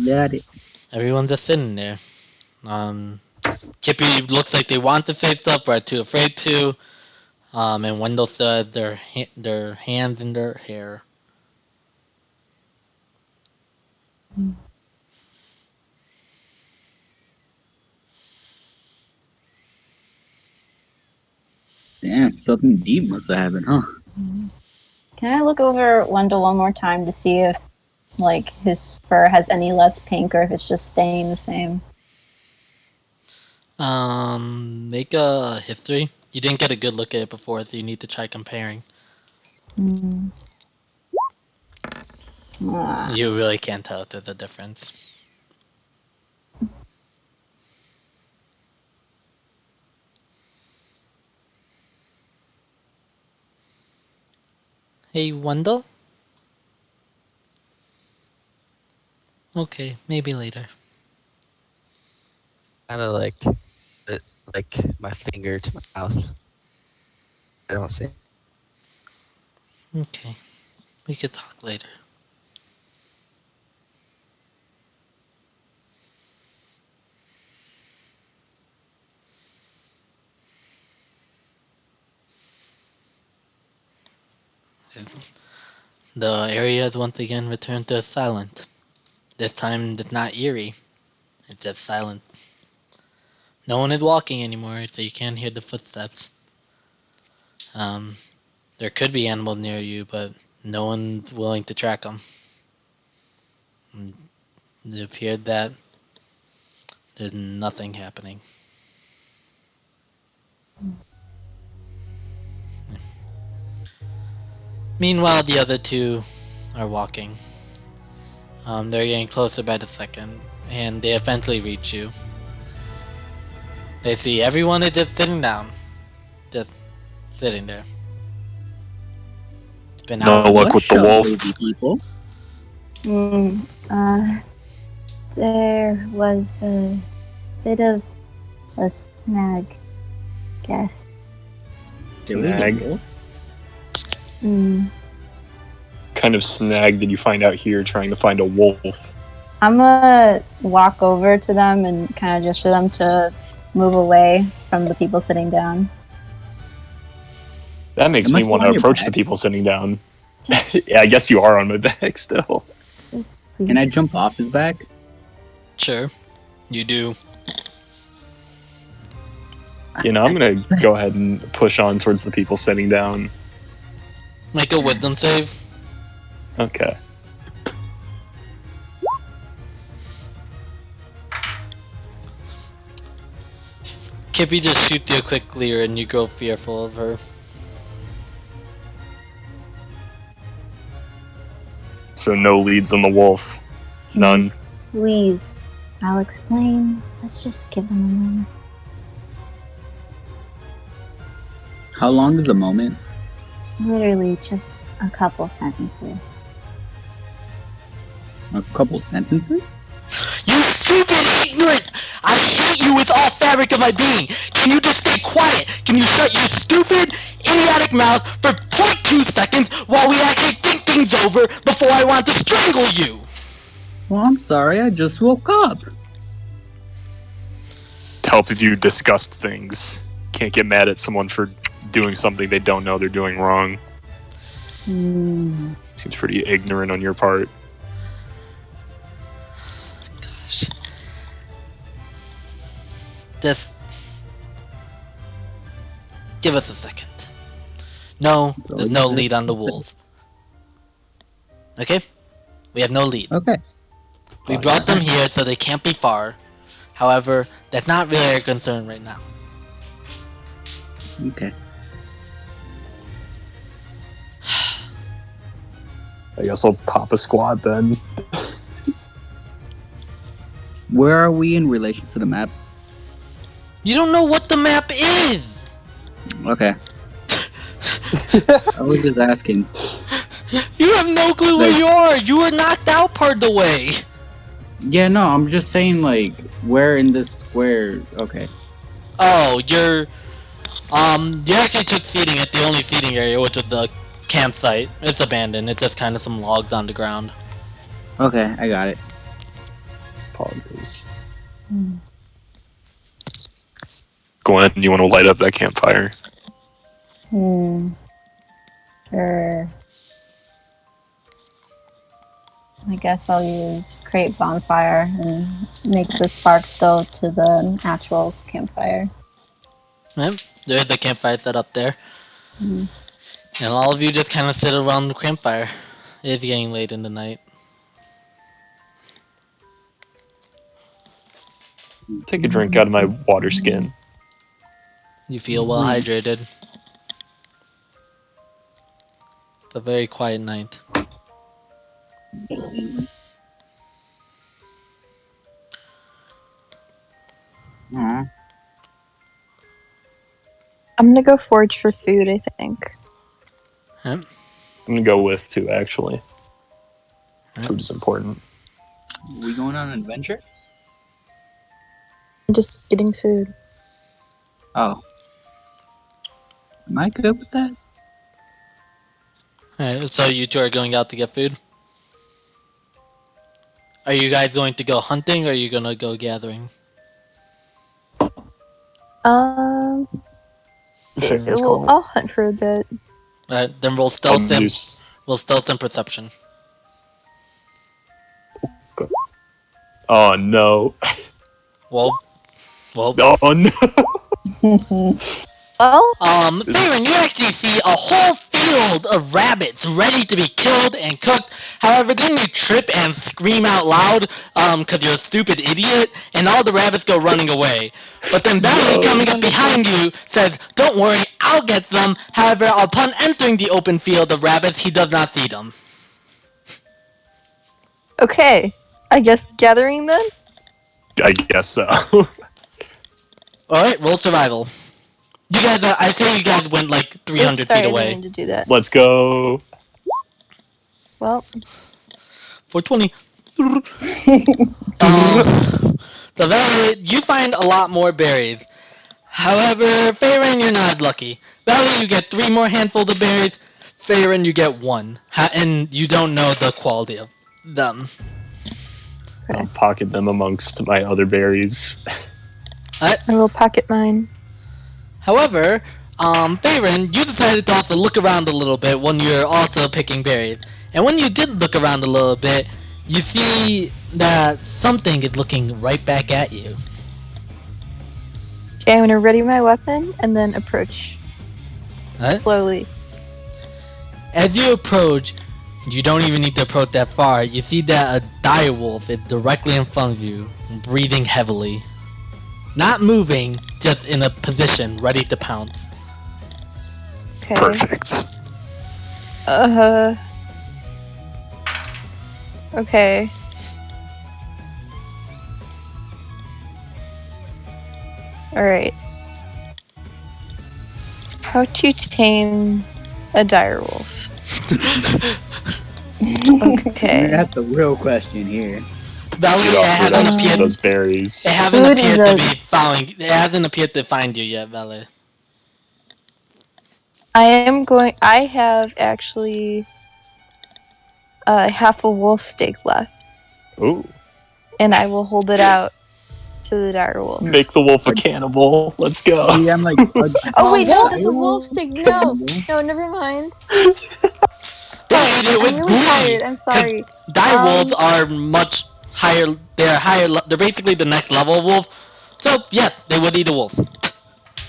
Got it. Everyone's just sitting there. Kippy looks like they want to say stuff, but are too afraid to. And Wendell said their hands in their hair. Damn, something deep must have happened, huh? Can I look over Wendell one more time to see if, like, his fur has any less pink or if it's just staying the same? Make a history. You didn't get a good look at it before, so you need to try comparing. You really can't tell if there's a difference. Hey, Wendell? Okay, maybe later. Kind of like my finger to my mouth. I don't see. Okay, we could talk later. The area has once again returned to silent. This time it's not eerie, it's just silent. No one is walking anymore, so you can't hear the footsteps. There could be animals near you, but no one's willing to track them. It appeared that there's nothing happening. Meanwhile, the other two are walking. They're getting closer by the second, and they eventually reach you. They see everyone is just sitting down. Just sitting there. It's been No hours. luck with the wolf. Lazy people. There was a bit of a snag, guess. Snag? Kind of snag did you find out here trying to find a wolf? I'm gonna walk over to them and kind of gesture them to move away from the people sitting down. That makes Am I me still want on to your approach back? the people sitting down. Yeah, I guess you are on my back still. Just please. Can I jump off his back? Sure, you do. You know, I'm gonna go ahead and push on towards the people sitting down. Make a wisdom save. Okay. Kippy just shoots you a quick leer and you grow fearful of her. So no leads on the wolf. None. Please, I'll explain. Let's just give them a moment. How long is a moment? Literally just a couple sentences. A couple sentences? You stupid, ignorant! I hate you with all fabric of my being! Can you just stay quiet? Can you shut your stupid, idiotic mouth for 0.2 seconds while we actually think things over before I want to strangle you? Well, I'm sorry, I just woke up. Help if you discussed things. Can't get mad at someone for doing something they don't know they're doing wrong. Seems pretty ignorant on your part. Gosh. Just give us a second. No, there's no lead on the wolf. Okay? We have no lead. Okay. We brought them here so they can't be far. However, that's not really our concern right now. Okay. I guess I'll pop a squad then. Where are we in relation to the map? You don't know what the map is! Okay. I was just asking. You have no clue where you are! You were knocked out part of the way! Yeah, no, I'm just saying, like, where in this square? Okay. Oh, you actually took seating at the only seating area, which was the campsite. It's abandoned. It's just kind of some logs on the ground. Okay, I got it. Apologies. Glenn, you want to light up that campfire? Sure. I guess I'll use create bonfire and make the sparks go to the actual campfire. Yep, there's the campfire set up there. And all of you just kind of sit around the campfire. It's getting late in the night. Take a drink out of my water skin. You feel well hydrated. It's a very quiet night. Aw. I'm gonna go forage for food, I think. Yep. I'm gonna go with two, actually. Yep. Food is important. We going on an adventure? I'm just getting food. Oh. Am I good with that? Alright, so you two are going out to get food? Are you guys going to go hunting or are you gonna go gathering? I'll hunt for a bit. Alright, then roll stealth and perception. Oh no. Well. Oh no. Well, Baron, you actually see a whole field of rabbits ready to be killed and cooked. However, then you trip and scream out loud, cause you're a stupid idiot, and all the rabbits go running away. But then Valley, coming up behind you, says, "Don't worry, I'll get them." However, upon entering the open field of rabbits, he does not see them. okay. I guess gathering then? I guess so. Alright, roll survival. You guys, I say you guys went like 300 Oops, sorry, feet I away. didn't mean to do that. Let's go. Well, 420. So Valley, you find a lot more berries. However, Farron, you're not lucky. Valley, you get 3 more handfuls of berries. Farron, you get 1. And you don't know the quality of them. I'll pocket them amongst my other berries. I will pocket mine. However, Farron, you decided to also look around a little bit when you're also picking berries. And when you did look around a little bit, you see that something is looking right back at you. Okay, I'm gonna ready my weapon and then approach slowly. As you approach, you don't even need to approach that far. You see that a direwolf is directly in front of you, breathing heavily. Not moving, just in a position, ready to pounce. Okay. Perfect. Okay. Alright. How to tame a direwolf. Okay. That's the real question here. Valley, You'd offer up some of those it berries. hasn't Food is appeared to a- be found. It hasn't appeared to find you yet, Valley. I have actually half a wolf steak left, Ooh. and I will hold it out to the direwolf. Make the wolf a cannibal. Let's go. See, I'm like, Oh wait, no, wolf? that's a wolf steak. No, never mind. Don't eat it with I'm really glee. tired. I'm sorry. Direwolves are much higher. They're higher. They're basically the next level of wolf. So yes, they would eat a wolf.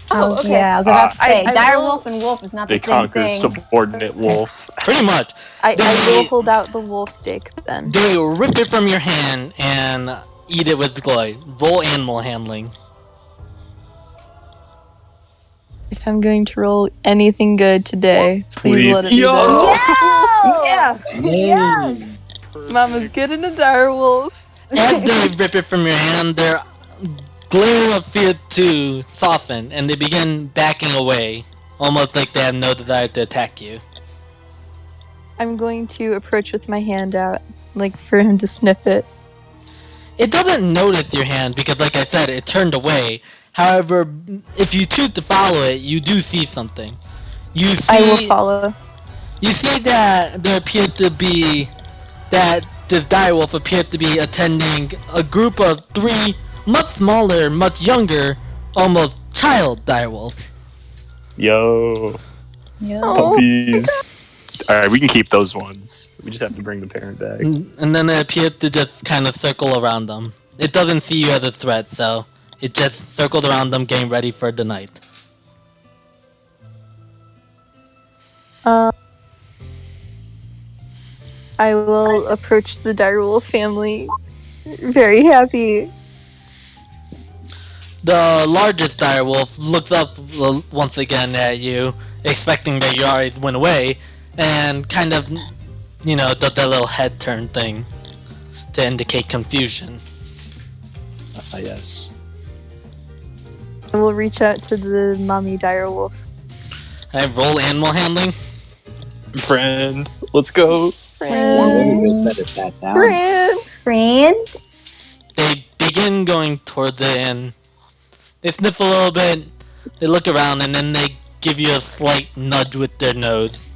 Oh, okay. Yeah, I was about to say, I dire will- wolf and wolf is not They the same conquer thing. subordinate wolf. Pretty much. I They- will hold out the wolf steak then. They rip it from your hand and eat it with glee. Roll animal handling. If I'm going to roll anything good today, please let it be Yo! this. Yeah, Yes! Mama's getting a dire wolf. As they rip it from your hand, their glare appeared to soften, and they begin backing away, almost like they have no desire to attack you. I'm going to approach with my hand out, like for him to sniff it. It doesn't notice your hand because, like I said, it turned away. However, if you choose to follow it, you do see something. You see, I will follow. You see that there appeared to be that the direwolf appeared to be attending a group of 3 much smaller, much younger, almost child direwolves. Yo. Oh. Puppies. Alright, we can keep those ones. We just have to bring the parent back. And then it appeared to just kind of circle around them. It doesn't see you as a threat, so it just circled around them, getting ready for the night. I will approach the direwolf family. Very happy. The largest direwolf looks up once again at you, expecting that you already went away, and kind of, does that little head turn thing to indicate confusion. Ah, yes. I will reach out to the mommy direwolf. I roll animal handling. Friend, let's go. One way to just set it back down. Friend? They begin going towards it, and they sniff a little bit, they look around, and then they give you a slight nudge with their nose.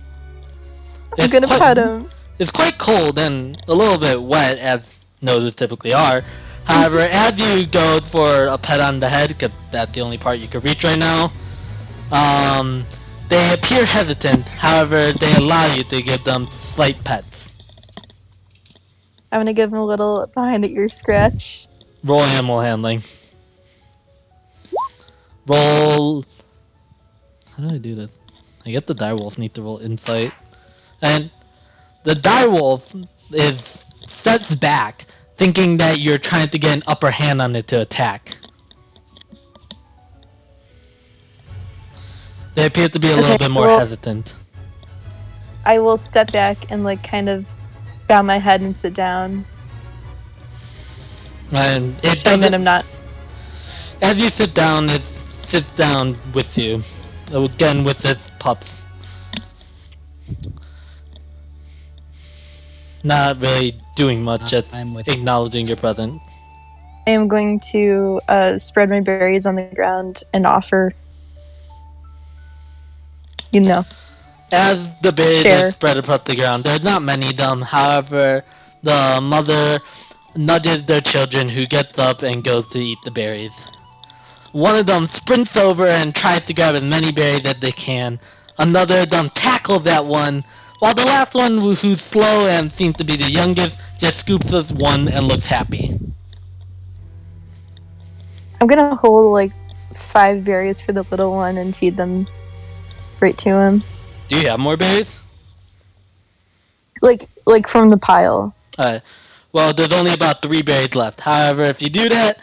I'm gonna pet him. It's quite cold and a little bit wet, as noses typically are. However, as you go for a pet on the head, because that's the only part you can reach right now, they appear hesitant. However, they allow you to give them slight pets. I'm gonna give him a little behind the ear scratch. Roll animal handling. Roll. How do I do this? I get the direwolf need to roll insight, and the direwolf sets back, thinking that you're trying to get an upper hand on it to attack. They appear to be a little Okay, bit more well- hesitant. I will step back and kind of bow my head and sit down. And it Showing that I'm not. as you sit down, it sits down with you. Again with its pups. Not really doing much, just I'm with you. acknowledging your presence. I am going to spread my berries on the ground and offer. As the berries Share. are spread across the ground, there's not many of them. However, the mother nudges their children, who gets up and goes to eat the berries. One of them sprints over and tries to grab as many berries as they can. Another of them tackles that one, while the last one, who's slow and seems to be the youngest, just scoops us one and looks happy. I'm gonna hold 5 berries for the little one and feed them right to him. Do you have more berries? Like from the pile. Well, there's only about 3 berries left. However, if you do that,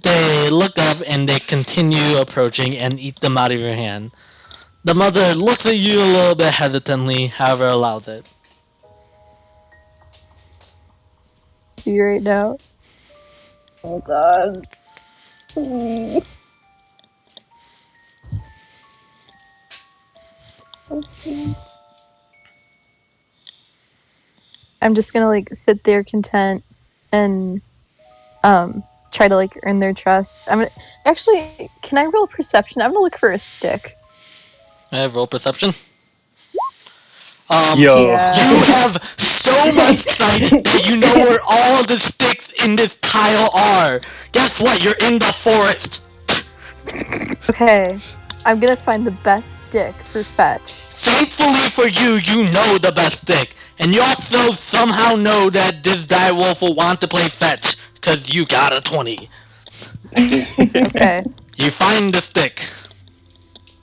they look up and they continue approaching and eat them out of your hand. The mother looks at you a little bit hesitantly, however allows it. you right now. Oh god. Okay. I'm just gonna like sit there content and try to like earn their trust. I'm gonna actually, can I roll perception? I'm gonna look for a stick. Roll perception. Yo. Yeah. You have so much sight that you know where all the sticks in this tile are. Guess what? You're in the forest. Okay. I'm gonna find the best stick for fetch. Thankfully for you, you know the best stick. And you also somehow know that this direwolf will want to play fetch, because you got a 20. Okay. You find the stick.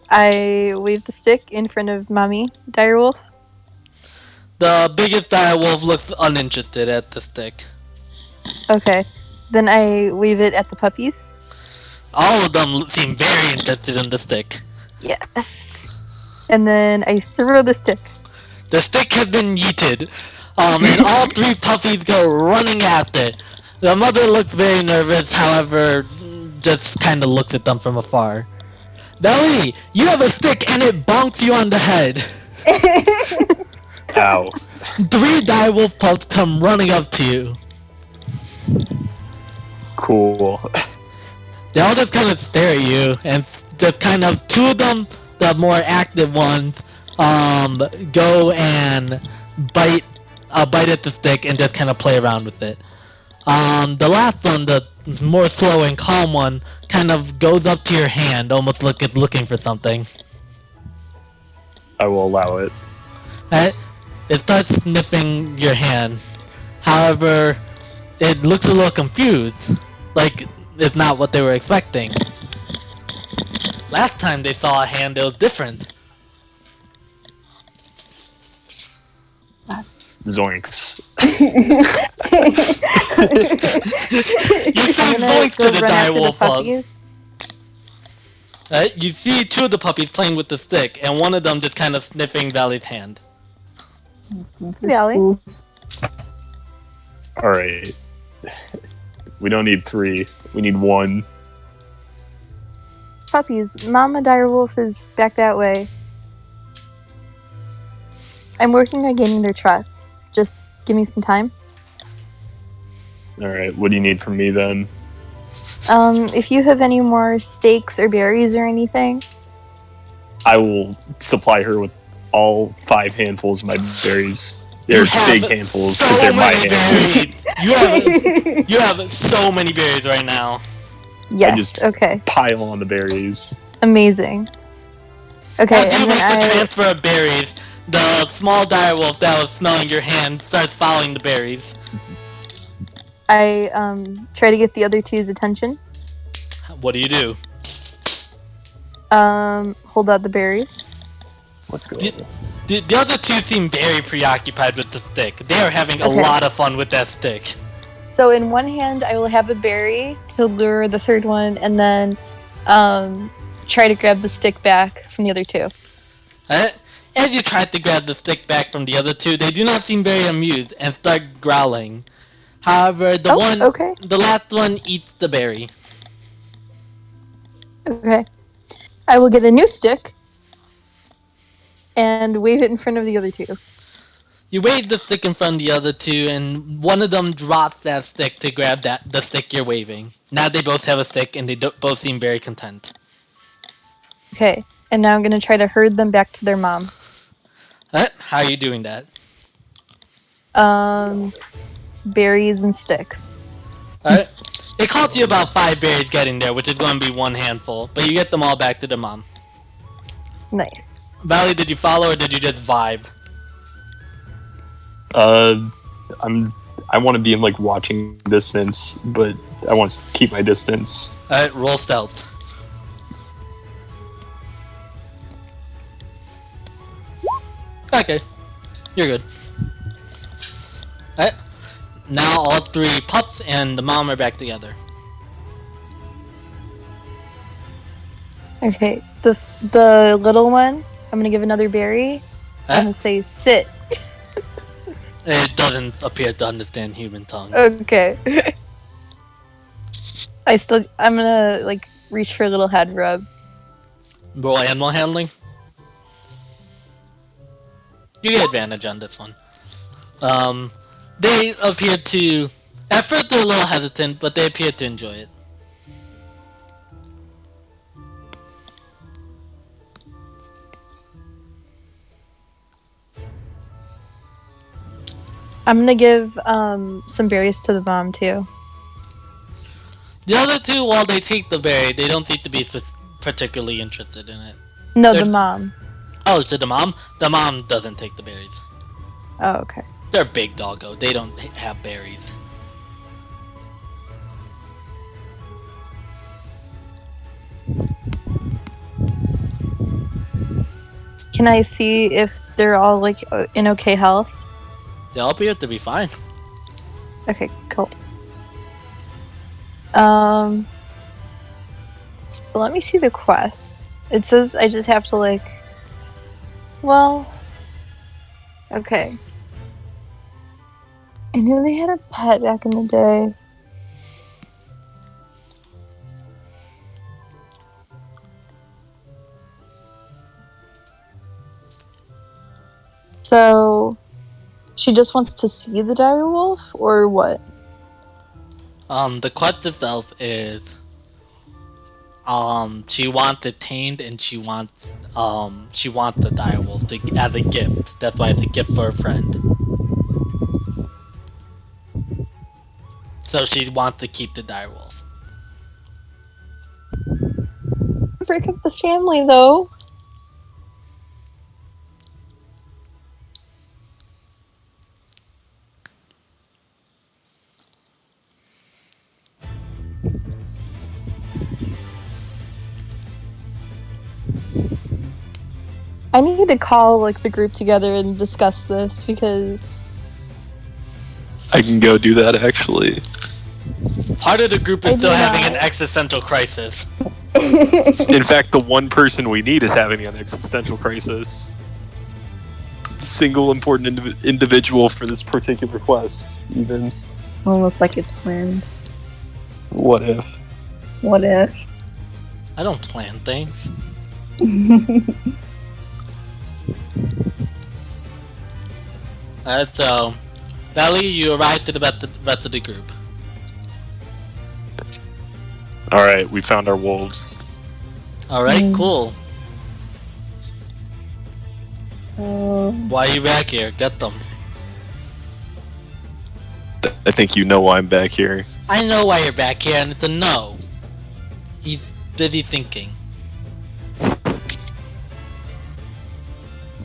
I wave the stick in front of Mommy Direwolf. The biggest direwolf looks uninterested at the stick. Okay. Then I wave it at the puppies. All of them seem very interested in the stick. Yes. And then I throw the stick. The stick has been yeeted, and all three puppies go running after it. The mother looks very nervous, however, just kind of looks at them from afar. Belly, you have a stick and it bonks you on the head. Ow. 3 direwolf pups come running up to you. Cool. They all just kind of stare at you, and just kind of 2 of them, the more active ones, go and bite at the stick and just kind of play around with it. The last one, the more slow and calm one, kind of goes up to your hand, almost looking for something. I will allow it. It starts sniffing your hand. However, it looks a little confused, like it's not what they were expecting. Last time they saw a hand, it was different. Zoinks. You say I'm gonna zoinks go to the run after the direwolf pup. puppies. You see 2 of the puppies playing with the stick, and one of them just kind of sniffing Valley's hand. Valley. Alright. We don't need 3. We need 1. Puppies. Mama Direwolf is back that way. I'm working on gaining their trust. Just give me some time. Alright, what do you need from me then? If you have any more steaks or berries or anything. I will supply her with all 5 handfuls of my berries. They're big handfuls so because they're my many hands. berries. You have so many berries right now. Yes, just- okay. Pile on the berries. Amazing. Okay, As you and make the then transfer of berries, the small direwolf that was smelling your hand starts following the berries. I try to get the other 2's attention. What do you do? Hold out the berries. Let's go. The other 2 seem very preoccupied with the stick. They are having a Okay. lot of fun with that stick. So in one hand, I will have a berry to lure the third one, and then try to grab the stick back from the other 2. As you try to grab the stick back from the other 2, they do not seem very amused and start growling. However, the last one eats the berry. Okay. I will get a new stick and wave it in front of the other 2. You wave the stick in front of the other 2, and one of them drops that stick to grab the stick you're waving. Now they both have a stick, and they both seem very content. Okay, and now I'm going to try to herd them back to their mom. How are you doing that? Berries and sticks. Alright. It costs you about 5 berries getting there, which is going to be 1 handful, but you get them all back to the mom. Nice. Valley, did you follow or did you just vibe? I want to be in like watching distance, but I want to keep my distance. Alright, roll stealth. Okay, you're good. Alright, now all 3 pups and the mom are back together. Okay, the little one, I'm going to give another berry. I'm going to say sit. It doesn't appear to understand human tongue. Okay. I'm gonna like reach for a little head rub. Roll animal handling. You get advantage on this one. They appear to. At first, they're a little hesitant, but they appear to enjoy it. I'm gonna give some berries to the mom too. The other two, while they take the berry, they don't seem to be particularly interested in it. No, They're- the mom. Oh, so the mom? The mom doesn't take the berries. Oh, okay. They're big doggo. They don't have berries. Can I see if they're all like in okay health? They all appear to be fine. Okay, cool. So let me see the quest. It says I just have to like. Well. Okay. I knew they had a pet back in the day. So, she just wants to see the dire wolf, or what? The quest itself is she wants it tamed and she wants the direwolf to as a gift. That's why it's a gift for a friend. So she wants to keep the direwolf. Break up the family, though. I need to call like the group together and discuss this because I can go do that actually. Part of the group I is still do having not. an existential crisis. In fact, the one person we need is having an existential crisis. The single important individual for this particular quest, even. Almost like it's planned. What if? What if? I don't plan things. So, Valley, you arrived to the rest of the group. Alright, we found our wolves. Alright, cool. Um, Why are you back here? Get them. I think you know why I'm back here. I know why you're back here, and it's a no. He's busy thinking.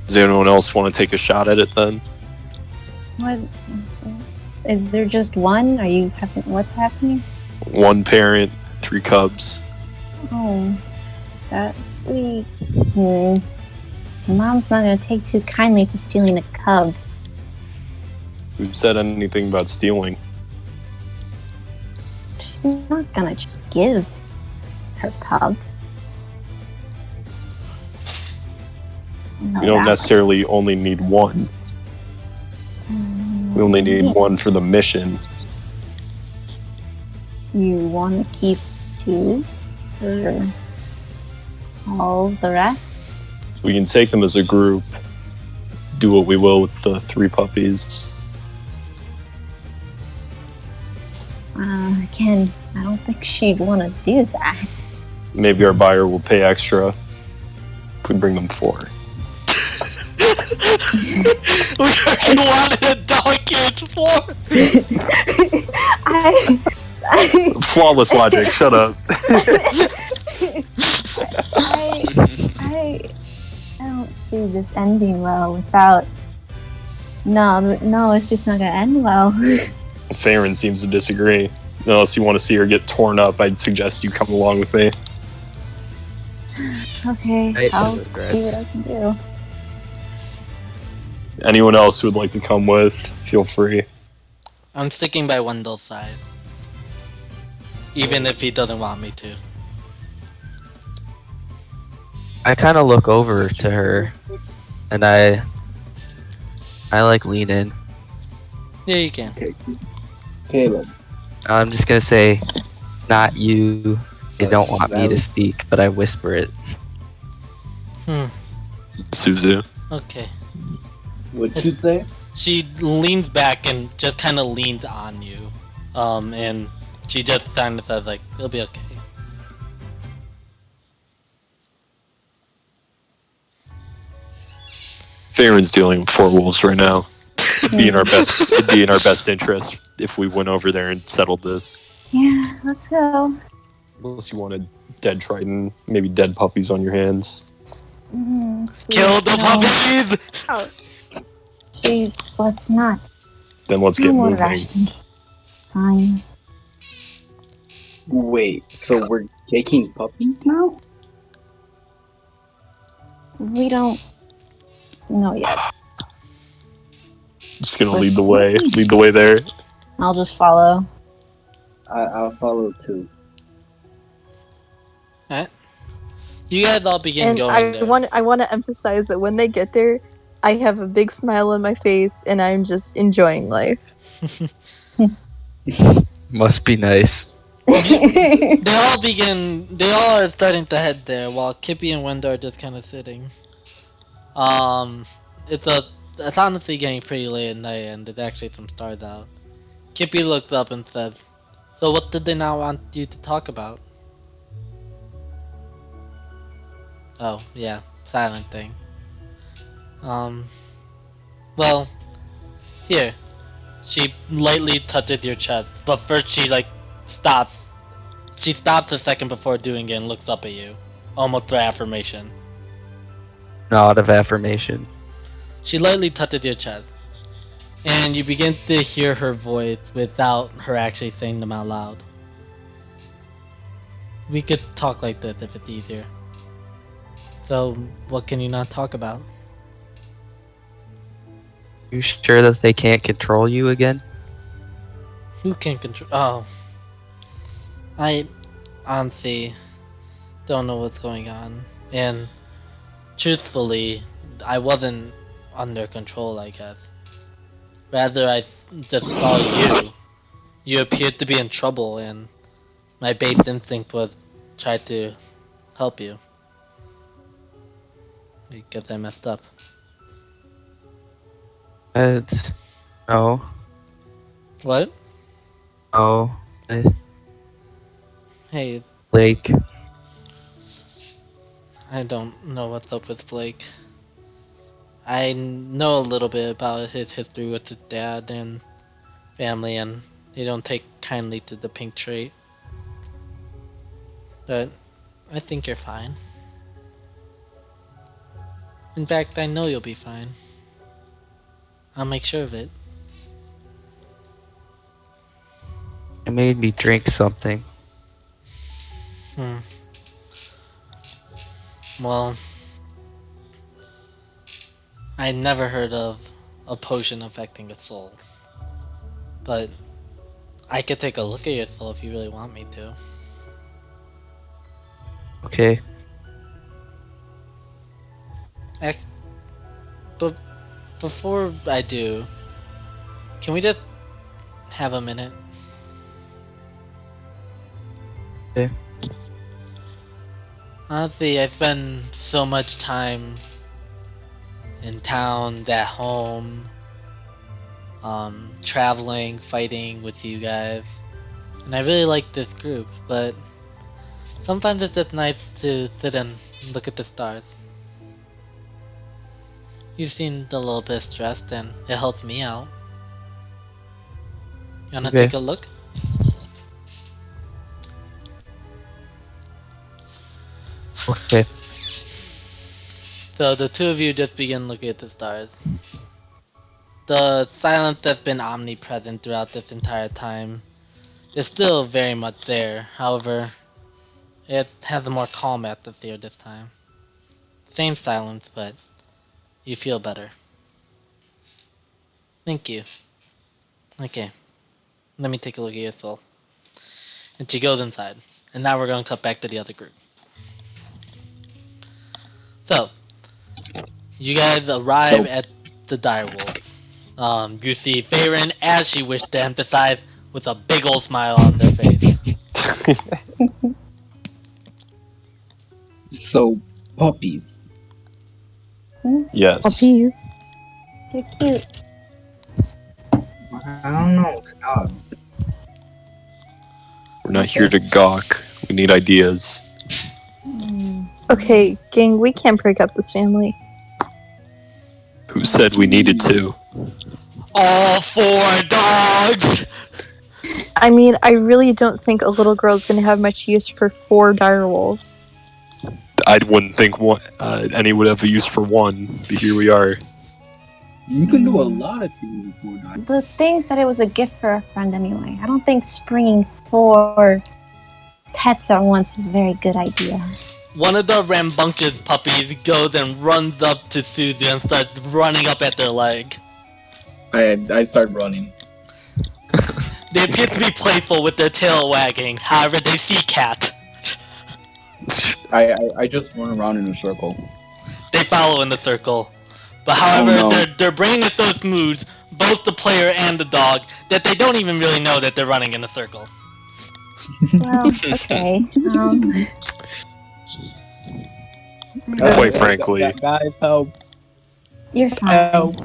Does anyone else want to take a shot at it then? what? Is there just one? Are you having? What's happening? One parent, 3 cubs. Oh, that we. Hmm. Mom's not gonna take too kindly to stealing a cub. Who said anything about stealing? She's not gonna just give her cub. No, You don't that- necessarily only need one. We only need one for the mission. You want to keep 2 for all the rest? We can take them as a group, do what we will with the 3 puppies. Again, I don't think she'd want to do that. Maybe our buyer will pay extra if we bring them 4. We already wanted a dog cage for. I Flawless logic, shut up. I don't see this ending well without. No, it's just not gonna end well. Farron seems to disagree. Unless you want to see her get torn up, I'd suggest you come along with me. Okay, I I'll regret. see what I can do. Anyone else who would like to come with, feel free. I'm sticking by Wendell's side. Even if he doesn't want me to. I kind of look over to her, and I like lean in. Yeah, you can. Okay. Caleb. I'm just gonna say, it's not you. They don't want me to Valid. speak, but I whisper it. Hmm. Suzu. Okay. What'd you say? She leans back and just kind of leans on you. And she just kind of says, like, it'll be okay. Farron's dealing with 4 wolves right now. It'd be in our best interest if we went over there and settled this. Yeah, let's go. Unless you wanted dead Triton, maybe dead puppies on your hands. Kill the no. puppies! Please, let's not. Then let's No get more moving. rationing. Fine. Wait, so we're taking puppies now? We don't know yet. Just gonna lead the way. Lead the way there. I'll just follow. I'll follow too. Alright. You guys all begin And going there. I want to emphasize that when they get there, I have a big smile on my face and I'm just enjoying life. Must be nice. They all are starting to head there while Kippy and Wendell are just kind of sitting. It's honestly getting pretty late at night and there's actually some stars out. Kippy looks up and says, "So what did they now want you to talk about?" Oh, yeah, silent thing. Well, here. She lightly touches your chest, but first she stops. She stops a second before doing it and looks up at you, almost for affirmation. Nod of affirmation. She lightly touches your chest, and you begin to hear her voice without her actually saying them out loud. We could talk like this if it's easier. So, what can you not talk about? You sure that they can't control you again? Who can control? Oh, I honestly don't know what's going on, and truthfully, I wasn't under control, I guess. Rather, I just saw you. You appeared to be in trouble, and my base instinct was try to help you. I guess I messed up. No. What? No. Hey, Blake. I don't know what's up with Blake. I know a little bit about his history with his dad and family, and they don't take kindly to the pink trait. But I think you're fine. In fact, I know you'll be fine. I'll make sure of it. It made me drink something. Well, I never heard of a potion affecting a soul. But I could take a look at your soul if you really want me to. Okay. But before I do, can we just have a minute? Okay. Honestly, I spend so much time in town, at home, traveling, fighting with you guys. And I really like this group, but sometimes it's just nice to sit and look at the stars. You seemed a little bit stressed and it helps me out. You wanna Okay. take a look? Okay. So the two of you just begin looking at the stars. The silence that's been omnipresent throughout this entire time is still very much there. However, it has a more calm atmosphere this time. Same silence, but you feel better. Thank you. Okay, let me take a look at your soul. And she goes inside. And now we're going to cut back to the other group. So, you guys arrive at the direwolves. You see Farron, as she wished to emphasize, with a big old smile on their face. So, puppies. Yes. Puppies. They're cute. I don't know. Dogs. We're not here to gawk. We need ideas. Okay, gang, we can't break up this family. Who said we needed to? All 4 dogs! I mean, I really don't think a little girl's gonna have much use for 4 direwolves. I wouldn't think any would have a use for one, but here we are. You can do a lot of things before dogs. The thing said it was a gift for a friend anyway. I don't think springing 4 pets at once is a very good idea. One of the rambunctious puppies goes and runs up to Suzu and starts running up at their leg. I start running. They appear to be playful with their tail wagging, however they see Cat. I just run around in a circle. They follow in the circle. But however, Oh, no. their brain is so smooth, both the player and the dog, that they don't even really know that they're running in a circle. Well, okay. Quite frankly, Guys, help. You're fine. Help.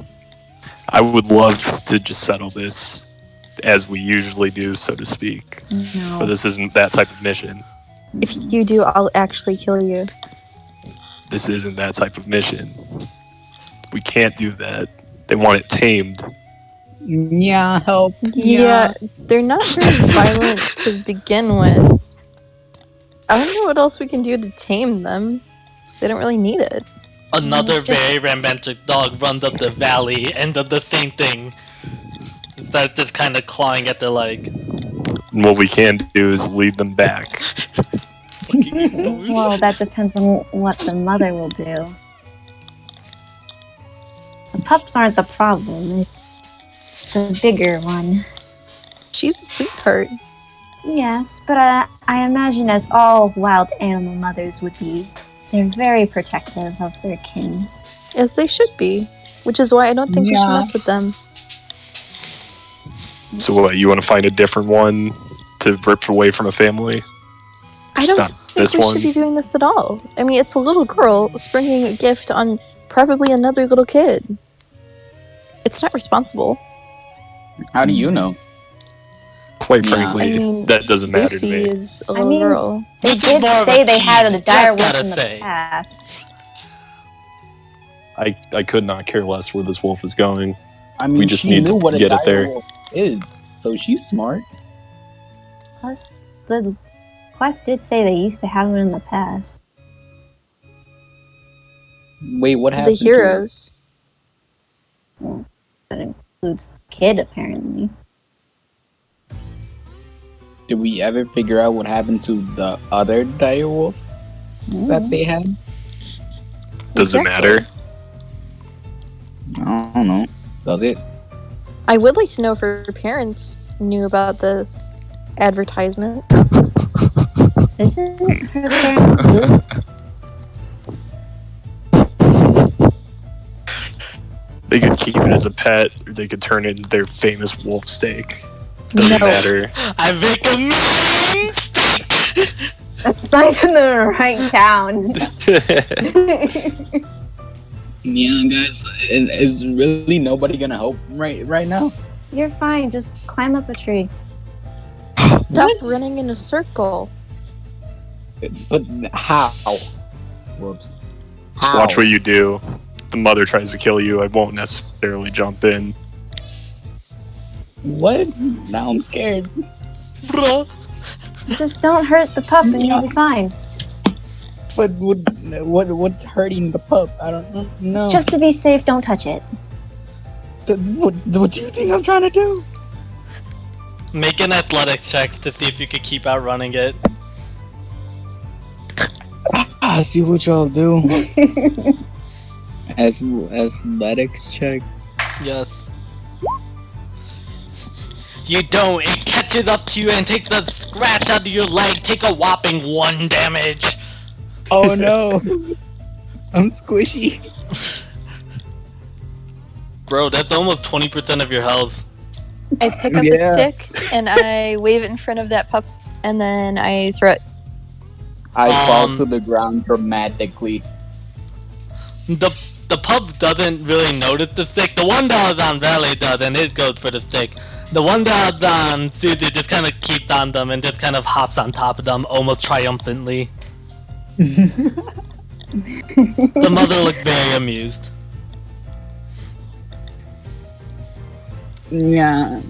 I would love to just settle this as we usually do, so to speak. But No. this isn't that type of mission. If you do, I'll actually kill you. This isn't that type of mission. We can't do that. They want it tamed. Yeah, help. Yeah, they're not very violent to begin with. I don't know what else we can do to tame them. They don't really need it. Another very rambunctious dog runs up the valley and does the same thing. It starts just kind of clawing at their leg. And what we can do is lead them back. Well, that depends on what the mother will do. The pups aren't the problem. It's the bigger one. She's a sweetheart. Yes, but I imagine as all wild animal mothers would be, they're very protective of their kin. As they should be. Which is why I don't think we should Yeah. mess with them. So what, you want to find a different one to rip away from a family? I Just don't not think this we one? should be doing this at all. I mean, it's a little girl springing a gift on probably another little kid. It's not responsible. How do you know? Quite Yeah. frankly, I mean, that doesn't matter Lucy to me. is a I little mean- girl. They This is did more of say a they had a team, dire just wolf gotta in the say. past. I could not care less where this wolf is going. I mean, We just she need to knew what a get it there. direwolf is, so she's smart. Plus, the quest did say they used to have one in the past. The Wait, what happened? to her? heroes. That includes Kid, apparently. Did we ever figure out what happened to the other direwolf that they had? Does it Exactly. matter? I don't know. Does it? I would like to know if her parents knew about this advertisement. Isn't her parents blue? They could keep it as a pet, or they could turn it into their famous wolf steak. Doesn't No. matter. I make a mean steak! That's not even the right town. Yeah, guys, is really nobody gonna help right now? You're fine, just climb up a tree. Stop running in a circle. But how? Whoops. How? Watch what you do. The mother tries to kill you. I won't necessarily jump in. What? Now I'm scared. Bruh. Just don't hurt the pup and you'll be fine. But what's hurting the pup? I don't know. Just to be safe, don't touch it. What do you think I'm trying to do? Make an athletics check to see if you could keep outrunning it. I see what y'all do. Athletics check. Yes. You don't. It catches up to you and takes a scratch out of your leg. Take a whopping 1 damage. Oh no! I'm squishy. Bro, that's almost 20% of your health. I pick up a stick and I wave it in front of that pup, and then I throw it. I fall to the ground dramatically. The pup doesn't really notice the stick. The one that was on Valley does, and it goes for the stick. The one that was on Suzu just kind of keeps on them and just kind of hops on top of them, almost triumphantly. The mother looked very amused. Yeah.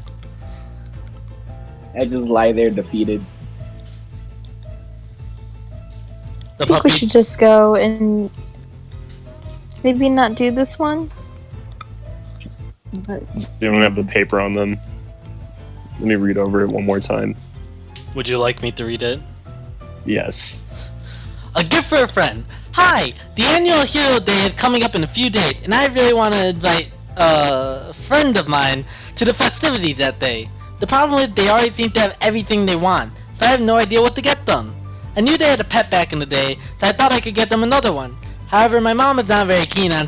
I just lie there defeated. I think we should just go and maybe not do this one. But They don't have the paper on them. Let me read over it one more time. Would you like me to read it? Yes. A gift for a friend. Hi! The annual Hero Day is coming up in a few days, and I really want to invite a friend of mine to the festivities that day. The problem is they already seem to have everything they want, so I have no idea what to get them. I knew they had a pet back in the day, so I thought I could get them another one. However, my mom is not very keen on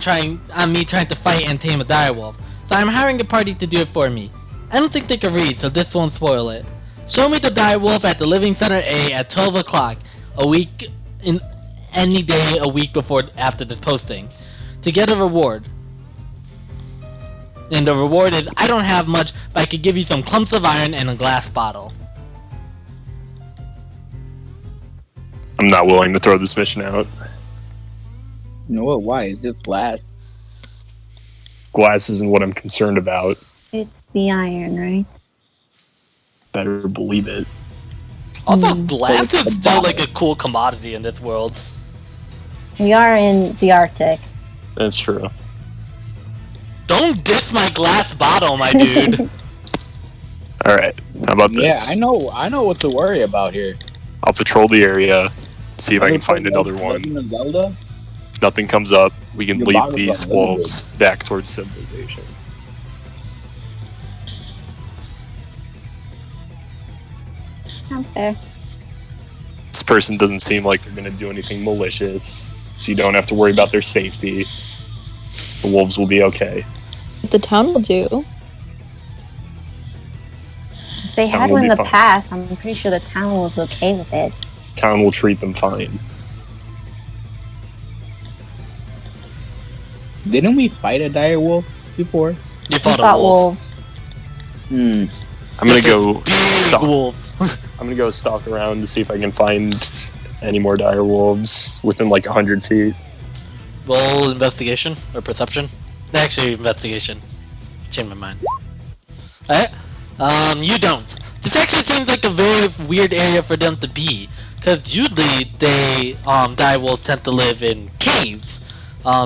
me trying to fight and tame a direwolf, so I'm hiring a party to do it for me. I don't think they can read, so this won't spoil it. Show me the direwolf at the Living Center A at 12 o'clock, a week in any day a week before after this posting, to get a reward. And the reward is, I don't have much, but I could give you some clumps of iron and a glass bottle. I'm not willing to throw this mission out. You know what? Why? It's just glass. Glass isn't what I'm concerned about. it's the iron, right? Better believe it. Also, glass it's is the still bottle. like a cool commodity in this world. We are in the Arctic. That's true. Don't diss my glass bottle, my dude. Alright, how about this? Yeah, I know what to worry about here. I'll patrol the area, see if I can find another one. Legend of Zelda? If nothing comes up, we can Your lead bottle's these got wolves back towards civilization. Sounds fair. This person doesn't seem like they're going to do anything malicious, so you don't have to worry about their safety. The wolves will be okay. The town will do. If they Town had will one in be the fine. past, I'm pretty sure the town was okay with it. Town will treat them fine. Didn't we fight a direwolf before? You I fought a thought wolf. wolves. Hmm. I'm going to go Big stalk. wolf. I'm going to go stalk around to see if I can find any more dire wolves within like 100 feet. Roll investigation or perception. Actually, investigation. Change my mind. Alright. You don't. This actually seems like a very weird area for them to be, because usually they direwolves tend to live in caves.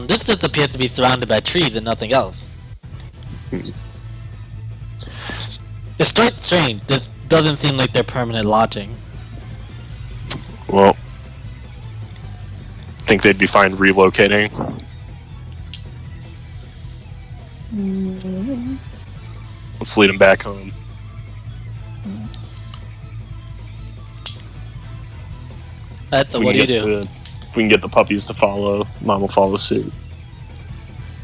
This just appears to be surrounded by trees and nothing else. It's quite strange. This doesn't seem like their permanent lodging. Well, I think they'd be fine relocating. Let's lead them back home. Alright, so If we what do you can do? get if we can get the puppies to follow, Mom will follow suit.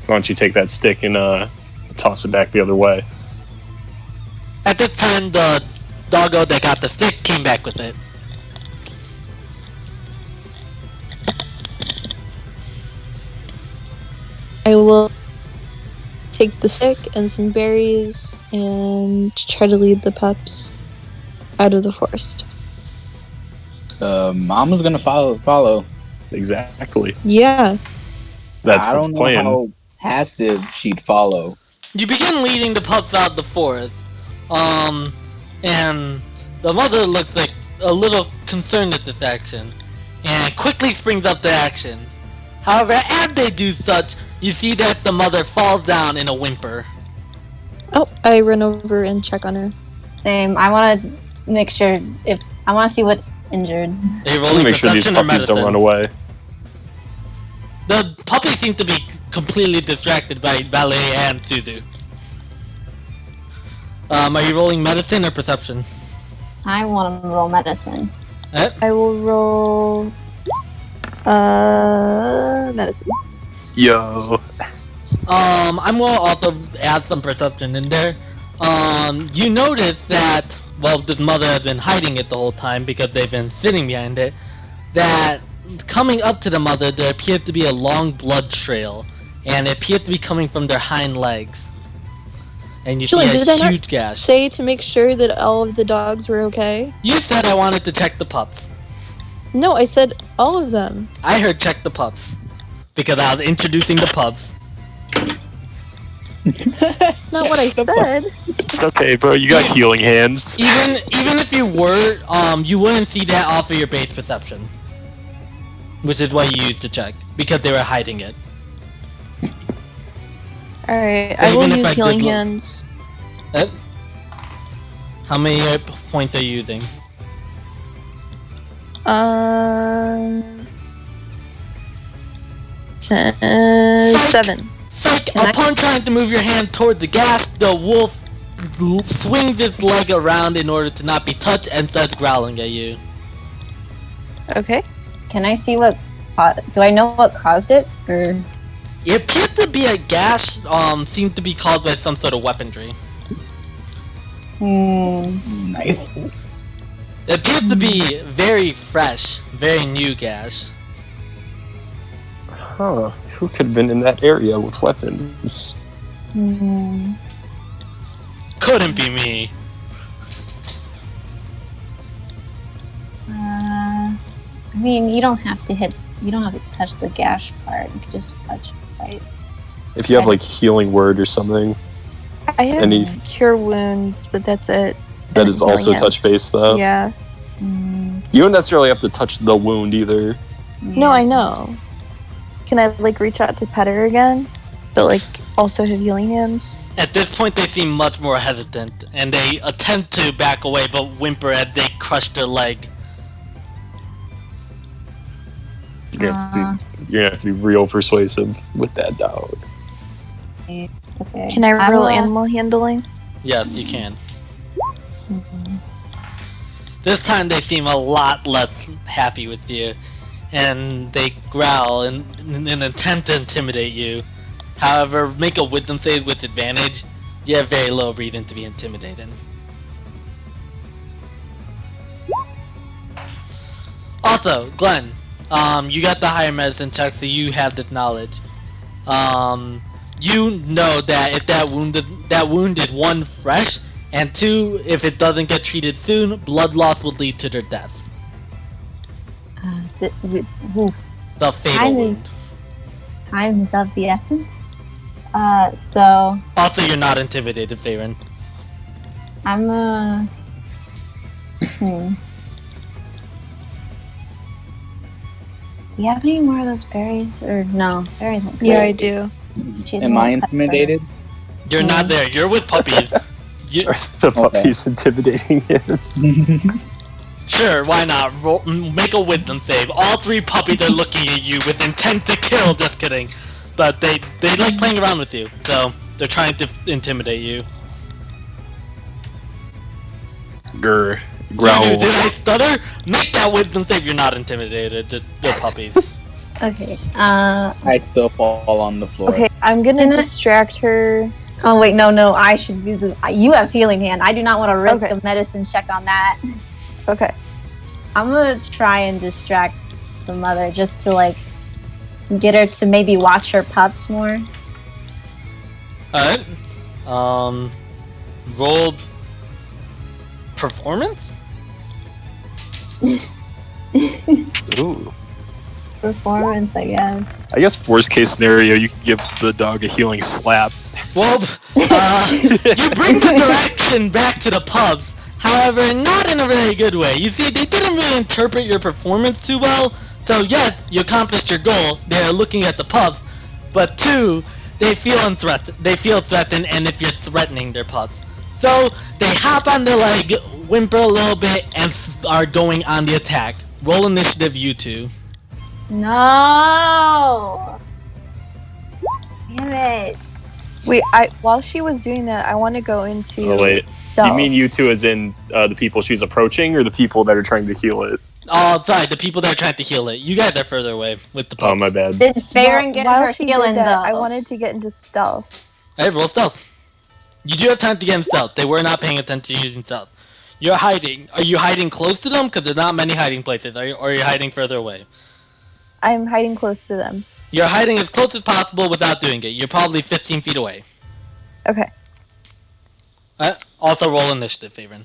Why don't you take that stick and toss it back the other way? At this time, the doggo that got the stick came back with it. I will take the stick and some berries and try to lead the pups out of the forest. Mama's gonna follow. Exactly. Yeah. That's I the don't know plan. how passive she'd follow. You begin leading the pups out the forest, and the mother looks like a little concerned at this action, and quickly springs up to action. However, as they do such, you see that the mother falls down in a whimper. Oh, I run over and check on her. Same. I want to make sure if I want to see what injured. Are you I want rolling to make sure these perception or puppies don't medicine? run away. The puppies seem to be completely distracted by Ballet and Suzu. Are you rolling medicine or perception? I want to roll medicine. I will roll medicine. Yo. I'm gonna also add some perception in there. You notice that, well, this mother has been hiding it the whole time because they've been sitting behind it, that coming up to the mother, there appears to be a long blood trail, and it appears to be coming from their hind legs. And you Julian, see did a I not huge gash. say to make sure that all of the dogs were okay? You said I wanted to check the pups. No, I said all of them. I heard check the pups. Because I was introducing the pups. Not what I said. It's okay, bro. You got healing hands. Even if you were, you wouldn't see that off of your base perception. Which is what you used to check. Because they were hiding it. Alright, I will Even if use I did healing look- hands. How many points are you using? 7. Psych! Upon trying to move your hand toward the gash, the wolf swings its leg around in order to not be touched and starts growling at you. Okay. Can I see what? Do I know what caused it? Or It appears to be a gash, seems to be caused by some sort of weaponry. Nice. It appears to be very fresh, very new gash. Huh. Who could have been in that area with weapons? Couldn't be me. I mean, you don't have to hit. You don't have to touch the gash part. You can just touch, right? If you have like healing word or something, I have Any- cure wounds, but that's it. that is Healing also hands. touch base though. Yeah. You don't necessarily have to touch the wound either. No, I know. Can I like reach out to pet her again? But like also have healing hands? At this point, they seem much more hesitant, and they attempt to back away, but whimper as they crush their leg. You're gonna have to be real persuasive with that dog. Okay. Can I roll will- animal handling? Yes, you can. This time they seem a lot less happy with you, and they growl in an attempt to intimidate you. However, make a wisdom save with advantage. You have very little reason to be intimidated. Also, Glenn, you got the higher medicine check, so you have this knowledge. You know that if that wound is one fresh, and two, if it doesn't get treated soon, blood loss will lead to their death. The fatal Time wound. Time is of the essence. So Also, you're not intimidated, Farin. I'm Do you have any more of those berries? Or no, berries. Don't Yeah, cut. I do. She's Am gonna I cut her. intimidated? You're not there. You're with puppies. You, The puppy's intimidating him. sure, why not? Make a wisdom save. All three puppies are looking at you with intent to kill. Just kidding. But they like playing around with you, so they're trying to intimidate you. Grr. Dude, Growl. did I stutter? Make that wisdom save. You're not intimidated. The puppies. Okay. I still fall on the floor. Okay, I'm gonna Can I- distract her. Oh wait, no. I should use the. You have healing hand. I do not want to risk Okay. a medicine check on that. Okay. I'm gonna try and distract the mother just to like get her to maybe watch her pups more. Alright. Roll performance? Ooh. Performance, I guess. I guess worst case scenario, you could give the dog a healing slap. Well, you bring the direction back to the pubs. However, not in a very good way. You see, they didn't really interpret your performance too well. So yes, you accomplished your goal. They're looking at the pubs, but two, they feel threatened, and if you're threatening their pubs, so they hop on their leg, whimper a little bit, and are going on the attack. Roll initiative, you two. No. Damn it. Wait, while she was doing that, I want to go into Oh, wait. stealth. You mean you two as in the people she's approaching, or the people that are trying to heal it? Oh, sorry, the people that are trying to heal it. You guys are further away with the pups. Oh, my bad. Did Faerun get While her she healing did that, though? I wanted to get into stealth. Alright, roll stealth. You do have time to get in stealth. They were not paying attention to using stealth. You're hiding. Are you hiding close to them? Because there's not many hiding places. Or are you hiding further away? I'm hiding close to them. You're hiding as close as possible without doing it. You're probably 15 feet away. Okay. Also roll initiative, Favorite.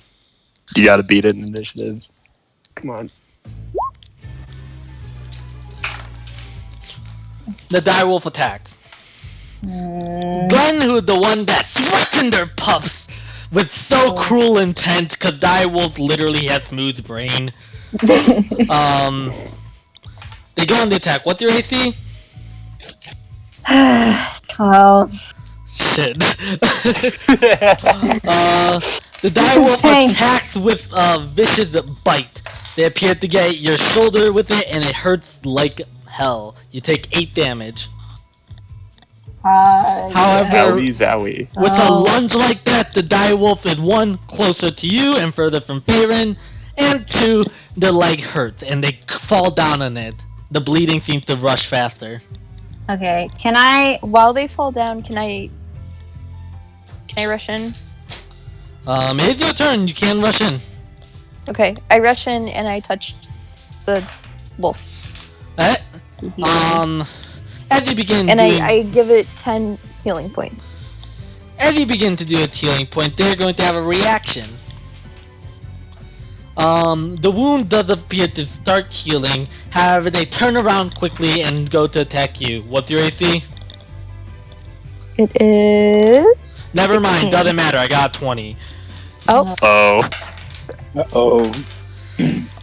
You gotta beat it in initiative. Come on. The direwolf attacks. Glenn, who the one that threatened their pups with so cruel intent, because direwolf literally has smooth brain. They go on the attack. What's your AC? 12. Shit. The direwolf attacks with a vicious bite. They appear to get your shoulder with it, and it hurts like hell. You take 8 damage. However, Owie zowie. with a lunge like that, the direwolf is 1, closer to you and further from Faerun, and 2, their leg hurts and they fall down on it. The bleeding seems to rush faster. Okay, can I? While they fall down, can I rush in? It's your turn. You can rush in. Okay, I rush in and I touch the wolf. Alright. As you begin And doing, I give it 10 healing points. as you begin to do its healing point, they're going to have a reaction. The wound does appear to start healing. However, they turn around quickly and go to attack you. What's your AC? It is... Never mind. 16. Doesn't matter. I got 20. Oh. Uh-oh.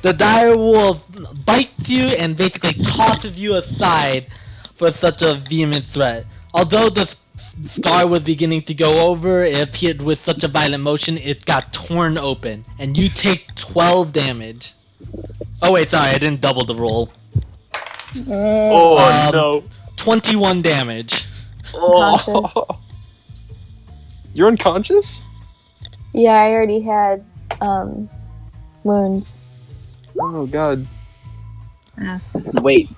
The direwolf bites you and basically tosses you aside for such a vehement threat. Although the scar was beginning to go over, it appeared with such a violent motion, it got torn open, and you take 12 damage. Oh wait, sorry, I didn't double the roll. Oh, no. 21 damage. Unconscious. You're unconscious? Yeah, I already had wounds. Oh, God. Wait,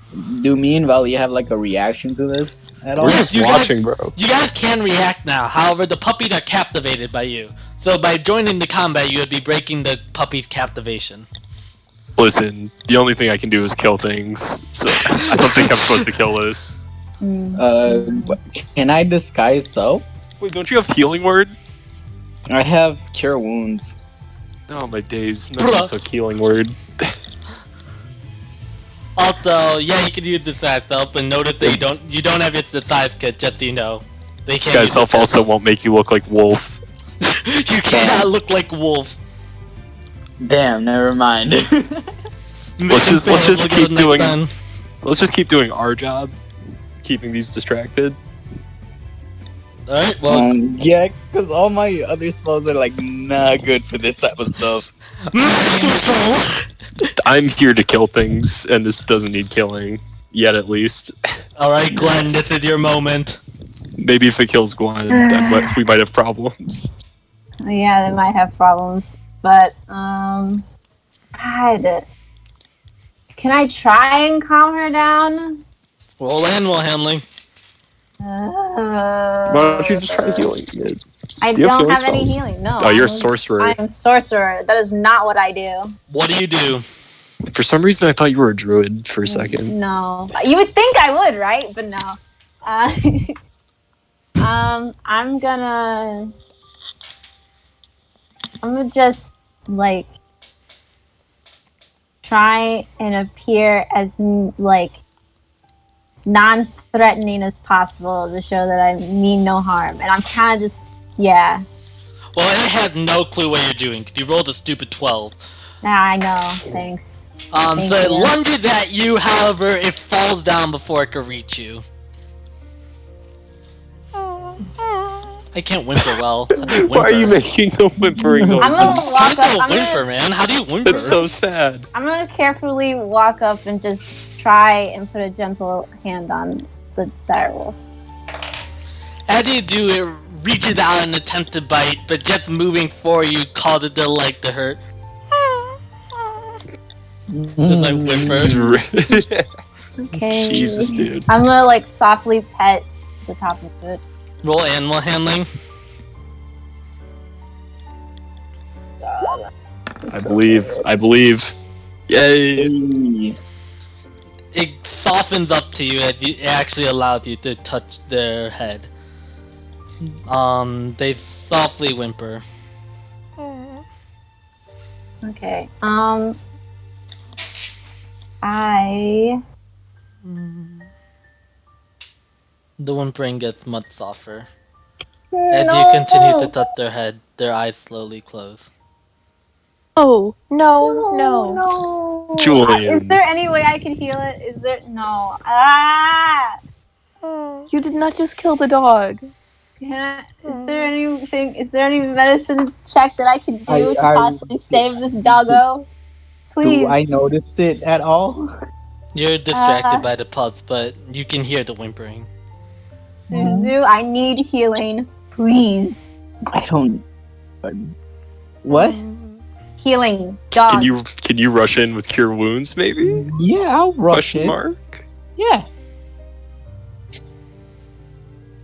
do me and Valley have like a reaction to this at all? We're just you guys- watching, bro. You guys can react now, however the puppies are captivated by you. So by joining the combat, you would be breaking the puppy's captivation. Listen, the only thing I can do is kill things, so I don't think I'm supposed to kill this. Can I disguise self? Wait, don't you have healing word? I have cure wounds. Oh, my days. No one took healing word. Also, yeah, you could use disguise self, but notice that you don't have your disguise kit, just so you know. They can't Disguise use self disguise also won't make you look like Wolf. You cannot look like Wolf. Damn, never mind. Let's just keep doing. Let's just keep doing our job, keeping these distracted. Alright, well, yeah, because all my other spells are like not good for this type of stuff. I'm here to kill things, and this doesn't need killing yet, at least. Alright, Glenn, this is your moment. Maybe if it kills Glenn, then we might have problems. Yeah, they might have problems, but God, can I try and calm her down? Roll animal handling. Why don't you just try healing? I Do you have don't have healing any spells? healing. No. Oh, you're a sorcerer. I'm sorcerer. That is not what I do. What do? For some reason, I thought you were a druid for a second. No, you would think I would, right? But no. I'm gonna just like try and appear as like non-threatening as possible to show that I mean no harm, and I'm kind of just yeah. Well, I have no clue what you're doing, because you rolled a stupid 12. I know. Thanks. So Thank it you. lunges at you, however, it falls down before it can reach you. I can't whimper well. How do you whimper? Why are you making the whimpering noises? I'm gonna walk up. Don't whimper, man. How do you whimper? It's so sad. I'm gonna carefully walk up and just try and put a gentle hand on the direwolf. As you do, it reaches out and attempts to bite, but just moving forward, you cause it to like to hurt. Just like whimper. It's okay. Jesus, dude. I'm gonna like softly pet the top of it. Roll animal handling. God. I believe. Yay! It softens up to you and it actually allows you to touch their head. They softly whimper. Okay. I. The whimpering gets much softer. As you continue to touch their head, their eyes slowly close. Oh, no. No. Julian. Is there any way I can heal it? Is there? No. Ah. You did not just kill the dog. Is there anything? Is there any medicine check that I can do to I- possibly save this doggo? Please. Do I notice it at all? You're distracted by the pups, but you can hear the whimpering. Suzu, I need healing. Please. I don't. What? Healing. Dog. Can you rush in with cure wounds maybe? Yeah, I'll rush Question it. mark? Yeah.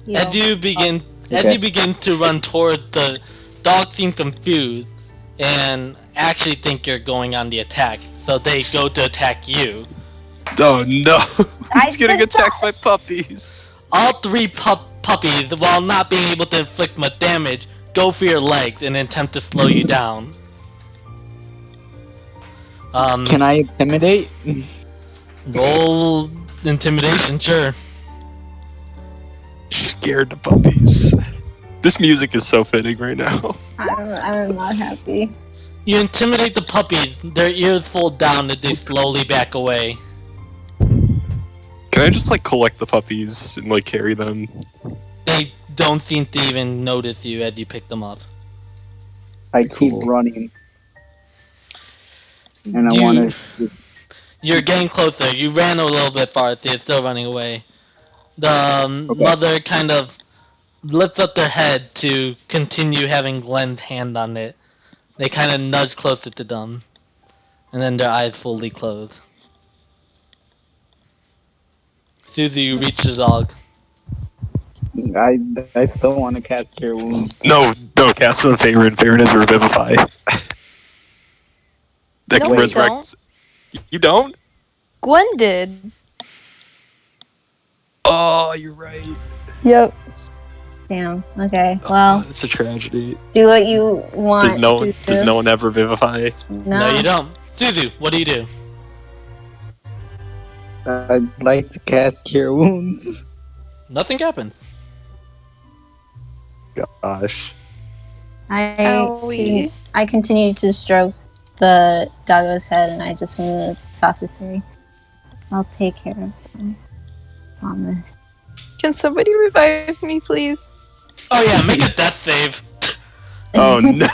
Heal. As you begin to run toward the dog, seem confused and actually think you're going on the attack, so they go to attack you. Oh no! He's getting said attacked by puppies. All three puppies, while not being able to inflict much damage, go for your legs in an attempt to slow you down. Can I intimidate? Roll intimidation, sure. Scared the puppies. This music is so fitting right now. I'm not happy. You intimidate the puppies, their ears fold down as they slowly back away. Can I just like collect the puppies and like carry them? They don't seem to even notice you as you pick them up. I keep running. And I You- want to. You're getting closer. You ran a little bit far, so you're still running away. The mother kind of lifts up their head to continue having Glenn's hand on it. They kind of nudge closer to them, and then their eyes fully close. Susie, you reach the dog. I still want to cast Cure Wounds. No, cast on Favorite. Favorite has Revivify. That No, can we resurrect. You don't? Gwen did. Oh, you're right. Yep. Damn. Okay. Well, It's a tragedy. do what you want. Does no Suzu. one ever Vivify? No, you don't. Suzu, what do you do? I'd like to cast Cure Wounds. Nothing happens. Gosh. Owie. I continue to stroke the doggo's head, and I just want to softly say, "I'll take care of him. Promise." Can somebody revive me, please? Oh yeah, make a death save. Oh no.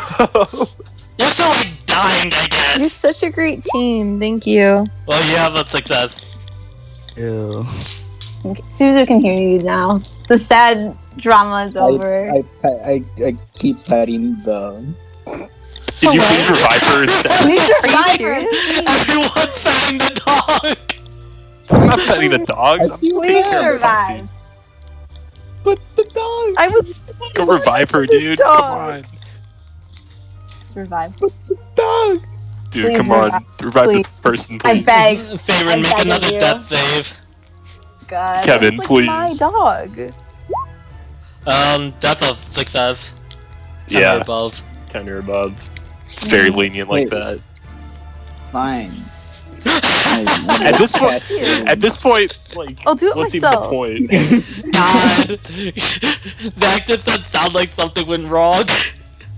You're still like dying, I guess. You're such a great team. Thank you. Well, you have a success. Ew. Suzu can hear you now. The sad drama is over. I keep petting the. Did you please revive her instead? Please Are you revive her. serious? Everyone's petting the dog. I'm not petting the dogs. I'm taking Please care of the revive. puppies. But the dog. I would Go revive her, this dude. dog. Come on. Revive. Dog. Dude, Please come on. Revive please. the person, I please. beg. Favorite, I'm make begging another you. death save. God. Kevin, It's like please. my dog. That's a success. 10 or Yeah, above. 10 or above. It's very lenient like Wait. that. Fine. At this point, like, I'll do it what's even the myself. point? God. That just doesn't sound like something went wrong.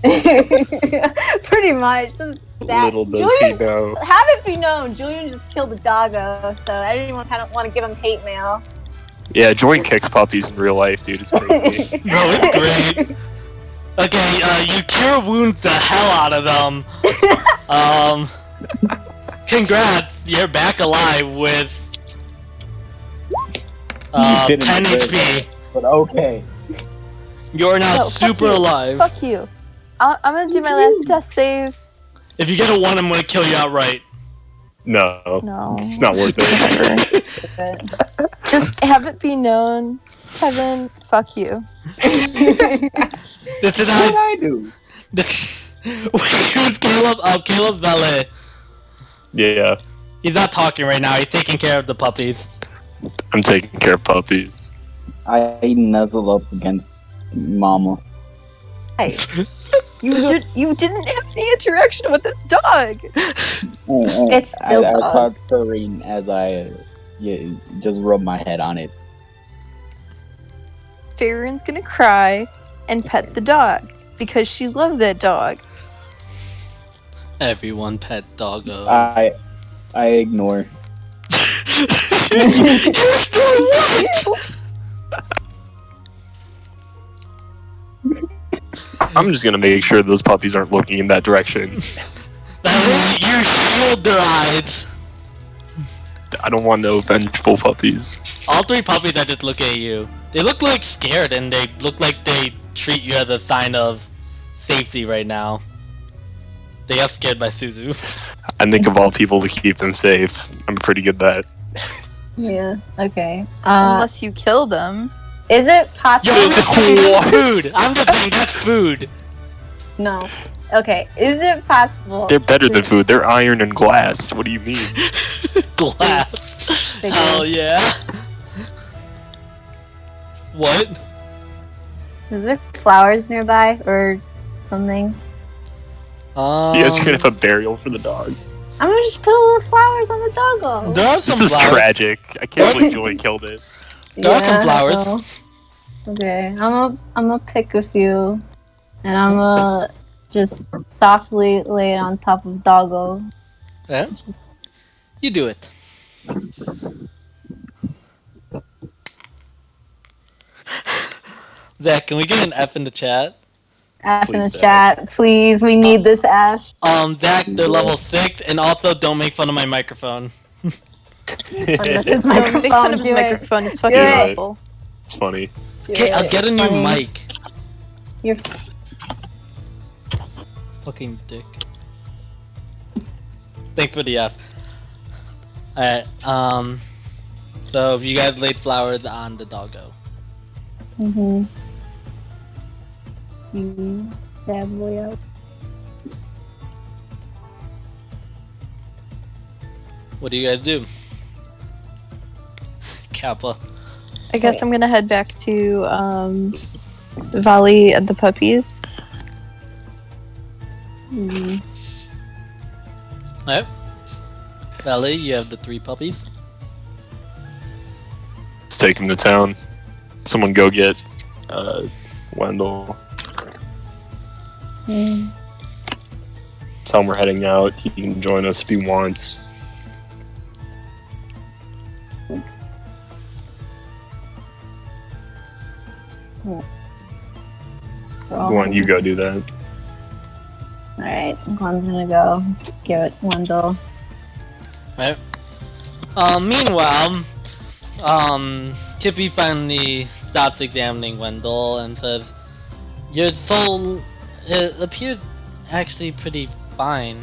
Pretty much. Just sad. Little does he Julian, know. have it be known, Julian just killed a doggo, so everyone kind of want to give him hate mail. Yeah, Joy kicks puppies in real life, dude. It's crazy. No, it's great. Okay, you cure wounds the hell out of them. Congrats, you're back alive with 10 didn't deserve HP. But okay. You're now No, fuck super you. alive. Fuck you. I'm gonna do my last death save. If you get a 1, I'm gonna kill you outright. No, No. it's not worth it. But Just have it be known, Kevin. Fuck you. This is What how. did I do? Who's Caleb? Oh, Caleb Valet. Yeah, He's not talking right now. He's taking care of the puppies. I'm taking care of puppies. I nuzzle up against Mama. Hey, you didn't have any interaction with this dog. It's still I dog. start purring as I just rub my head on it. Farron's gonna cry and pet the dog because she loved that dog. Everyone pet doggo. I ignore. I'm just gonna make sure those puppies aren't looking in that direction. You shield their eyes. I don't want no vengeful puppies. All three puppies are just looking at you. They look like scared and they look like they treat you as a sign of safety right now. They are scared by Suzu. I think of all people to keep them safe. I'm pretty good at that. Yeah. Okay. Unless you kill them. Is it possible? Yo, that's What? food! I'm just saying that's food! No. Okay. Is it possible? They're better than food. They're iron and glass. What do you mean? Glass. They do. Hell yeah. What? Is there flowers nearby or something? You guys are gonna have a burial for the dog. I'm gonna just put a little flowers on the doggo. There are some This is flowers. tragic. I can't believe Joey killed it. There are some flowers. well, okay, I'm gonna pick a few, and I'm gonna just softly lay it on top of doggo. Yeah, Just you do it. Zach, can we get an F in the chat? F in the Please, Zach. chat, please. We need this F. Zach, they're level 6, and also don't make fun of my microphone. This Don't make fun of his do it. microphone. It's fucking Do it. awful. It's funny. Do Okay, it. I'll get a It's new funny. mic. You're Fucking dick. Thanks for the F. Alright, so you guys laid flowers on the doggo. mm-hmm. Bad boy out. What do you guys do? Kappa. I guess I'm gonna head back to Valley and the puppies. Mm. Alright. Valley, you have the 3 puppies. Let's take him to town. Someone go get Wendell. Mm. Tell him we're heading out. He can join us if he wants. Go on, you go do that. Alright, Glenn's gonna go get Wendell. Right. Meanwhile, Tippy finally stops examining Wendell and says, "Your soul it appeared actually pretty fine.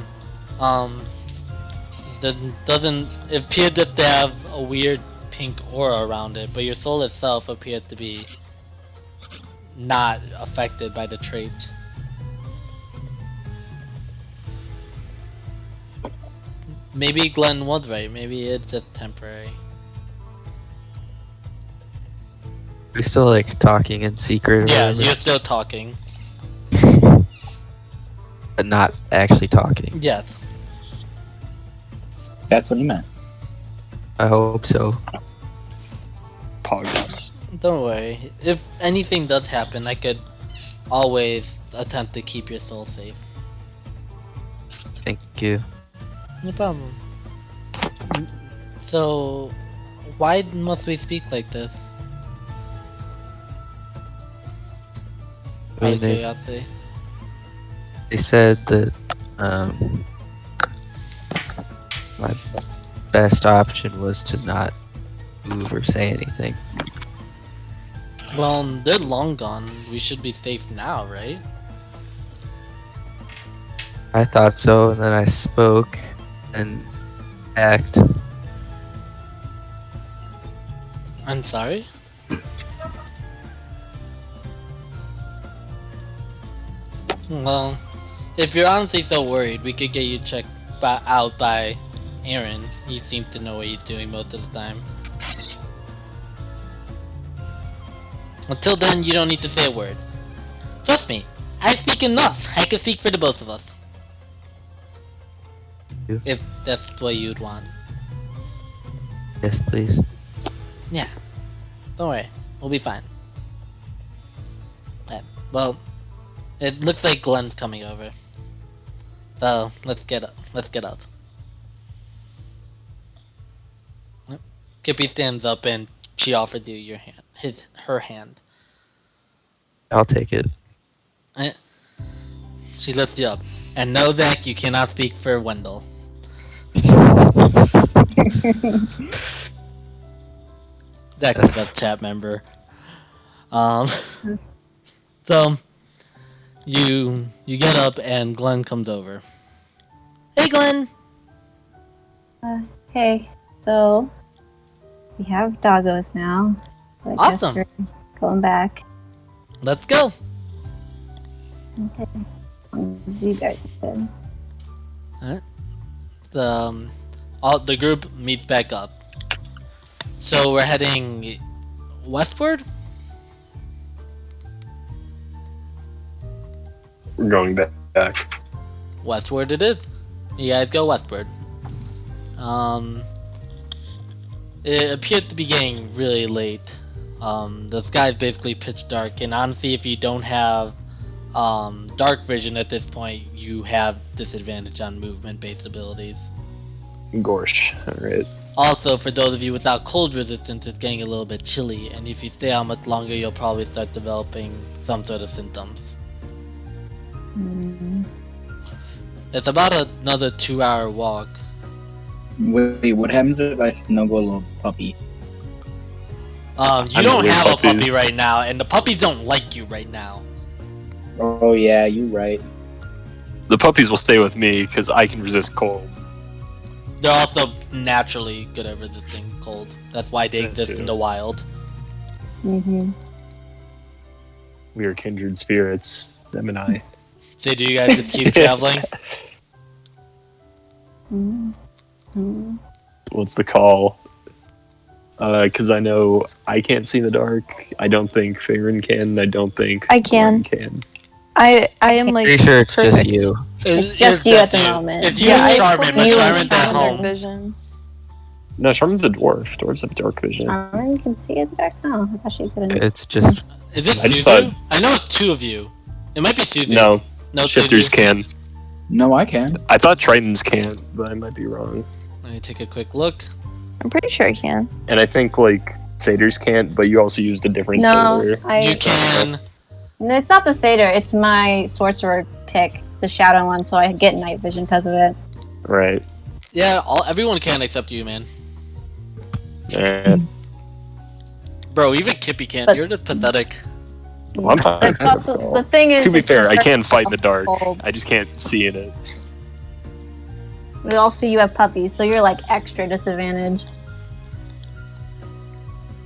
Doesn't it appeared that they have a weird pink aura around it, but your soul itself appears to be not affected by the trait." Maybe Glenn was right. Maybe it's just temporary. We're still like talking in secret, or Yeah, whatever, you're still talking. but not actually talking. Yes. That's what he meant. I hope so. Poggers. Don't worry. If anything does happen, I could always attempt to keep your soul safe. Thank you. No problem. So, why must we speak like this? I Out mean, of curiosity. they said that my best option was to not move or say anything. Well, they're long gone. We should be safe now, right? I thought so, and then I spoke, and act. I'm sorry? Well, if you're honestly so worried, we could get you checked out by Aaron. He seems to know what he's doing most of the time. Until then, you don't need to say a word. Trust me, I speak enough. I can speak for the both of us. You? If that's what you'd want. Yes, please. Yeah. Don't worry. We'll be fine. Yeah, well, it looks like Glenn's coming over. So, let's get up. Let's get up. Yep. Kippy stands up and she offers you your hand. Her hand. I'll take it. She lifts you up. And know that you cannot speak for Wendell. That's the best chat member. So you get up and Glenn comes over. Hey Glenn! Hey, so we have doggos now. So I Awesome. guess we're going back. Let's go! Okay. As long as you guys did. The group meets back up. So we're heading westward? We're going back. Westward it is. You guys go westward. It appeared to be getting really late. The sky's basically pitch dark, and honestly, if you don't have dark vision at this point, you have disadvantage on movement-based abilities. Gorsh. Alright. Also, for those of you without cold resistance, it's getting a little bit chilly, and if you stay out much longer, you'll probably start developing some sort of symptoms. It's about another 2-hour walk. Wait, what happens if I snuggle a puppy? You I don't believe have a puppy puppies. right now, and the puppies don't like you right now. Oh yeah, you're right. The puppies will stay with me because I can resist cold. They're also naturally good at resisting cold. That's why they That exist too. in the wild. Mm-hmm. We are kindred spirits, them and I. So do you guys just keep traveling? Mm-hmm. What's the call? Because I know I can't see in the dark. I don't think Farron can. I don't think I can. Glenn can. I am like Pretty sure it's just perfect. you. It's just you at the moment. It's you Yeah, and I Charmin, but totally Charmin's at have dark home. vision. No, Charmin's a dwarf. Dwarves have dark vision. Armin can see it back now. I thought she couldn't. It's just Is it I just Suzu? thought- I know it's 2 of you. It might be Suzu. No, No, it's shifters Suzu. can. No, I can. I thought Tritons can, but I might be wrong. Let me take a quick look. I'm pretty sure I can. And I think like satyrs can't, but you also used a different No, satyr. You can. No, it's not the satyr. It's my sorcerer pick, the shadow one, so I get night vision because of it. Right. Yeah, everyone can except you, man. And Bro, even Kippy can't. But- You're just pathetic. well, I'm fine. It's also, the thing is, To be it's fair, I dark can fight in the dark. cold. I just can't see in it. But also, you have puppies, so you're like extra disadvantaged.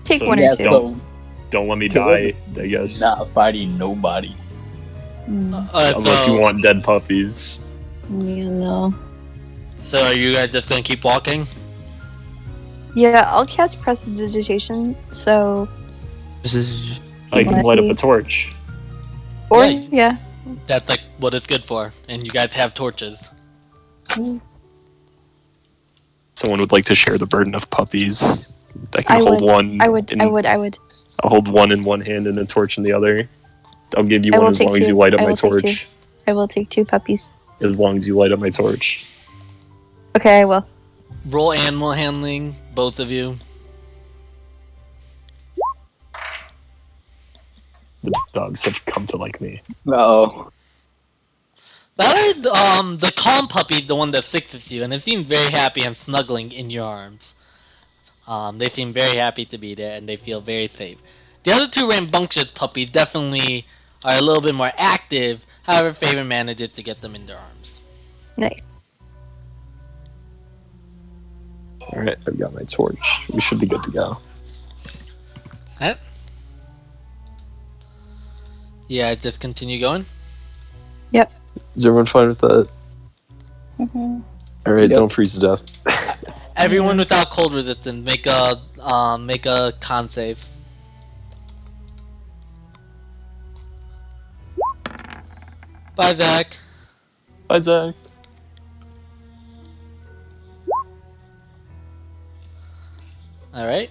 Take So, one yeah, or two. so- Don't let me die, I guess. Not fighting nobody. Unless you want dead puppies. You know. So are you guys just gonna keep walking? Yeah, I'll cast Prestidigitation. So, this is I can Let's light up see. a torch. or Yeah. yeah, That's like what it's good for. And you guys have torches. Someone would like to share the burden of puppies. I can I hold would. one. I would. I'll hold one in one hand and a torch in the other. I'll give you I one will as take long as two. you light up I my will take torch. I will take 2 puppies. As long as you light up my torch. Okay, I will. Roll animal handling, both of you. The dogs have come to like me. Oh, The calm puppy, the one that sticks with you, and it seems very happy and snuggling in your arms. They seem very happy to be there, and they feel very safe. The other 2 rambunctious puppies definitely are a little bit more active. However, Favorite manages to get them in their arms. Nice. Alright, I've got my torch. We should be good to go. Alright. Yeah, just continue going. Is everyone fine with that? Mhm. Alright, Yep. don't freeze to death. Everyone without cold resistance, make a con save. Bye, Zach. Bye, Zach. All right.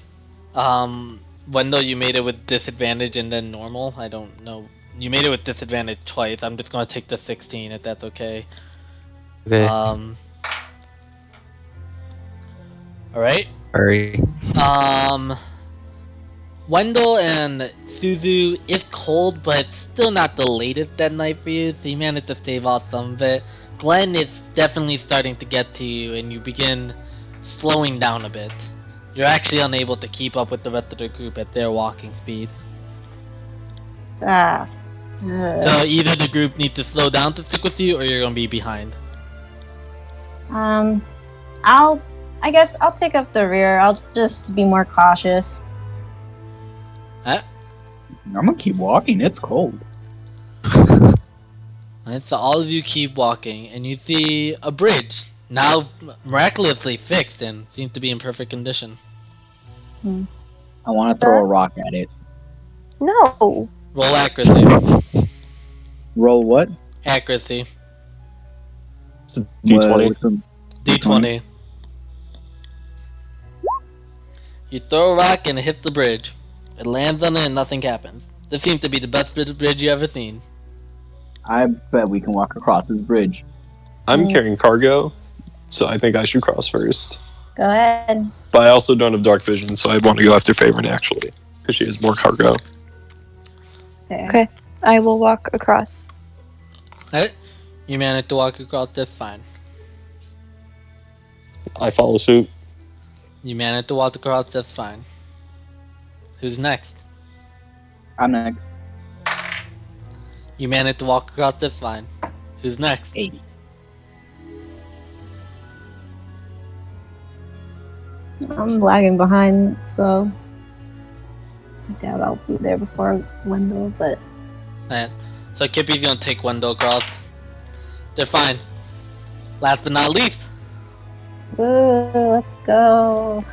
Wendell, you made it with disadvantage and then normal. I don't know. You made it with disadvantage twice. I'm just gonna take the 16 if that's okay. Okay. All right. Sorry. Wendell and Suzu, it's cold, but it's still not the latest that night for you, so you managed to stave off some of it. Glenn is definitely starting to get to you, and you begin slowing down a bit. You're actually unable to keep up with the rest of the group at their walking speed. Ah. So either the group needs to slow down to stick with you, or you're gonna be behind. I guess I'll take up the rear. I'll just be more cautious. I'm gonna keep walking. It's cold. Alright, so all of you keep walking, and you see a bridge, now miraculously fixed and seems to be in perfect condition. I want to throw a rock at it. No. Roll accuracy. Roll what? Accuracy. D20. What's a- D20. You throw a rock and it hits the bridge. It lands on it and nothing happens. This seems to be the best bridge you ever seen. I bet we can walk across this bridge. I'm carrying cargo, so I think I should cross first. Go ahead. But I also don't have dark vision, so I want to go after Favorite actually, because she has more cargo. Okay. I will walk across. Alright. You managed to walk across, that's fine. I follow suit. You managed to walk across, that's fine. Who's next? I'm next. You managed to walk across, that's fine. Who's next? 80. I'm lagging behind, so I doubt I'll be there before Wendell, but Alright. So Kippy's gonna take Wendell across. They're fine. Last but not least, woo, let's go.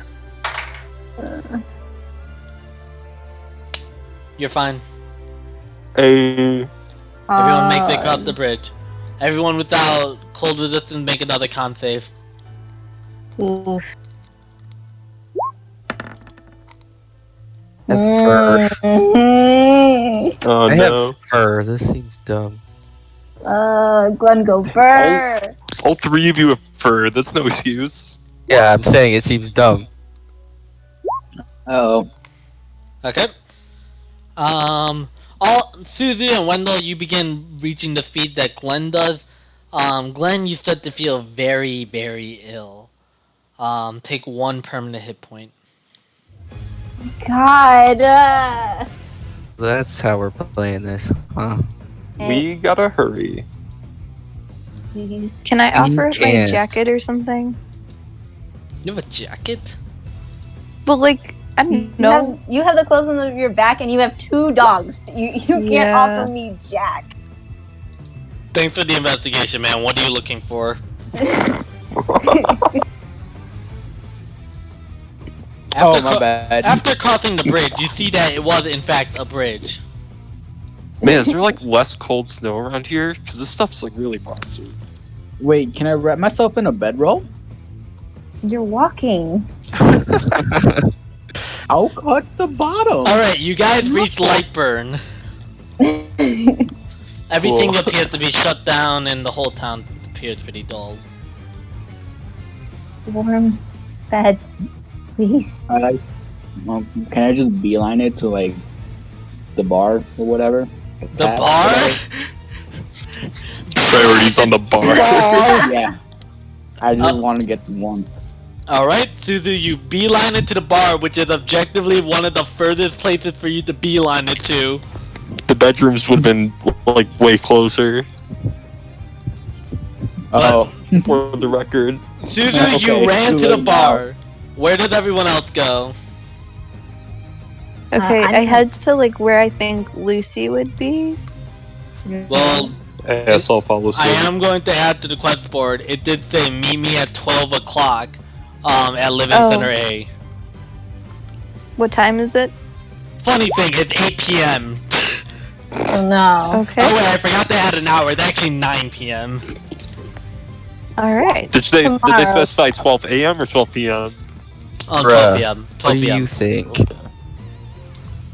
you're fine. Hey, Everyone makes it across the bridge. Everyone without cold resistance make another con save. Oof. I have fur. oh I no! have fur. This seems dumb. Glenn, go fur. All three of you have fur. That's no excuse. Yeah, I'm saying it seems dumb. Oh, Okay. All Suzu and Wendell, you begin reaching the speed that Glenn does. Glenn, you start to feel very, very ill. Take 1 permanent hit point. God. That's how we're playing this, huh? We gotta hurry. Please. Can I You offer my can't. jacket or something? You have a jacket? But like, I don't know. You have the clothes on your back, and you have 2 dogs. You can't Yeah. offer me Jack. Thanks for the investigation, man. What are you looking for? oh my bad. After crossing the bridge, you see that it was in fact a bridge. Man, is there like less cold snow around here? Because this stuff's like really frosty. Wait, can I wrap myself in a bedroll? You're walking. I'll cut the bottom. Alright, you guys reach Lightburn. Everything Cool. appears to be shut down and the whole town appears pretty dull. Warm bed, please. Well, can I just beeline it to like the bar or whatever? The bar? Priorities on the bar. Yeah. I just want to get some warmth. Alright, Suzu, you beeline it to the bar, which is objectively one of the furthest places for you to beeline it to. The bedrooms would have been like way closer. Oh, For the record. Suzu, Okay, you it's ran too to the late bar. Where did everyone else go? Okay, I I didn't- head to like where I think Lucy would be. Well, I saw Paulo. I am going to add to the quest board. It did say meet me at 12 o'clock at Living Oh. Center A. What time is it? Funny thing, it's 8 p.m. Oh no. Okay. Oh wait, I forgot to add an hour. It's actually 9 p.m. All right. Did they Tomorrow. specify 12 a.m. or 12 p.m.? 12 Bruh. p.m. What 12 do p.m. you think?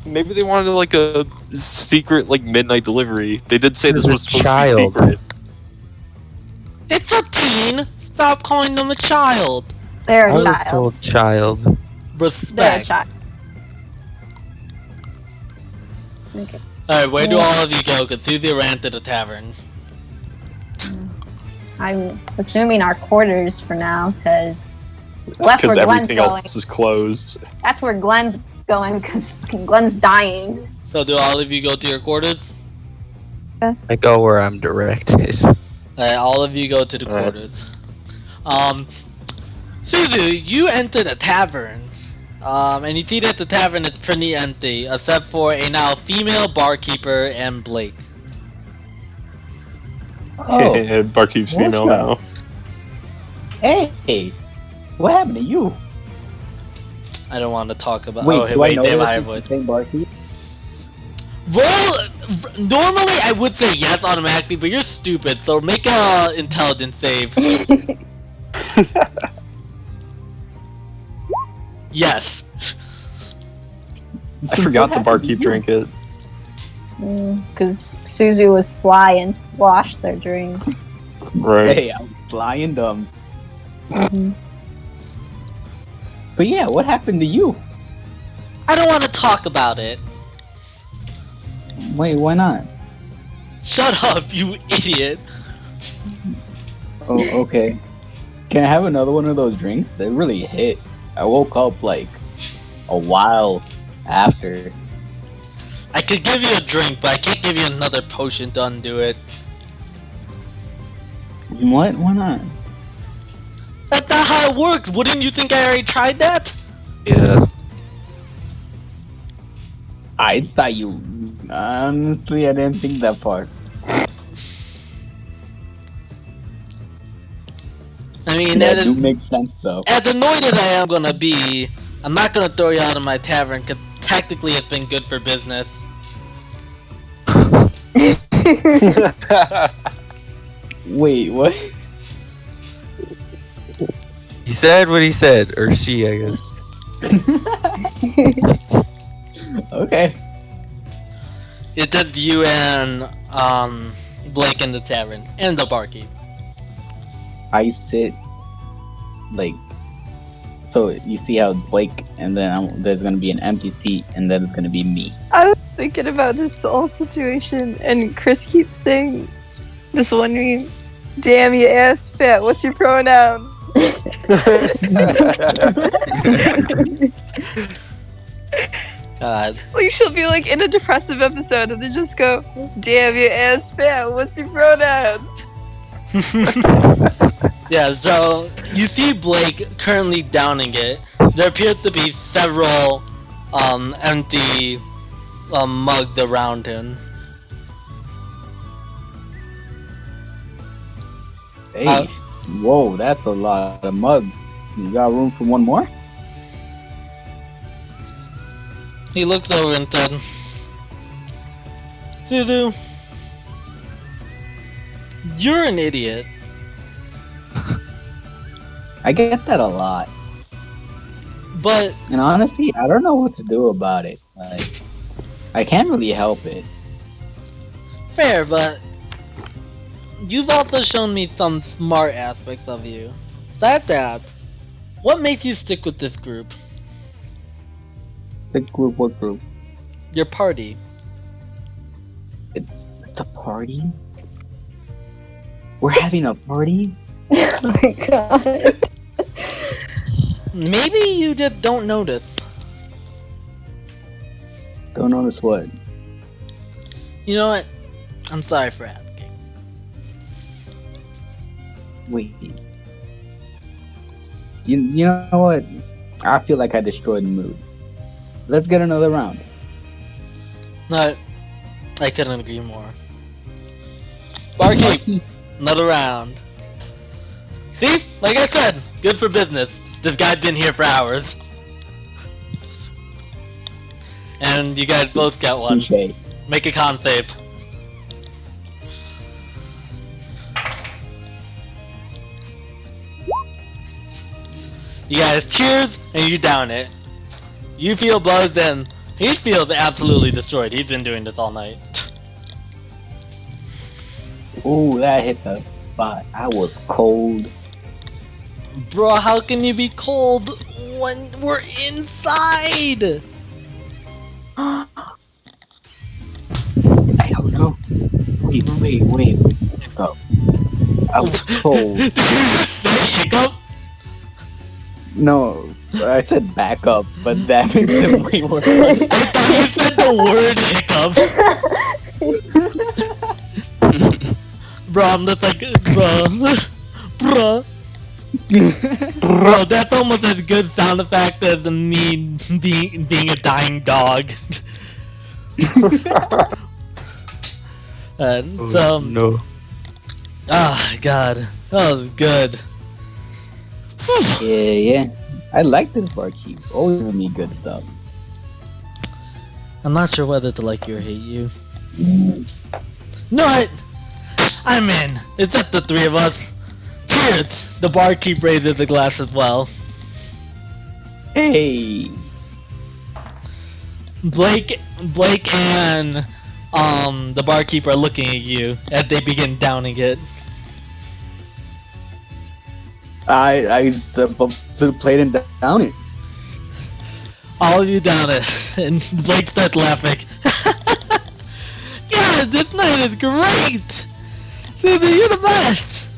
Maybe they wanted like a secret like midnight delivery. They did say This this is a was supposed child. to be secret. It's a teen. Stop calling them a child. They're I a was child. told child. They're a Respect. child. Okay. Alright, where do all of you go? Because Susie ran to the tavern. I'm assuming our quarters for now, because that's Because where Glenn's everything going. else is closed. That's where Glenn's going, because Glenn's dying. So do all of you go to your quarters? I go where I'm directed. Alright, all of you go to the Alright. quarters. Suzu, you enter the tavern. And you see that the tavern is pretty empty, except for a now female barkeeper and Blake. Oh, Barkeep's what's female up? now. hey, what happened to you? I don't want to talk about. Wait, oh, do wait, I know they that have it's the voice. same barkeep? Normally, I would say yes automatically, but you're stupid. So make a intelligence save. Yes. I forgot the happened barkeep to you? drank it. Because Suzu was sly and sloshed their drinks. Right. Hey, I'm sly and dumb. Mhm. But yeah, what happened to you? I don't want to talk about it. Wait, why not? Shut up, you idiot. Oh, okay. Can I have another one of those drinks? They really hit. I woke up like a while after. I could give you a drink, but I can't give you another potion to undo it. What? Why not? That's not how it works. Wouldn't you think I already tried that? Yeah. I thought you. Honestly, I didn't think that far. I mean, That do make sense though. as annoyed as I am gonna be, I'm not gonna throw you out of my tavern, because technically it's been good for business. Wait, what? He said what he said, or she, I guess. Okay. It's just you and Blake in the tavern, and the barkeep. I sit like. So you see how Blake, and then there's gonna be an empty seat, and then it's gonna be me. I was thinking about this whole situation, and Chris keeps saying this one meme. Damn, you ass fat. What's your pronoun? God. Like she'll be like in a depressive episode, and then just go, "Damn, you ass fat. What's your pronoun?" Yeah, so you see Blake currently downing it. There appears to be several empty mugs around him. Hey, whoa, that's a lot of mugs. You got room for one more? He looks over and said, Suzu, you're an idiot. I get that a lot. But And honestly, I don't know what to do about it. Like, I can't really help it. fair, but you've also shown me some smart aspects of you. Besides that, what makes you stick with this group? Stick with what group? Your party. It's a party? We're having a party? Oh my god. Maybe you just don't notice. Don't notice what? You know what? I'm sorry for asking. Wait. You know what? I feel like I destroyed the mood. Let's get another round. No, I couldn't agree more. Barkeep, another round. See? Like I said, good for business. This guy's been here for hours. And you guys both got one. Touché. Make a con save. You guys cheers, and you down it. You feel buzzed, and he feels absolutely destroyed. He's been doing this all night. Ooh, that hit the spot. I was cold. Bro, how can you be cold when we're inside? I don't know. Wait. Oh. I was cold. Did you just say hiccup? No, I said back up, but that makes it way more funny. I thought you said the word hiccup. Bro, I'm just like, bro. Bro, that's almost as good sound effect as me being a dying dog. No. Ah, God, that was good. Yeah. I like this barkeep. Always giving me good stuff. I'm not sure whether to like you or hate you. No, I'm in. It's just the three of us. Cheers! The barkeep raises a glass as well. Hey. Blake and the barkeep are looking at you as they begin downing it. I step up to the plate and down it. All of you down it, and Blake starts laughing. God, this night is great! Susie, you're the best!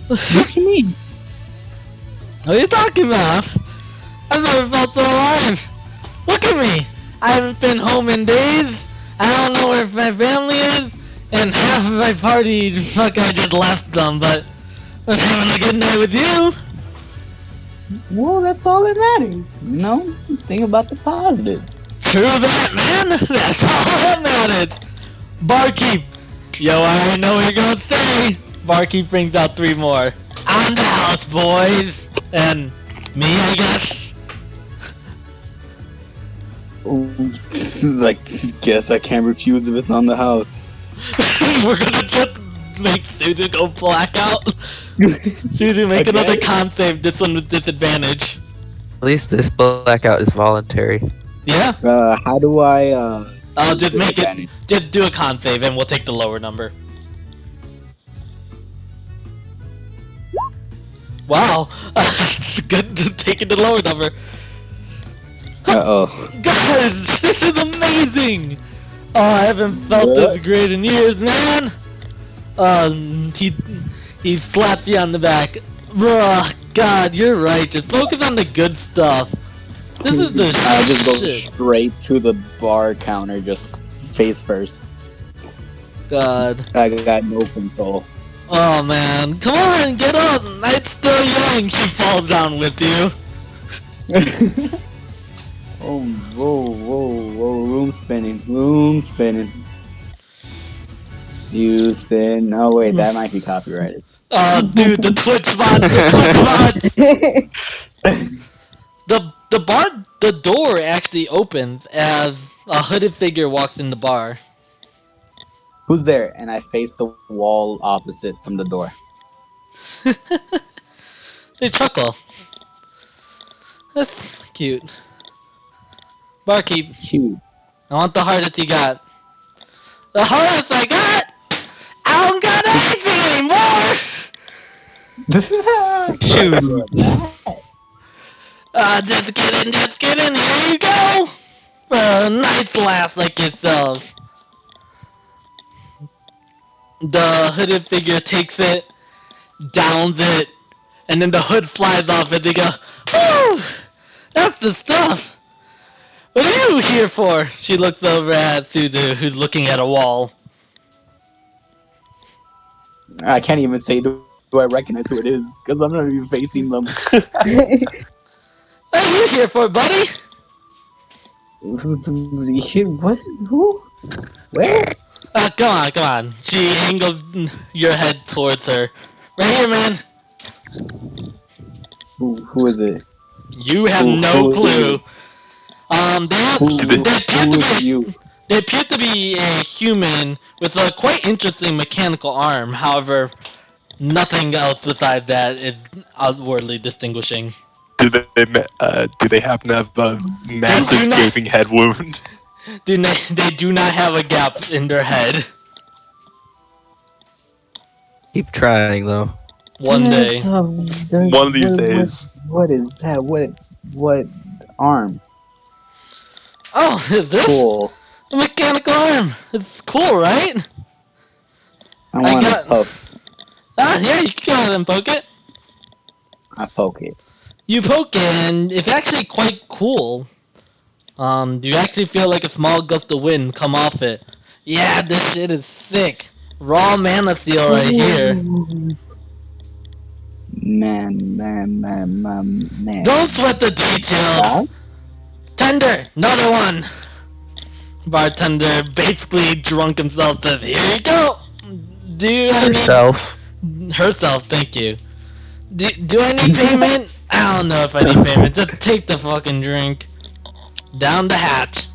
What you mean? What are you talking about? I've never felt so alive! Look at me! I haven't been home in days, I don't know where my family is, and half of my party, fuck, I just left them, but I'm having a good night with you! Well, that's all that matters. You know? Think about the positives. True that, man! That's all that matters! Barkeep! Yo, I already know what you're gonna say! Barkeep brings out three more. On the house, boys! And me, I guess? Ooh, this is like, guess I can't refuse if it's on the house. We're gonna just make Suzu go blackout. Suzu, make Okay. another con save, this one with disadvantage. At least this blackout is voluntary. Yeah? How do I, I'll just make it, disadvantage? just do a con save and we'll take the lower number. Wow, good to taking the lower number. Uh-oh. Guys, this is amazing! Oh, I haven't felt this great in years, man! He slaps you on the back. Bruh, God, you're right. Just focus on the good stuff. This is the I just go shit. straight to the bar counter, just face first. God. I got no control. Oh, man. Come on, get up! Night's still young. She falls down with you. Oh, whoa, room spinning. You spin. Oh, wait, that might be copyrighted. Oh, dude, the Twitch bots, the door actually opens as a hooded figure walks in the bar. Who's there? And I face the wall opposite from the door. They chuckle. That's cute. Barkeep, Cute. I want the hardest you got. The hardest I got? I don't got anything anymore! Shoot. Just kidding, here you go! For a nice laugh like yourself. The hooded figure takes it, downs it, and then the hood flies off and they go, whew! That's the stuff! What are you here for? She looks over at Suzu, who's looking at a wall. I can't even say, do I recognize who it is? Because I'm not even facing them. here for, buddy? What? Who? Where? Come on. She angles your head towards her. Right here, man. Who is it? You have Who- no who is clue. you? They Who is you? appear to be a human with a quite interesting mechanical arm. However, nothing else besides that is outwardly distinguishing. Do they happen to have a massive not. gaping head wound? They do not have a gap in their head. Keep trying though. One day. One of these days. What is that? What arm? Oh, is this Cool. a mechanical arm? It's cool, right? I want to got- poke. Yeah, you can go ahead and poke it. I poke it. You poke it, and it's actually quite cool. You actually feel like a small gust of wind come off it. Yeah, this shit is sick. Raw mana steel right here. Man. Don't sweat the details. Yeah? Tender, another one. Bartender basically drunk himself says, here you go. Do I need Yourself. herself? Thank you. Do I need payment? I don't know if I need payment. Just take the fucking drink. Down the hatch.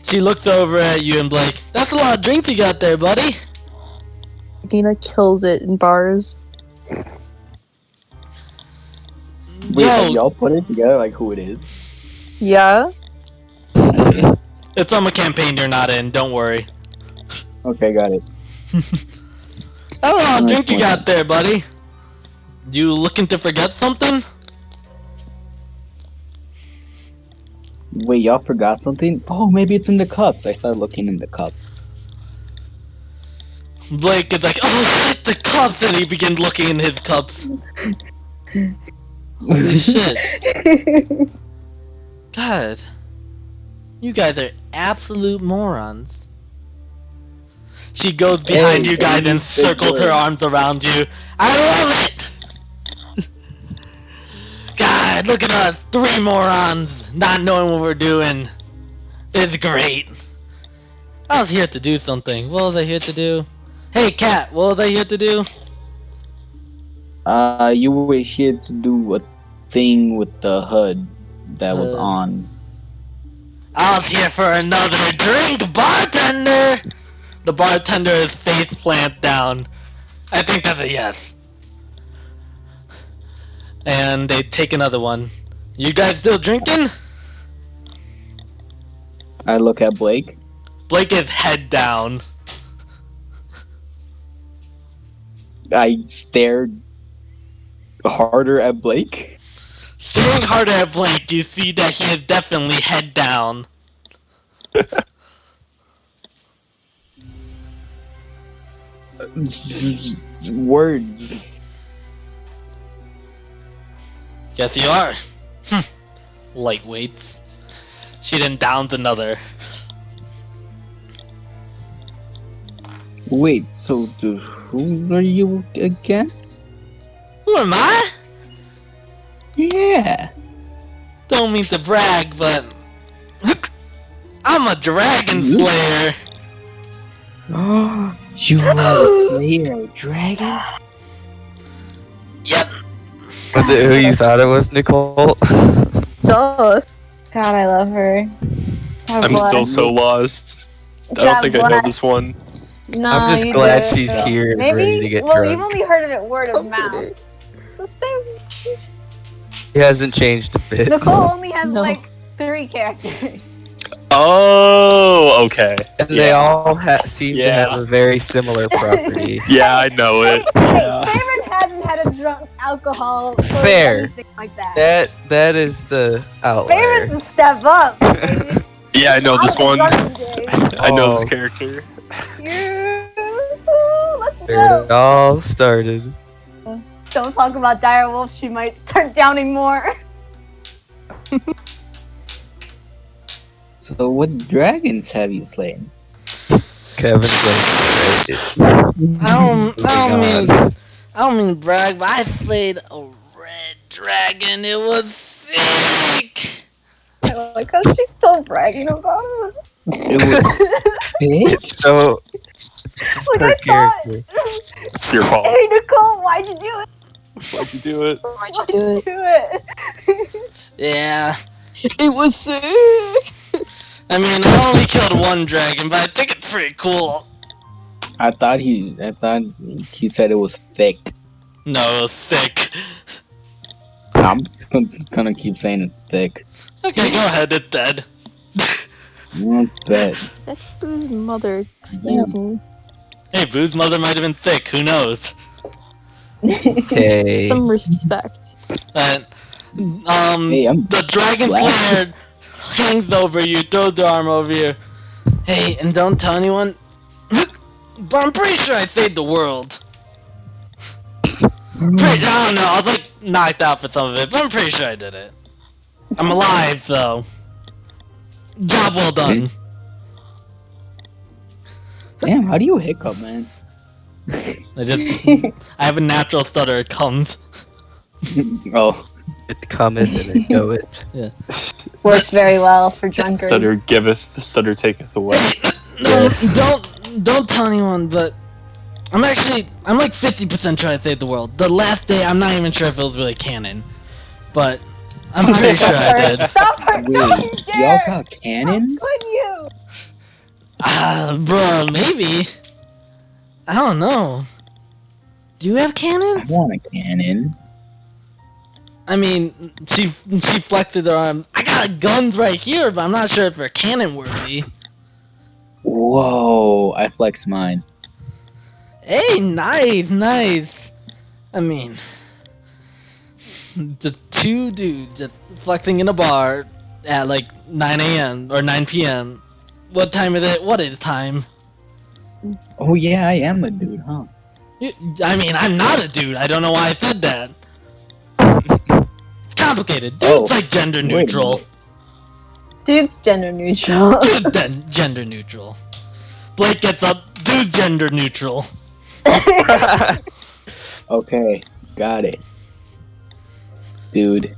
She looks over at you and Blake. That's a lot of drink you got there, buddy. Dina kills it in bars. Wait, have Yo, y'all put it together like who it is? Yeah? it's on a campaign you're not in. Don't worry. Okay, got it. That's a lot of Nice drink you point. got there, buddy. You looking to forget something? Wait, y'all forgot something? Oh, maybe it's in the cups. I started looking in the cups. Blake is like, oh shit, the cups, and he begins looking in his cups. Holy shit. God. You guys are absolute morons. She goes behind Hey, you guys hey, and big circles her word. arms around you. I love it! God, look at us, 3 morons, not knowing what we're doing. It's great. I was here to do something. What was I here to do? Hey, Cat, what was I here to do? You were here to do a thing with the HUD that was on. I was here for another drink, bartender! The bartender is face plant down. I think that's a yes. And they take another one. You guys still drinking? I look at Blake. Blake is head down. I stared harder at Blake. Staring harder at Blake, you see that he is definitely head down. Words. Yes, you are. Lightweights. She then downs another. Wait, so who are you again? Who am I? Yeah. Don't mean to brag, but I'm a dragon You? slayer. You are a slayer of dragons? Yep. Was it who you thought it was, Nicole? Duh. God, I love her. God I'm bless. still so lost. I God don't think I know bless. this one. No, I'm just you glad do. she's here and Maybe, ready to get well, drunk. you've only heard of it word of Comforter. mouth. It's the same. He hasn't changed a bit. Nicole only has No. like 3 characters. Oh, okay. And they all seem to Yeah. have a very similar property. Yeah, I know it. Hey, Favorite hasn't had a drunk alcohol or Fair. anything like that. That is the outlier. Favorite's a step up. Baby. Yeah, I know this I'm a one. drunk today. I know this Oh. character. Let's Where it go. all started. Don't talk about dire wolf. She might start downing more. So what dragons have you slain? Kevin's like, I don't moving mean on. I don't mean brag, but I played a red dragon. It was sick. I like how she's still bragging about it. It was big. It's so. It's just Like her I thought. character. It's your fault. Hey Nicole, why'd you do it? Why'd you do it? Why'd you do it? Do it. Yeah. It was sick. I mean, I only killed one dragon, but I think it's pretty cool. I thought he said it was thick. No, it was sick. I'm gonna keep saying it's thick. Okay, go ahead. It's dead. Not bad. That's Boo's mother. Excuse me. Hey, Boo's mother might have been thick. Who knows? Okay. Some respect. But, Hey, the dragon glad. flare hangs over you, throws the arm over you. Hey, and don't tell anyone. But I'm pretty sure I saved the world. I don't know, I was like knocked out for some of it, but I'm pretty sure I did it. I'm alive, though. Job well done. Damn, how do you hiccup, man? I have a natural stutter, it comes. Oh, It cometh and it goeth. Works very well for drunkards. Stutter giveth, the stutter taketh away. No, Yes. don't tell anyone, but I'm like 50% sure I saved the world. The last day, I'm not even sure if it was really canon, but I'm pretty sure I did. Stop her! wait, Don't you y'all dare! got cannons? Could you? Bruh, maybe. I don't know. Do you have I cannon? want a cannon. I mean, she flexed her arm. I got guns right here, but I'm not sure if they're cannon worthy. Whoa, I flexed mine. Hey, nice. I mean, the two dudes just flexing in a bar at like 9 a.m. or 9 p.m. What time is it? What is time? Oh yeah, I am a dude, huh? I mean, I'm not a dude. I don't know why I said that. It's complicated. Dude's Oh, like gender a neutral. minute. Dude's gender neutral. Dude's gender neutral. Blake gets up. Dude's gender neutral. Okay, got it. Dude.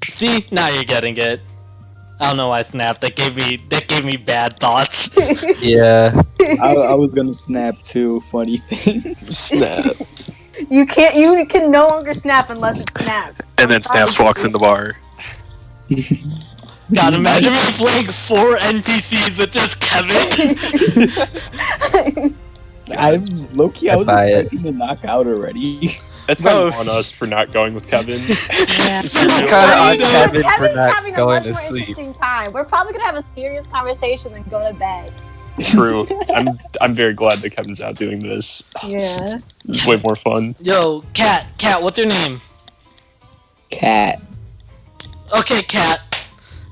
See, now you're getting it. I don't know why I snapped. That gave me bad thoughts. Yeah. I was gonna snap too, funny thing. Snap. You can no longer snap unless it's snapped. And then Snaps walks in the bar. God, imagine me playing 4 NPCs with just Kevin. I'm low-key, I was buy it. expecting to knock out already. That's kind of on us for not going with Kevin. Yeah. It's really Kinda I on mean, Kevin for Kevin's not having a going much to more sleep. interesting time. We're probably gonna have a serious conversation and go to bed. True. I'm very glad that Kevin's out doing this. Yeah. It's way more fun. Yo, Cat, what's your name? Cat. Okay, Cat.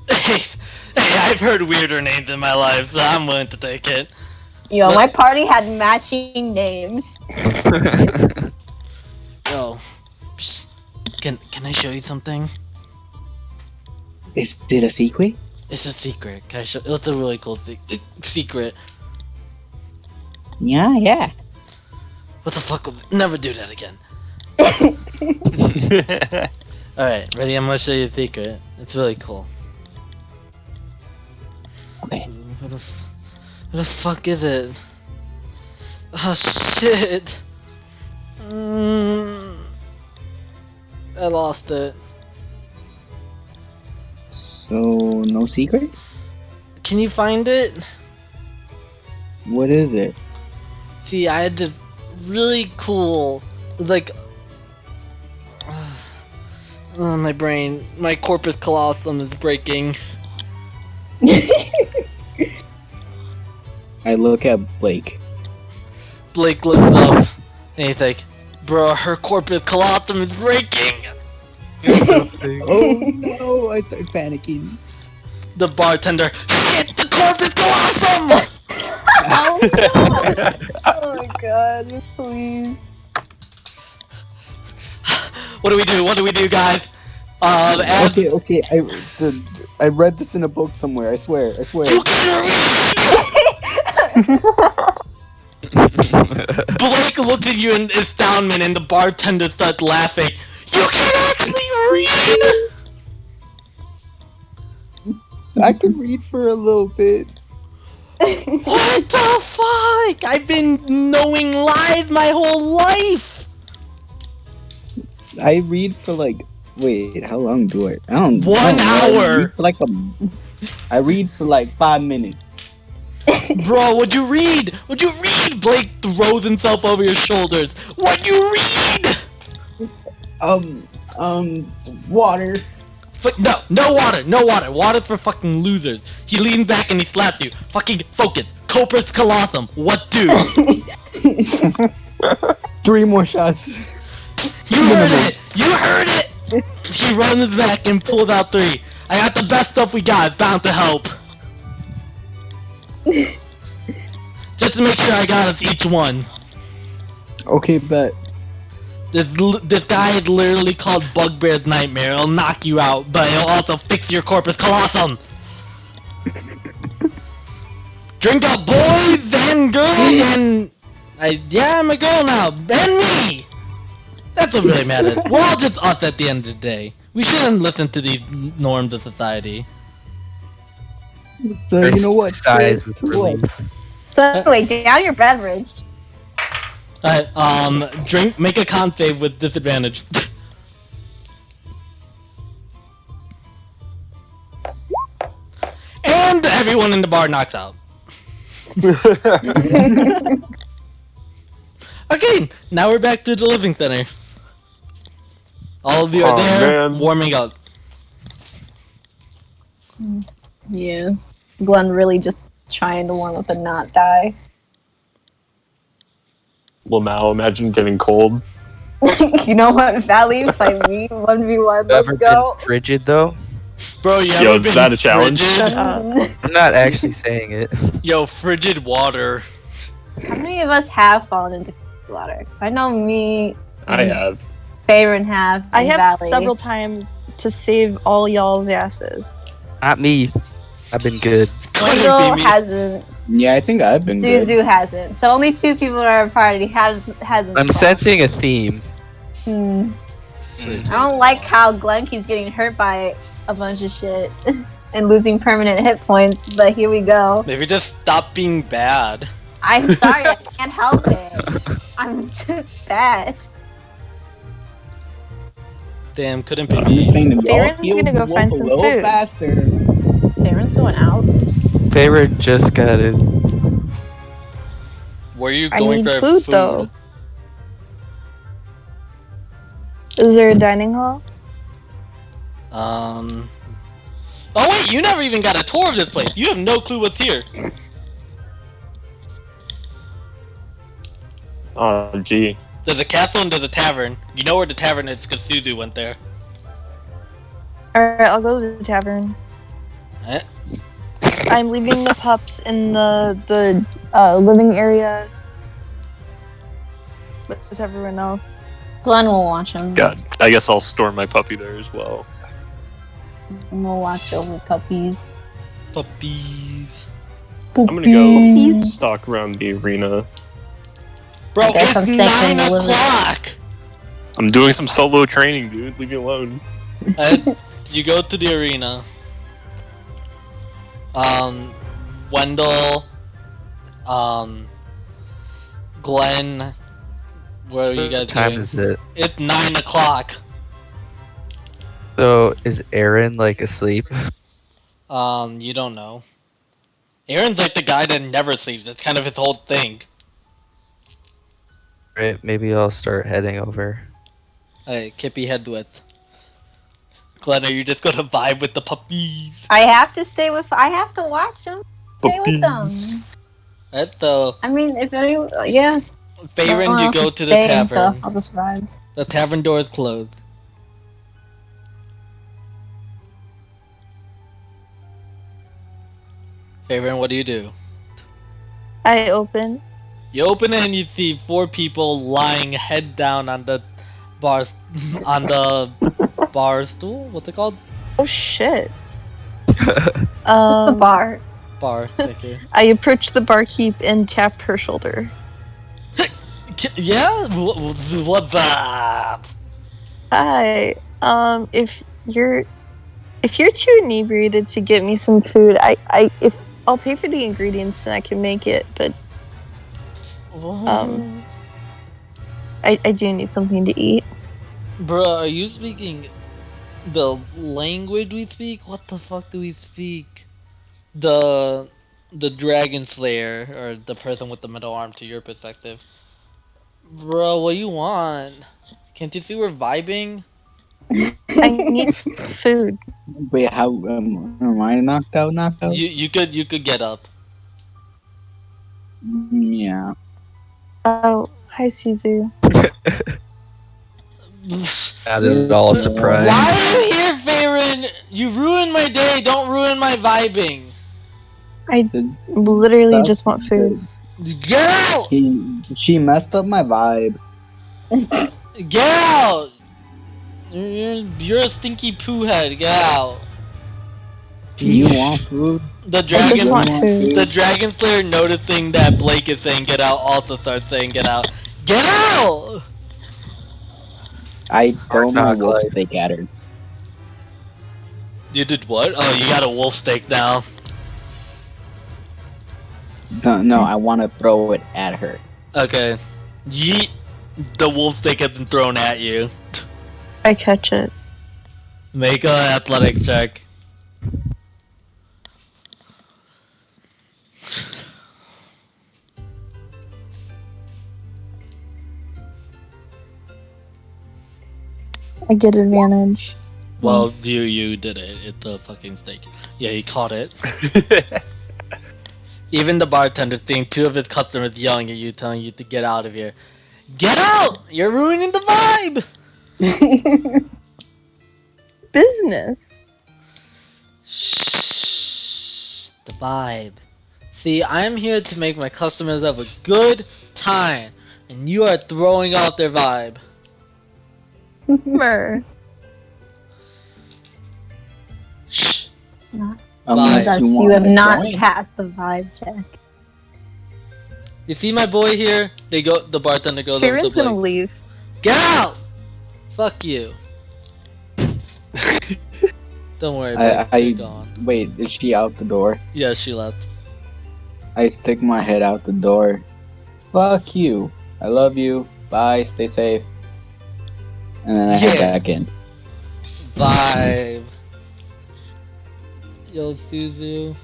Hey, I've heard weirder names in my life, so I'm willing to take it. Yo, my party had matching names. Yo, psst. Can I show you something? Is it a secret? It's a secret. Can I show? It's a really cool secret. Yeah. What the fuck? Never do that again. Alright, ready? I'm gonna show you a secret. It's really cool. Okay. Who the fuck is it? Oh shit! I lost it. So, no secret? Can you find it? What is it? See, I had this really cool, like, my brain, my corpus callosum is breaking. I look at Blake. Blake looks up and he's like, "Bro, her corpus callosum is breaking." Oh no, I start panicking. The bartender, "Shit, the corpus callosum!" Oh, no. Oh my god, please. What do we do? What do we do, guys? As Okay. I read this in a book somewhere. I swear. you can Blake looks at you in astoundment, and the bartender starts laughing. You can actually read! I can read for a little bit. What the fuck? I've been knowing lies my whole life! I read for like. Wait, how long do I? I don't. 1 I don't know. hour! I read for like 5 minutes. Bro, what'd you read? What'd you read? Blake throws himself over your shoulders. What'd you read? Water. No water, no water. Water for fucking losers. He leans back and he slaps you. Fucking focus. Corpus colossum. What do? 3 more shots. You heard it! You heard it! He runs back and pulls out 3. I got the best stuff we got. It's bound to help. Just to make sure I got us each one. Okay, bet. This guy is literally called Bugbear's Nightmare. It'll knock you out, but it'll also fix your corpus colossum. Drink up, boys and girls, and I'm a girl now, and me. That's what really matters. We're all just us at the end of the day. We shouldn't listen to these norms of society. So you know what? Size with What? relief. So wait, down your beverage. Drink, make a con save with disadvantage. And everyone in the bar knocks out. Okay, now we're back to the living center. All of you are there, man. warming up. Yeah. Glenn really just trying to warm up and not die. Lamau, imagine getting cold. You know what, Valley? Fight me. 1v1, Ever let's go. been frigid though? Bro, you Yo, ever is been that a challenge? frigid? I'm not actually saying it. Yo, frigid water. How many of us have fallen into water? 'Cause I know me, I have. Favorite have, I and have Valley. several times to save all y'all's asses. Not me. I've been good. Couldn't be Kendall me. hasn't. Yeah, I think I've been good. Zuzu hasn't. So only 2 people in our party hasn't. I'm fallen. sensing a theme. I don't like how Glenn keeps getting hurt by a bunch of shit and losing permanent hit points, but here we go. Maybe just stop being bad. I'm sorry, I can't help it. I'm just bad. Damn, couldn't be I'm just me. saying that we all Farron's healed gonna go Wolf find a some little food. faster. Darren's going out. Favorite just got it. Were you I going need for food though. Is there a dining hall? Oh wait, you never even got a tour of this place. You have no clue what's here. Oh, gee. There's a castle and there's a tavern. You know where the tavern is because Suzu went there. Alright, I'll go to the tavern. Eh? I'm leaving the pups in the living area with everyone else. Glenn will watch him. God, I guess I'll store my puppy there as well. And we'll watch over puppies. Puppies. I'm gonna go stalk around the arena. Bro, There's it's some sex 9 in the living- o'clock! I'm doing some solo training, dude. Leave me alone. You go to the arena. Wendell, Glenn, what are you guys What time doing? is it? It's 9 o'clock. So is Aaron like asleep? You don't know. Aaron's like the guy that never sleeps. That's kind of his whole thing. Right, maybe I'll start heading over. Hey, Kippy head with. Glenn, are you just gonna vibe with the puppies? I have to stay with. I have to watch them. Stay with them. Puppies. I mean, if anyone, yeah. Favorite, No one you else go is to the staying, tavern. So I'll just vibe. The tavern door is closed. Favorite, what do you do? I open. You open it and you see 4 people lying head down on the bar bar stool. What's it called? Oh shit. The Um, bar. Bar. Thank you. I approach the barkeep and tap her shoulder. Yeah. What's up? Hi. If you're too inebriated to get me some food, if I'll pay for the ingredients and I can make it, but I do need something to eat. Bruh, are you speaking the language we speak? What the fuck do we speak? The Dragon Slayer, or the person with the metal arm to your perspective. Bro, what you want? Can't you see we're vibing? I need food. Wait, how am I knocked out? Knocked out? You could get up. Yeah. Oh, hi, Suzu. Not at all Yes, surprised. Why are you here, Farron? You ruined my day. Don't ruin my vibing. I literally Stop. just want food. Get out! She messed up my vibe. Get out! You're a stinky poo head. Get out. You want food? The I dragon, just want food. the Dragon Slayer noticing that Blake is saying get out, also starts saying get out. Get out! I throw my knock wolf life. steak at her. You did what? Oh, you got a wolf steak now. No, I want to throw it at her. Okay. Yeet. The wolf steak has been thrown at you. I catch it. Make an athletic check. I get advantage. Well, you did it. It's a fucking steak. Yeah, he caught it. Even the bartender seeing two of his customers yelling at you, telling you to get out of here. Get out! You're ruining the vibe! Business. Shh. The vibe. See, I'm here to make my customers have a good time, and you are throwing out their vibe. Mer. Shh. Unless Thus, you you want have to not join. passed the vibe check. You see my boy here? The bartender goes over to Farron's gonna Blake. leave. Get out! Fuck you. Don't worry, Blake. You're gone. Wait, is she out the door? Yeah, she left. I stick my head out the door. Fuck you. I love you. Bye. Stay safe. And then I head Yeah. back in. Vibe. Yo, Suzu.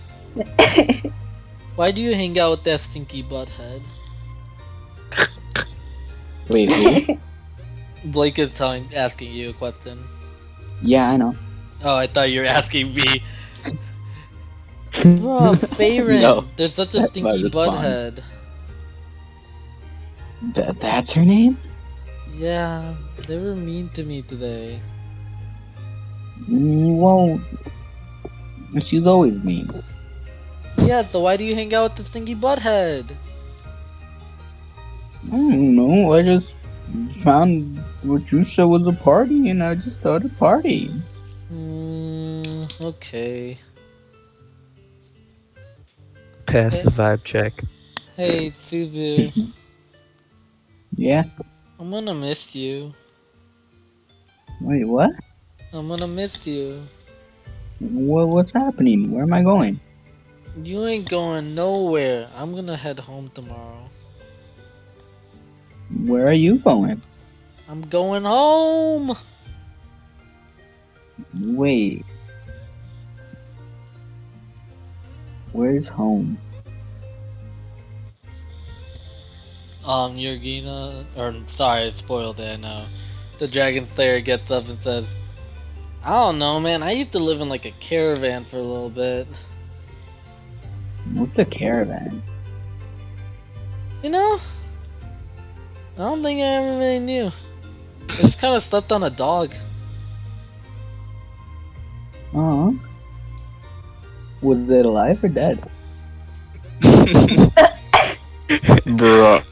Why do you hang out with that stinky butthead? Wait, who? Blake is asking you a question. Yeah, I know. Oh, I thought you were asking me. Bro, Farron, No, there's such a that's my stinky response. butthead. That's her name? Yeah, they were mean to me today. Well, she's always mean. Yeah, so why do you hang out with the stinky butthead? I don't know. I just found what you said was a party, and I just started partying. Okay. Pass the vibe check. Hey, Suzu, Yeah. I'm gonna miss you. Wait, what? I'm gonna miss you. What's happening? Where am I going? You ain't going nowhere. I'm gonna head home tomorrow. Where are you going? I'm going home! Wait. Where's home? Yurgina, or sorry, I spoiled it, I know. The Dragon Slayer gets up and says, I don't know, man, I used to live in like a caravan for a little bit. What's a caravan? You know? I don't think I ever really knew. I just kind of slept on a dog. Oh. Was it alive or dead? Bruh.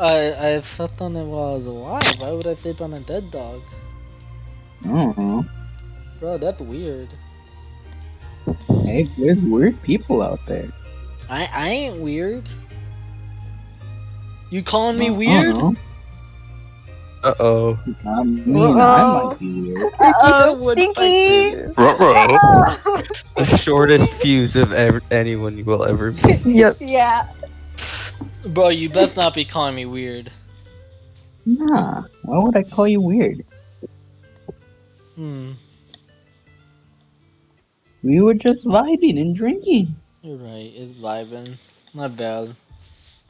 I slept on it while I was alive. Why would I sleep on a dead dog? Oh. Bro, that's weird. Hey, there's weird people out there. I ain't weird. You calling me weird? Uh-oh. I mean, I might be weird. Stinky! Ruh-roh. The shortest fuse of anyone you will ever meet. Yep. Yeah. Bro, you best not be calling me weird. Nah, why would I call you weird? We were just vibing and drinking. You're right. It's vibing. My bad.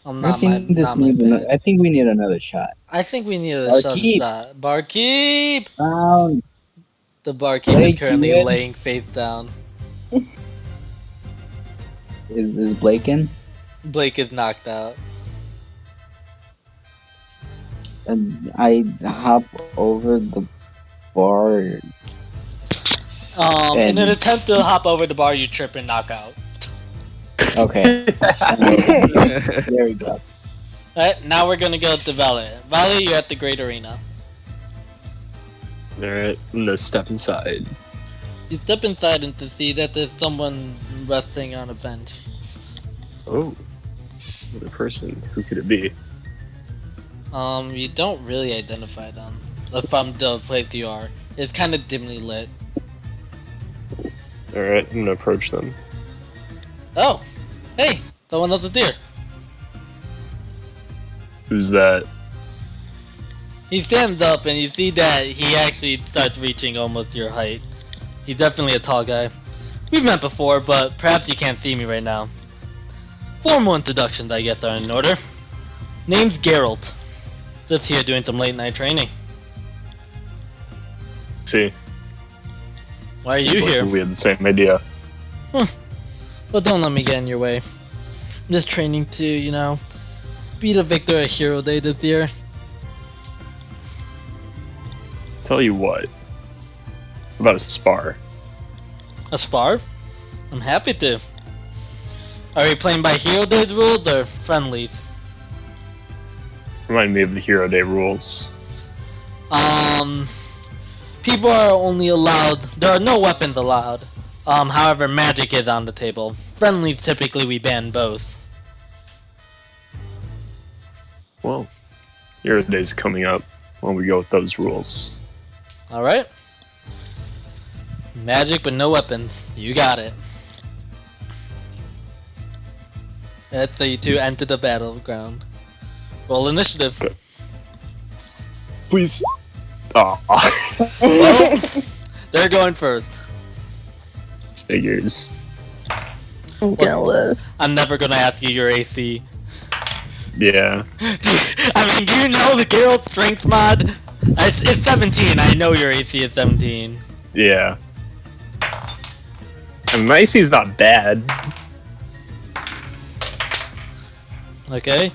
I'm I not think my this not my needs. bad. I think we need another shot. I think we need a Barkeep. shot. Barkeep! Down. The barkeep is Blake, currently you in? laying face down. Is Blake in? Blake is knocked out. And I hop over the bar. In And- an attempt to hop over the bar, you trip and knock out. Okay. There we go. Alright, now we're gonna go to Valley. Valley, you're at the Great Arena. Alright, I'm gonna step inside. You step inside and to see that there's someone resting on a bench. Oh. Another person. Who could it be? You don't really identify them from the place you are. It's kind of dimly lit. Alright, I'm gonna approach them. Oh, hey, someone else is here. Who's that? He stands up and you see that he actually starts reaching almost your height. He's definitely a tall guy. We've met before, but perhaps you can't see me right now. Formal introductions, I guess, are in order. Name's Geralt. Just here doing some late night training. See, Why are you here? we had the same idea. But don't let me get in your way. I'm just training to, you know, be the victor at Hero Day this year. Tell you what. About a spar. A spar? I'm happy to. Are we playing by Hero Day rules or friendlies? Remind me of the Hero Day rules. People are only allowed. There are no weapons allowed. However, magic is on the table. Friendlies typically we ban both. Well, Hero Day's coming up. Why don't we go with those rules? All right. Magic but no weapons. You got it. Let's say you two enter the battleground. Roll initiative. Okay. Please. Aw. Well, they're going first. Figures. I'm gonna live. I'm never gonna ask you your AC. Yeah. I mean, do you know the Geralt strength mod? It's 17. I know your AC is 17. Yeah. I mean, my AC is not bad. Okay.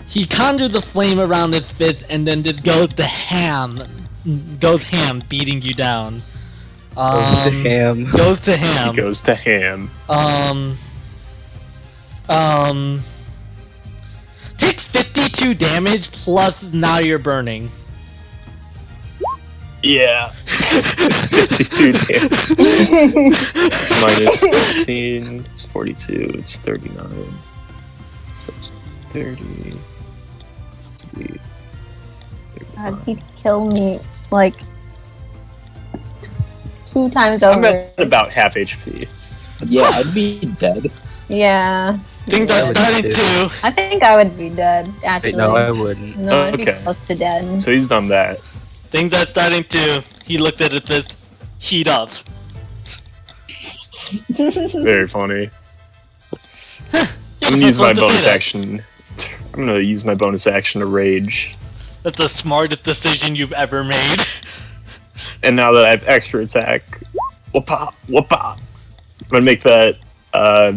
He conjures the flame around his fist and then just goes ham, beating you down. Goes to ham. Goes to He ham. goes to ham. Take 52 damage plus now you're burning. Yeah. 52 damage. Minus 13. It's 42. It's 39. So it's 30. Sweet. God, he'd kill me like 2 times I'm over. at about half HP. Yeah, I'd be dead. Yeah. Things I are would starting too. to. I think I would be dead, actually. Wait, no, I wouldn't. No, I'd be Okay. close to dead. So he's done that. Things are starting to. He looked at his fist. Heat up. Very funny. You're I'm the gonna use first one my to bonus say that. action. I'm gonna use my bonus action to rage. That's the smartest decision you've ever made. And now that I have extra attack, whoop-ah, whoop-ah. I'm gonna make that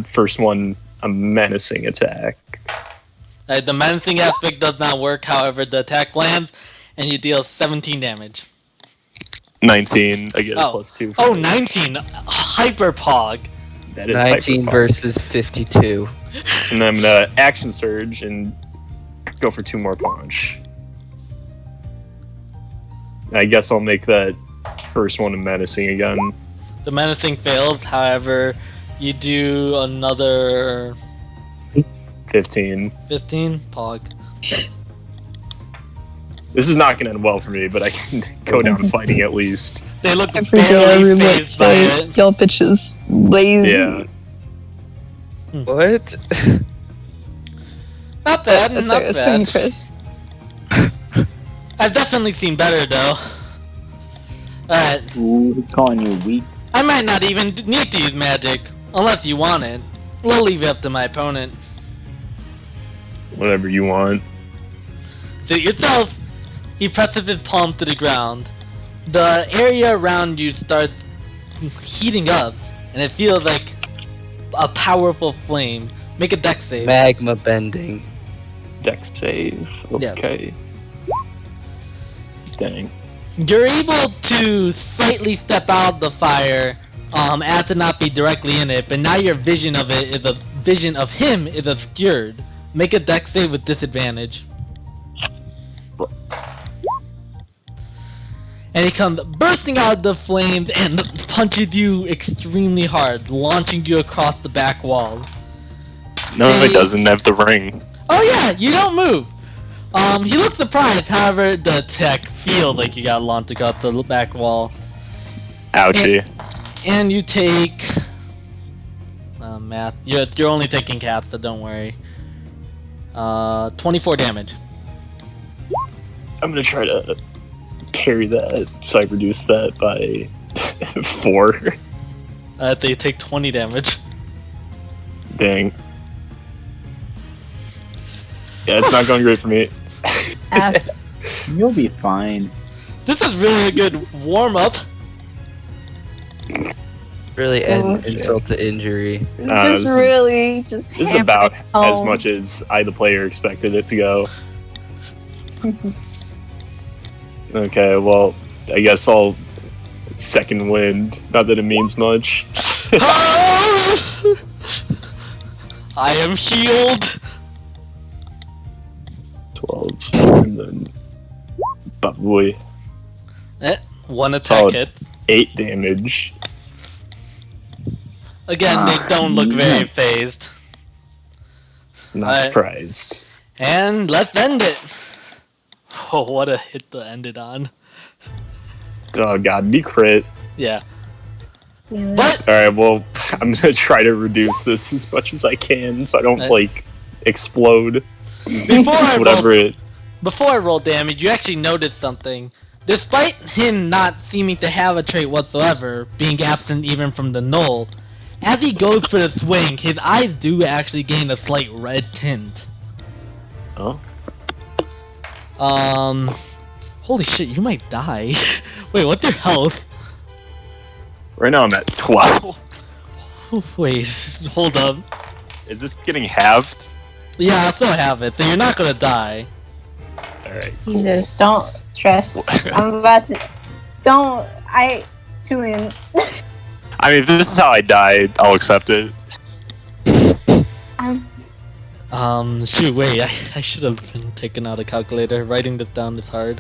first one a menacing attack. The menacing aspect does not work, however, the attack lands, and you deal 17 damage. 19. I get a Oh. plus 2. Oh, 19! Hyper Pog! That is 19 hyper versus 52. And then I'm gonna action surge and go for 2 more punch. I guess I'll make that first one a menacing again. The menacing fails, however, you do another 15. 15. Pog. This is not gonna end well for me, but I can go down fighting at least. They look Every day I barely read like phased by say, it. y'all bitches lazy. Yeah. What? Not bad, not Sorry, bad. Chris. I've definitely seen better though. Alright, Ooh, he's calling you weak. I might not even need to use magic, unless you want it. We'll leave it up to my opponent. Whatever you want. Suit yourself! He presses his palm to the ground. The area around you starts heating up, and it feels like a powerful flame. Make a dex save. Magma bending. Dex save. Yeah. Okay. Dang. You're able to slightly step out of the fire, as to not be directly in it, but now your vision of him is obscured. Make a dex save with disadvantage. And he comes bursting out of the flames and punches you extremely hard, launching you across the back wall. No, Hey. it doesn't have the ring. Oh yeah, you don't move. He looks surprised, however, the attack feels like you got launched across the back wall. Ouchie. And you take... math. You're only taking cats, so don't worry. 24 damage. I'm gonna try to parry that, so I reduce that by 4. They take 20 damage. Dang. Yeah, it's not going great for me. You'll be fine. This is really a good warm-up. Really add insult to injury. this is- Really just. This is about hammering as home. much as I, the player, expected it to go. Okay, well, I guess I'll second wind. Not that it means much. I am healed. 12, and then, but boy, One attack Solid. hits. 8 damage. Again, they don't look very phased. Not Alright. surprised. And let's end it. Oh, what a hit to end it on. Oh god, be crit. Yeah. Yeah. But Alright, well, I'm gonna try to reduce this as much as I can so I don't, Right. like, explode. before Whatever I roll damage, you actually noticed something. Despite him not seeming to have a trait whatsoever, being absent even from the null, as he goes for the swing, his eyes do actually gain a slight red tint. Oh. Holy shit, you might die. Wait, what's your health? Right now I'm at 12. Wait, hold up. Is this getting halved? Yeah, I still have it, so you're not gonna die. Alright. Jesus, don't stress. I'm about to. Don't. Julian. I mean, if this is how I die, I'll accept it. Shoot, wait, I should have been taking out a calculator. Writing this down is hard.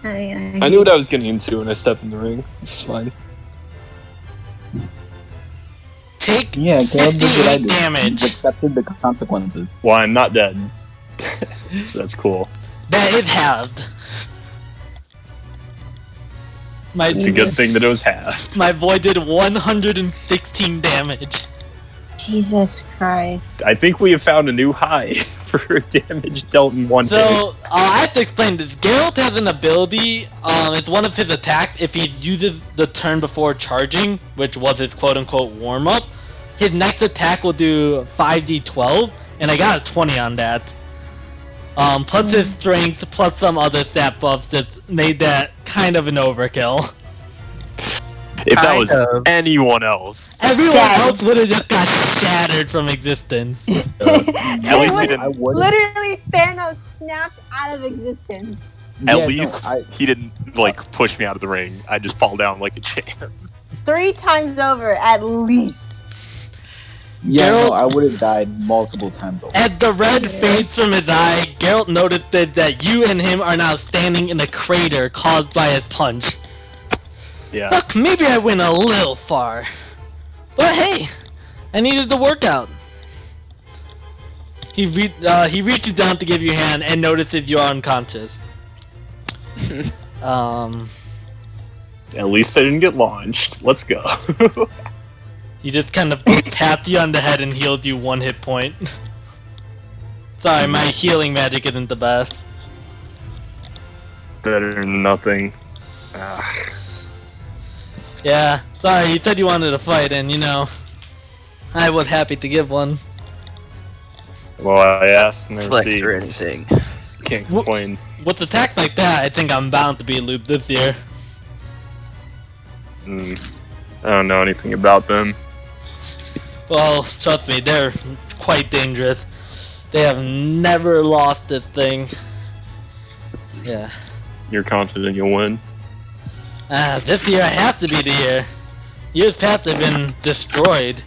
I knew what I was getting into when I stepped in the ring. It's fine. Take Yeah, Caleb did what I 58 did. damage. He accepted the consequences. Well, I'm not dead. So that's cool. That is halved. It's a good thing that it was halved. My boy did 116 damage. Jesus Christ. I think we have found a new high for damage dealt in one hit. So, I have to explain this. Geralt has an ability, it's one of his attacks, if he uses the turn before charging, which was his quote-unquote warm-up, his next attack will do 5d12, and I got a 20 on that. Plus his strength, plus some other stat buffs that made that kind of an overkill. If that was Kind of. anyone else, Everyone Dead. else would have just got shattered from existence. at least he I didn't. would. Literally, Thanos snapped out of existence. At least he didn't like push me out of the ring. I just fall down like a champ. 3 times over, at least. Yeah, Geralt- no, I would have died multiple times over. As the red fades from his eye, Geralt noticed that you and him are now standing in a crater caused by his punch. Yeah. Look, maybe I went a little far. But hey, I needed the workout. He reaches down to give you a hand and notices you are unconscious. At least I didn't get launched. Let's go. He just kind of pats you on the head and heals you 1 hit point. Sorry, my healing magic isn't the best. Better than nothing. Yeah, sorry, you said you wanted to fight, and you know, I was happy to give one. Well, I asked and they Flex or received. anything. Can't complain. With attacks like that, I think I'm bound to be looped this year. I don't know anything about them. Well, trust me, they're quite dangerous. They have never lost a thing. Yeah. You're confident you'll win? This year I have to be the year. Years past have been destroyed.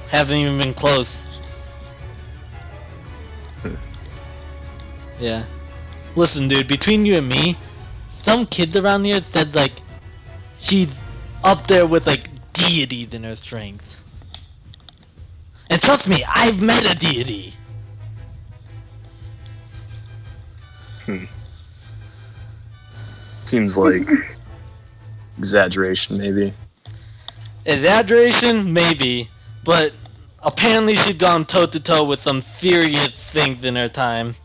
Haven't even been close. Yeah. Listen, dude, between you and me, some kids around here said, like, she's up there with, like, deities in her strength. And trust me, I've met a deity. Seems like exaggeration, maybe. Exaggeration? Maybe. But apparently she's gone toe-to-toe with some serious things in her time.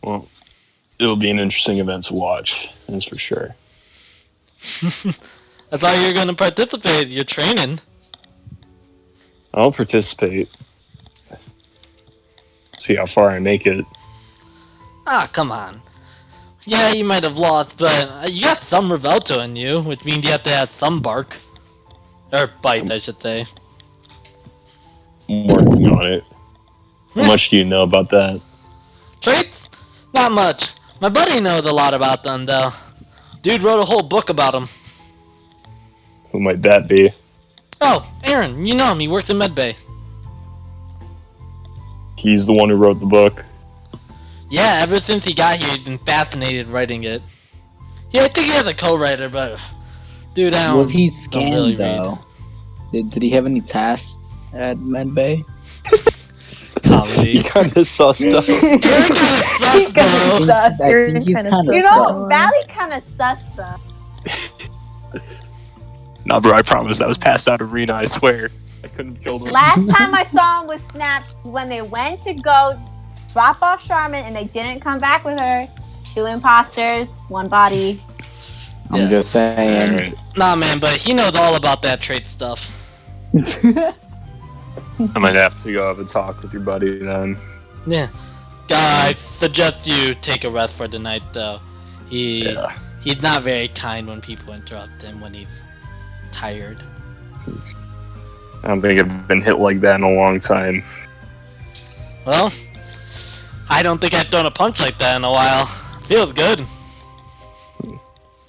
Well, it'll be an interesting event to watch, that's for sure. I thought you were going to participate. You're training. I'll participate. See how far I make it. Ah, come on. Yeah, you might have lost, but you got some Revelto in you, which means you have to have some bark. Or bite, I should say. I'm working on it. How much do you know about that? Traits? Not much. My buddy knows a lot about them, though. Dude wrote a whole book about them. Who might that be? Oh, Aaron, you know him. He works in Medbay. He's the one who wrote the book. Yeah, ever since he got here, he's been fascinated writing it. Yeah, I think he has a co-writer, but... Dude, I don't... Was he don't scanned really though? Did he have any tasks at Medbay? Comedy. He kind of sussed up. Aaron kinda sucks, though. I think he's kinda You know, sus. Valley kind of sus though. Nah, bro, I promise I was passed out arena, I swear. I couldn't kill him. Last time I saw him was snapped when they went to go drop off Charmin and they didn't come back with her. 2 imposters, 1 body. I'm just saying. Alright. Nah, man, but he knows all about that trait stuff. I might have to go have a talk with your buddy then. Yeah. I suggest you take a rest for the night, though. He's not very kind when people interrupt him when he's tired. I don't think I've been hit like that in a long time. Well, I don't think I've thrown a punch like that in a while. Feels good.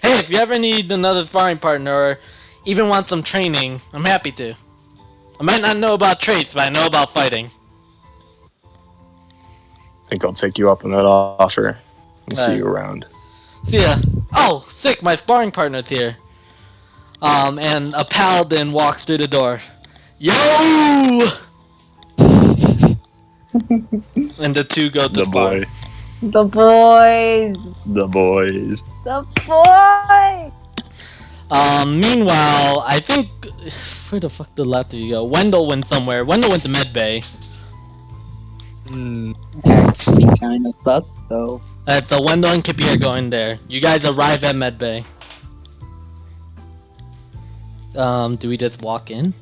Hey, if you ever need another sparring partner or even want some training, I'm happy to. I might not know about traits, but I know about fighting. I think I'll take you up on that offer and see you around. See ya. Oh, sick, my sparring partner's here. And a paladin walks through the door. Yo! And the two go to The spar. boy. The boys. The boys. The boys. Meanwhile, I think... Where the fuck did last of you go? Wendell went somewhere. Wendell went to Medbay. Actually, kinda sus though. So Wendell and Kippy are going there. You guys arrive at Medbay. Do we just walk in?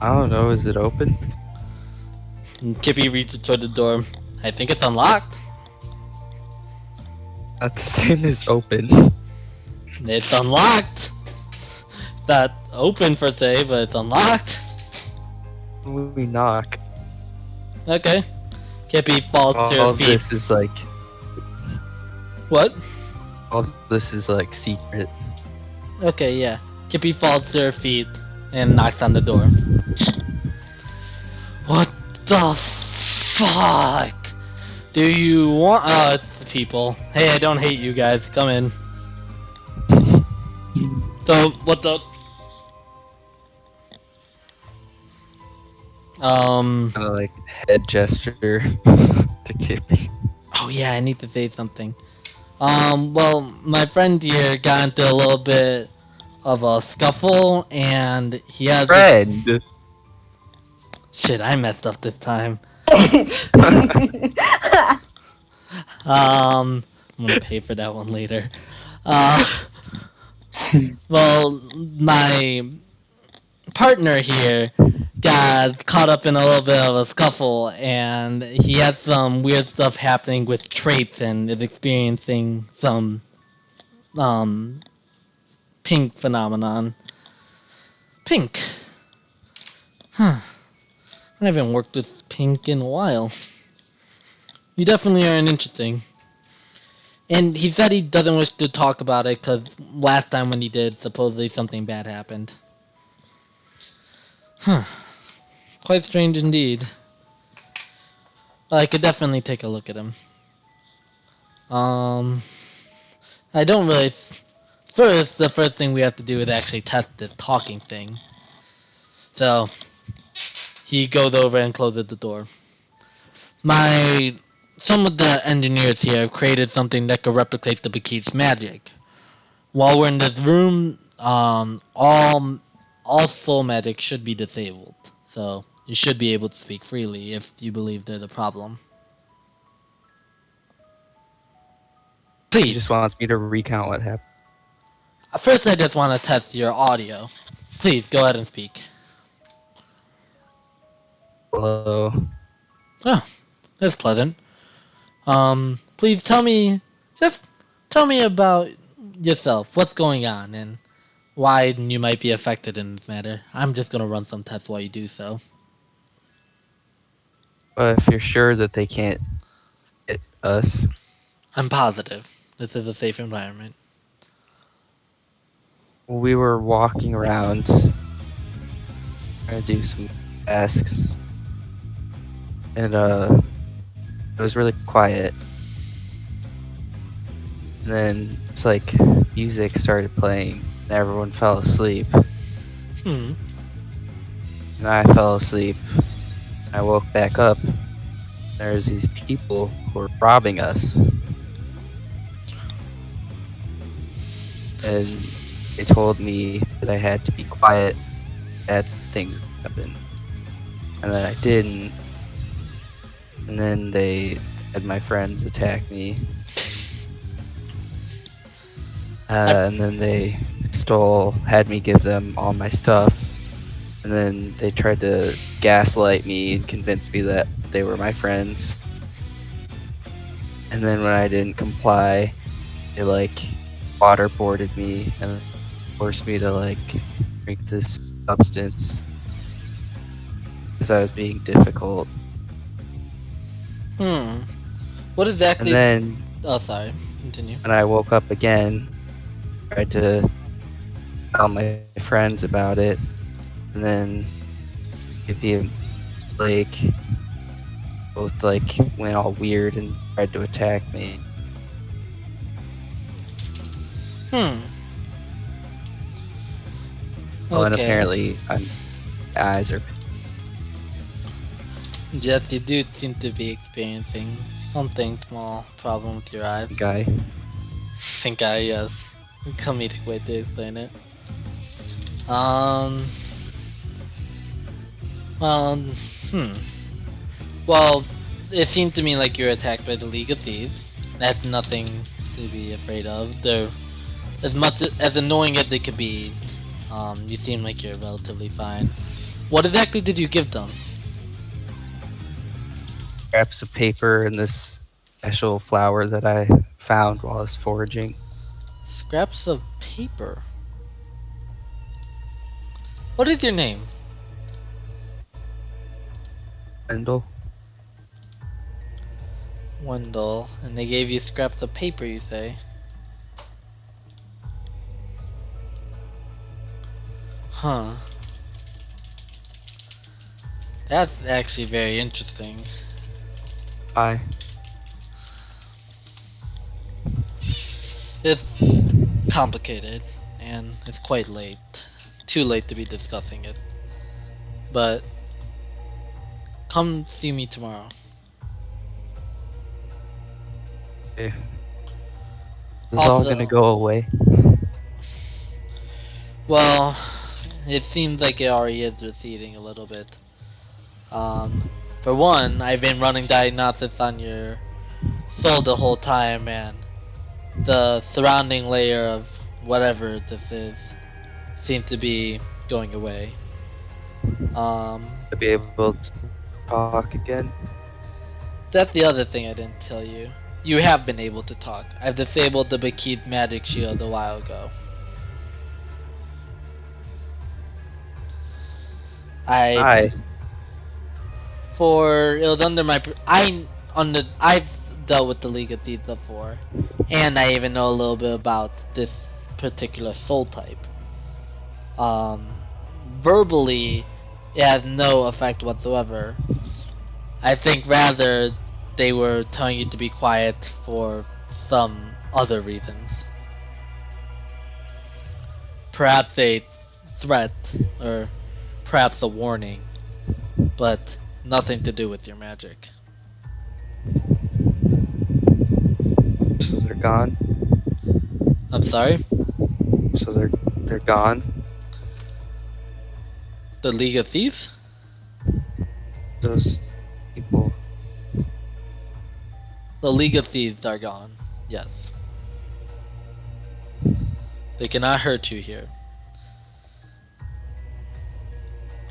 I don't know, is it open? And Kippy reaches toward the door. I think it's unlocked. Not the same as open. It's unlocked. Not open per se, but it's unlocked. We knock. Okay. Kippy falls to All her feet. this is like... What? All this is like secret. Okay, yeah. Kippy falls to her feet and knocks on the door. What the fuck? Do you want... it's the people. Hey, I don't hate you guys. Come in. So what the? Kind of like head gesture to Kippy. Oh yeah, I need to say something. Well, my friend here got into a little bit of a scuffle, and he had this. Friend. Shit, I messed up this time. I'm gonna pay for that one later. Uh, well, my partner here got caught up in a little bit of a scuffle, and he had some weird stuff happening with traits and is experiencing some um pink phenomenon. Pink. Huh. I haven't worked with pink in a while. You definitely aren't interesting. And he said he doesn't wish to talk about it because last time when he did, supposedly something bad happened. Huh. Quite strange indeed. I could definitely take a look at him. I don't really. First, the first thing we have to do is actually test this talking thing. So, he goes over and closes the door. Some of the engineers here have created something that could replicate the Bakit's magic. While we're in this room, all soul magic should be disabled. So, you should be able to speak freely if you believe there's a problem. He Please. just wants me to recount what happened. First, I just want to test your audio. Please, go ahead and speak. Hello. Oh, that's pleasant. Please just tell me about yourself. What's going on and why you might be affected in this matter. I'm just gonna run some tests while you do so. But if you're sure that they can't hit us, I'm positive this is a safe environment. we were walking around trying to do some tasks, and it was really quiet. And then it's like music started playing, and everyone fell asleep. Hmm. And I fell asleep. I woke back up. There's these people who were robbing us. And they told me that I had to be quiet, that things would happen. And then I didn't. And then they had my friends attack me. And then they had me give them all my stuff. And then they tried to gaslight me and convince me that they were my friends. And then when I didn't comply, they waterboarded me and forced me to drink this substance because I was being difficult. What exactly? And then Oh, sorry. Continue. when I woke up again, I tried to tell my friends about it, and then Ippy and Blake both went all weird and tried to attack me. Well, and apparently my eyes are. Jet, you do seem to be experiencing something small problem with your eyes. Guy. Think I, yes. Comedic way to explain it. Well, it seemed to me like you were attacked by the League of Thieves. That's nothing to be afraid of. They're as much as annoying as they could be. You seem like you're relatively fine. What exactly did you give them? Scraps of paper and this special flower that I found while I was foraging. Scraps of paper. What is your name? Wendell. Wendell. And they gave you scraps of paper, you say? Huh. That's actually very interesting. Hi. It's complicated, and it's quite late. Too late to be discussing it. But come see me tomorrow. Okay. This is all Also- gonna go away. Well, it seems like it already is receding a little bit. For one, I've been running diagnostics on your soul the whole time, and the surrounding layer of whatever this is seems to be going away. To be able to talk again. That's the other thing I didn't tell you. You have been able to talk. I've disabled the Bakit magic shield a while ago. Hi. It was under my I've dealt with the League of Thieves before, and I even know a little bit about this particular soul type. Verbally, it has no effect whatsoever. I think rather they were telling you to be quiet for some other reasons. Perhaps a threat, or perhaps a warning, but nothing to do with your magic. So they're gone. I'm sorry? So they're gone. The League of Thieves? Those people. The League of Thieves are gone. Yes. They cannot hurt you here.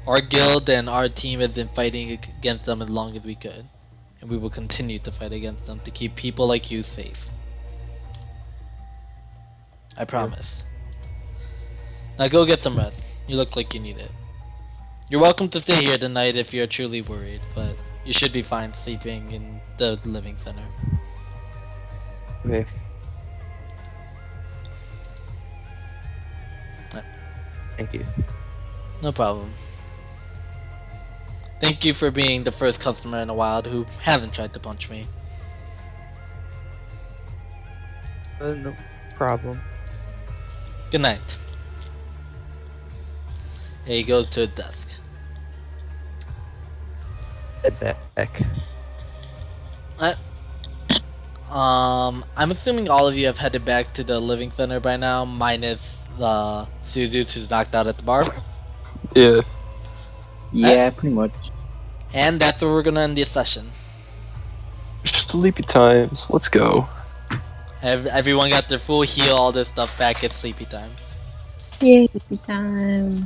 Our guild and our team has been fighting against them as long as we could. And we will continue to fight against them to keep people like you safe. I promise. Now go get some rest. You look like you need it. You're welcome to stay here tonight if you're truly worried, but you should be fine sleeping in the living center. Okay. Thank you. No problem. Thank you for being the first customer in a while who hasn't tried to punch me. No problem. Good night. Hey, go to a desk. Head back. I'm assuming all of you have headed back to the living center by now, minus the Suzu who's knocked out at the bar. Yeah. Yeah, pretty much. And that's where we're gonna end this session. Sleepy times. Let's go. Everyone got their full heal, all this stuff back at sleepy time. Yay. Sleepy time.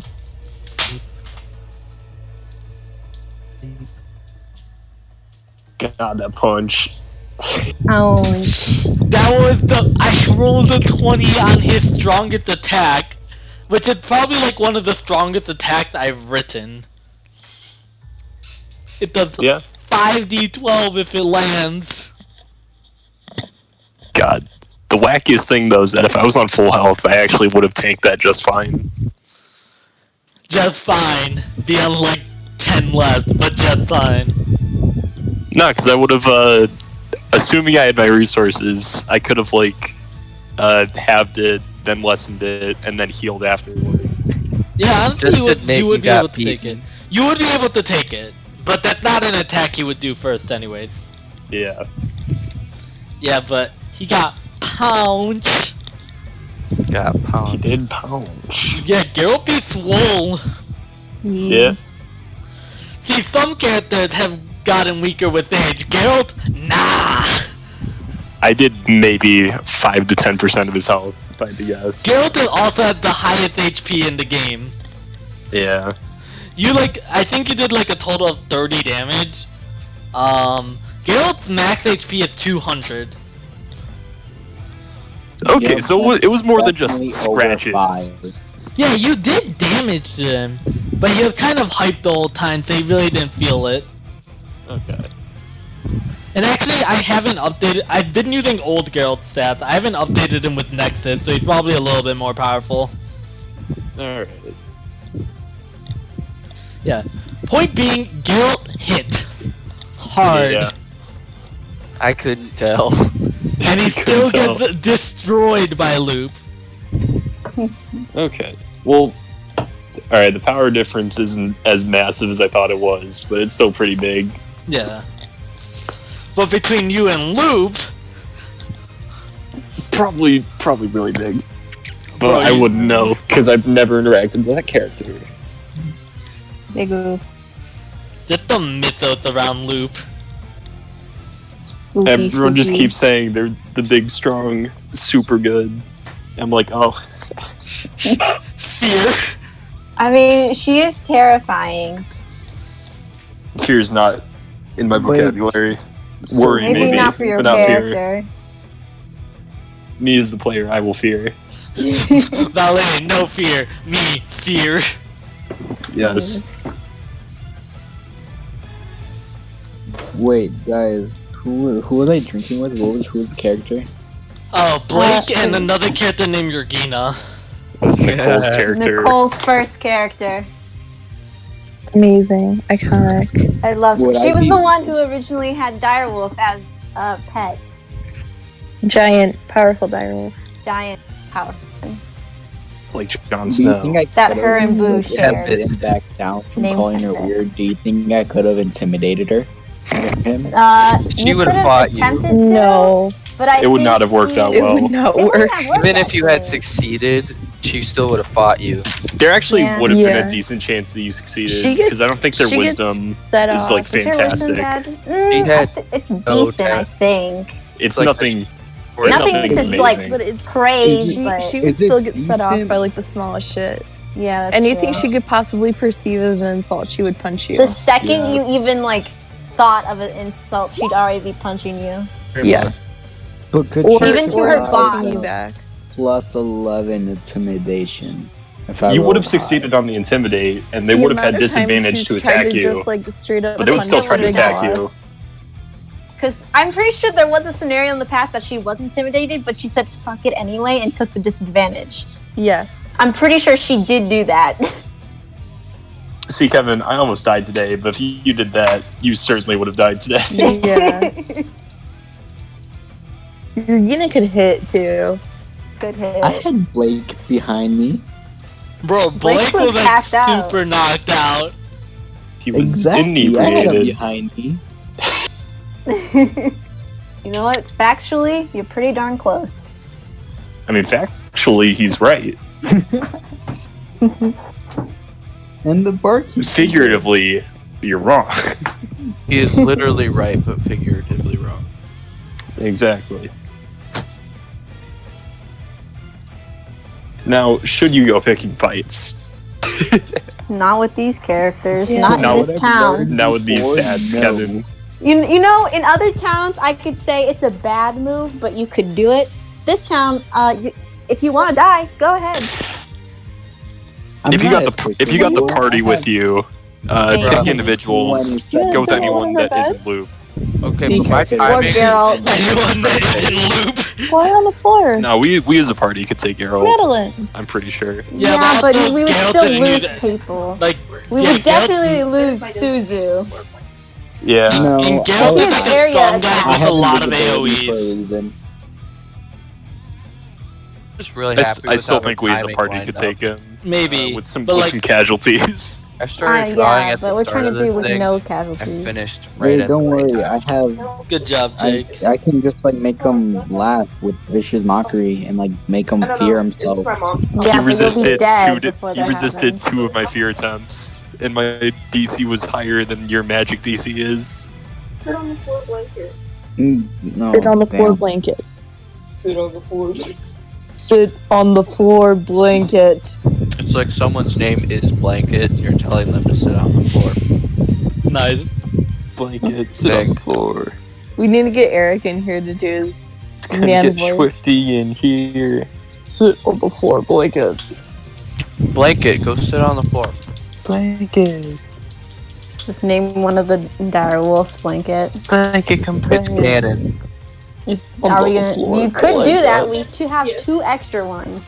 God, that punch. Ouch. That was I rolled a 20 on his strongest attack, which is probably like one of the strongest attacks I've written. It does Yeah. 5d12 if it lands. God. The wackiest thing, though, is that if I was on full health, I actually would have tanked that just fine. Just fine. Beyond like 10 left, but just fine. No, because I would have, assuming I had my resources, I could have, like, halved it, then lessened it, and then healed afterwards. Yeah, honestly, Just admit you would you be got able to take it. beaten. You would be able to take it, but that's not an attack he would do first anyways. Yeah. Yeah, but he got pounced. Got He pound. did pounce. Yeah, Geralt beat Swole. Yeah. See, some characters have gotten weaker with age. Geralt, nah. I did maybe 5 to 10% of his health, if I had to guess. Geralt is also at the highest HP in the game. Yeah. I think you did like a total of 30 damage. Geralt's max HP is 200. Okay, Yep, so it was more than just definitely over scratches. Yeah, you did damage to him, but he was kind of hyped the whole time, so he really didn't feel it. Okay. And actually, I haven't updated. I've been using old Geralt stats. I haven't updated him with Nexus, so he's probably a little bit more powerful. Alright. Yeah. Point being, Geralt hit hard, Yeah. I couldn't tell. and he Couldn't still tell. gets destroyed by Loop. Okay. Well, alright, the power difference isn't as massive as I thought it was, but it's still pretty big. Yeah. But between you and Loop, Probably really big. But Bro, I you- wouldn't know, because I've never interacted with that character. Big oof. get the mythos around Loop. Spooky, Everyone just spooky. keeps saying they're the big, strong, super good. I'm like, oh, Fear. I mean, she is terrifying. fear's not in my But- vocabulary. Worry, Maybe maybe, not for your but not fear. character. Me as the player, I will fear. Valet, no fear. Me, fear. Yes. Wait, guys, who was I drinking with? Who was the character? Oh, Blake and Uh, another character named Yorgina. That was Nicole's Yeah. character. Nicole's first character. Amazing, iconic. I love her. Would She I was be- the one who originally had Direwolf as a pet. Giant, powerful direwolf. Giant power. Like Jon Do you Snow. think I That could've her and Boo like, shared. him back down from Name calling her Tempest. weird? Do you think I could have intimidated her? Him? She You would've could've fought you. attempted to, No, but I It would think not have worked out it well. would not It wouldn't work. have worked, Even if you had actually. succeeded, she still would have fought you. There actually Yeah. would have been Yeah. a decent chance that you succeeded, She gets- because I don't think their she gets wisdom set is off. like Is her wisdom fantastic. bad? She had It's no decent, I talent. think. It's Like- nothing. Or It's Nothing nothing to amazing. like But it's praise, she, but she would Is it still get set off decent? by like the smallest shit. yeah. That's Anything true. she could possibly perceive as an insult, she would punch you. The second Yeah. you even like thought of an insult, she'd already be punching you. Yeah. But could Or she even to still her have, insulting boss. you back. plus 11 intimidation? If I You would rolled have high. succeeded on the intimidate, and they The would have had amount of times disadvantage she's to tried attack you. Just like straight up But they would still try to punch attack the you. boss. Because I'm pretty sure there was a scenario in the past that she was intimidated, but she said fuck it anyway and took the disadvantage. Yeah. I'm pretty sure she did do that. See, Kevin, I almost died today, but if you did that, you certainly would have died today. Yeah. Regina could hit too. Good hit. I had Blake behind me. Bro, Blake Blake was was like passed out. super knocked out. He was Exactly. I had him inebriated. behind me. You know what? Factually, you're pretty darn close. I mean, factually, he's right. And the barkeep. Figuratively, you're wrong. He is literally right, but figuratively wrong. Exactly. Now, should you go picking fights? Not with these characters. Yeah. Not Not in with this town. Now with these Or stats, no. Kevin. You know, in other towns, I could say it's a bad move, but you could do it. This town, if you want to die, go ahead. I'm If you not got as the quick if as you got the are. party I with have- you, Thank pick you. individuals. Yeah, Go with so anyone one of that her isn't best. Loop. Okay, Think but my I could- Or timing. Geralt. Anyone that in Loop. Why on the floor? No, we as a party could take Geralt. Madeline. I'm pretty sure. Yeah, Yeah, but but also we would Geralt still didn't lose use it. people. Like, We yeah, would definitely Geralt- lose Suzu. Yeah. No, And I Geralt He is has a area strong attack. guy I with a have lot of invisibility for a AoEs. reason. Just really I, happy. I with still how think the we as a timing party lined could up. take him. Maybe. With some but with like, some casualties. I started drawing Yeah, at but the we're start trying of to the do with thing. no I casualties. finished right Wait, at don't the right worry. time. I have. good job, Jake. I can just like make him laugh with vicious mockery and like make him fear himself. Yeah, he but you'll be resisted dead two. before He that resisted happens. 2 of my fear attempts, and my DC was higher than your magic DC is. Sit on the floor blanket. No, Sit on the floor damn. blanket. Sit on the floor. Sit on the floor blanket. It's like someone's name is Blanket, and you're telling them to sit on the floor. Nice. Blanket, sit on the floor. We need to get Eric in here to do his Gonna man get voice. Swifty in here. Sit on the floor blanket. Blanket, go sit on the floor. Blanket. Just name one of the dire wolves blanket. Blanket, come It's canon. On Are we the gonna? floor You could do that. blanket. We have 2 extra ones.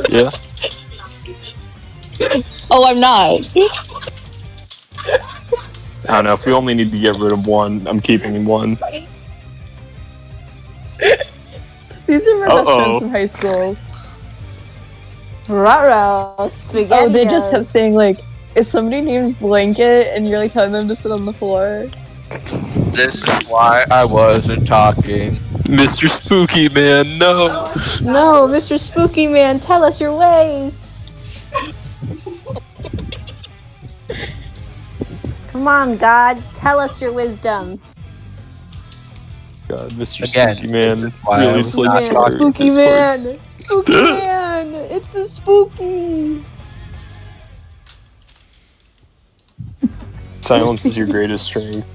Yeah. Oh, I'm not. I don't know. If we only need to get rid of one, I'm keeping one. These are my best Uh-oh. friends from high school. Ruh-roh, spaghetti. Oh, they just kept saying like, if somebody names Blanket and you're like telling them to sit on the floor. This is why I wasn't talking. Mr. Spooky Man, no. No, Mr. Spooky Man, tell us your ways. Come on, God, tell us your wisdom. God, Mr. Again, Spooky Man this is why I really was slid not into talking. our Spooky Discord. Man, Spooky Man, it's the spooky. Silence is your greatest strength.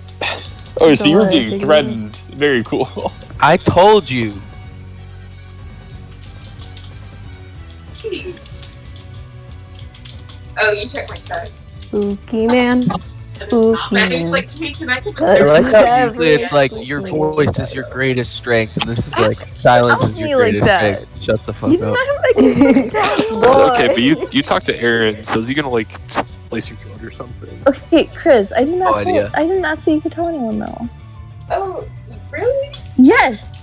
Oh, so Don't you're worry, being figure it threatened. Very cool. I told you. Oh, you check my text. Spooky Man, spooky Maddie's man. like, hey, can I check I my That's like how text? usually it's like every your single voice is your greatest strength, and this is like silence Tell is me your like greatest that. strength. Shut the fuck You up. did not Okay, but you talk to Aaron, so is he gonna like slice your throat or something? Okay, Chris, I did not No tell. idea. I did not say you could tell anyone though. Oh, really? Yes.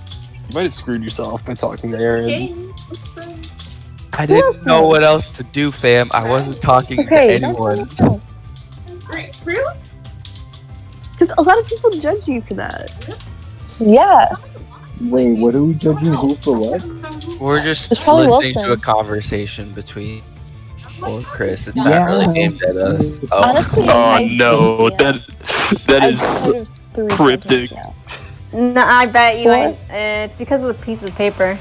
You might have screwed yourself by talking to Aaron. Game. I Who else didn't know what knows? else to do, fam. I wasn't talking Okay, to don't tell anyone. anyone else. Really? Because a lot of people judge you for that. Yeah. Wait, what are we judging who for what? We're just It's probably listening to Wilson. a conversation between or Chris. It's Yeah. not really aimed at us. Oh, Honestly, Oh I no, think, yeah. that I'd is say 3 cryptic. judgments, No, I bet you Four? ain't. It's because of the piece of paper.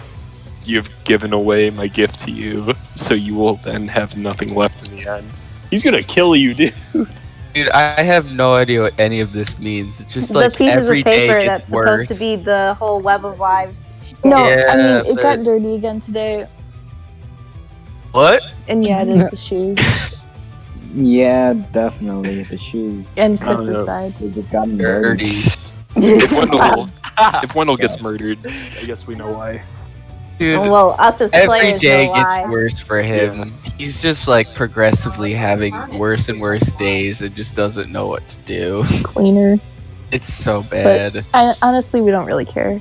You've given away my gift to you, so you will then have nothing left in the end. He's gonna kill you, dude. dude, I have no idea what any of this means. It's just The like pieces every of day paper gets that's worse. supposed to be the whole web of lives. shit. No, Yeah, I mean, it but- got dirty again today, What? and yeah, it is the shoes. Yeah, definitely the shoes. And Oh, Chris's yeah. side. They just got me Dirty. If Wendell gets murdered, I guess we know why. Dude, Well, us as every players day know gets why. worse for him. He's just like progressively having worse and worse days and just doesn't know what to do. Cleaner. It's so bad. Honestly, we don't really care.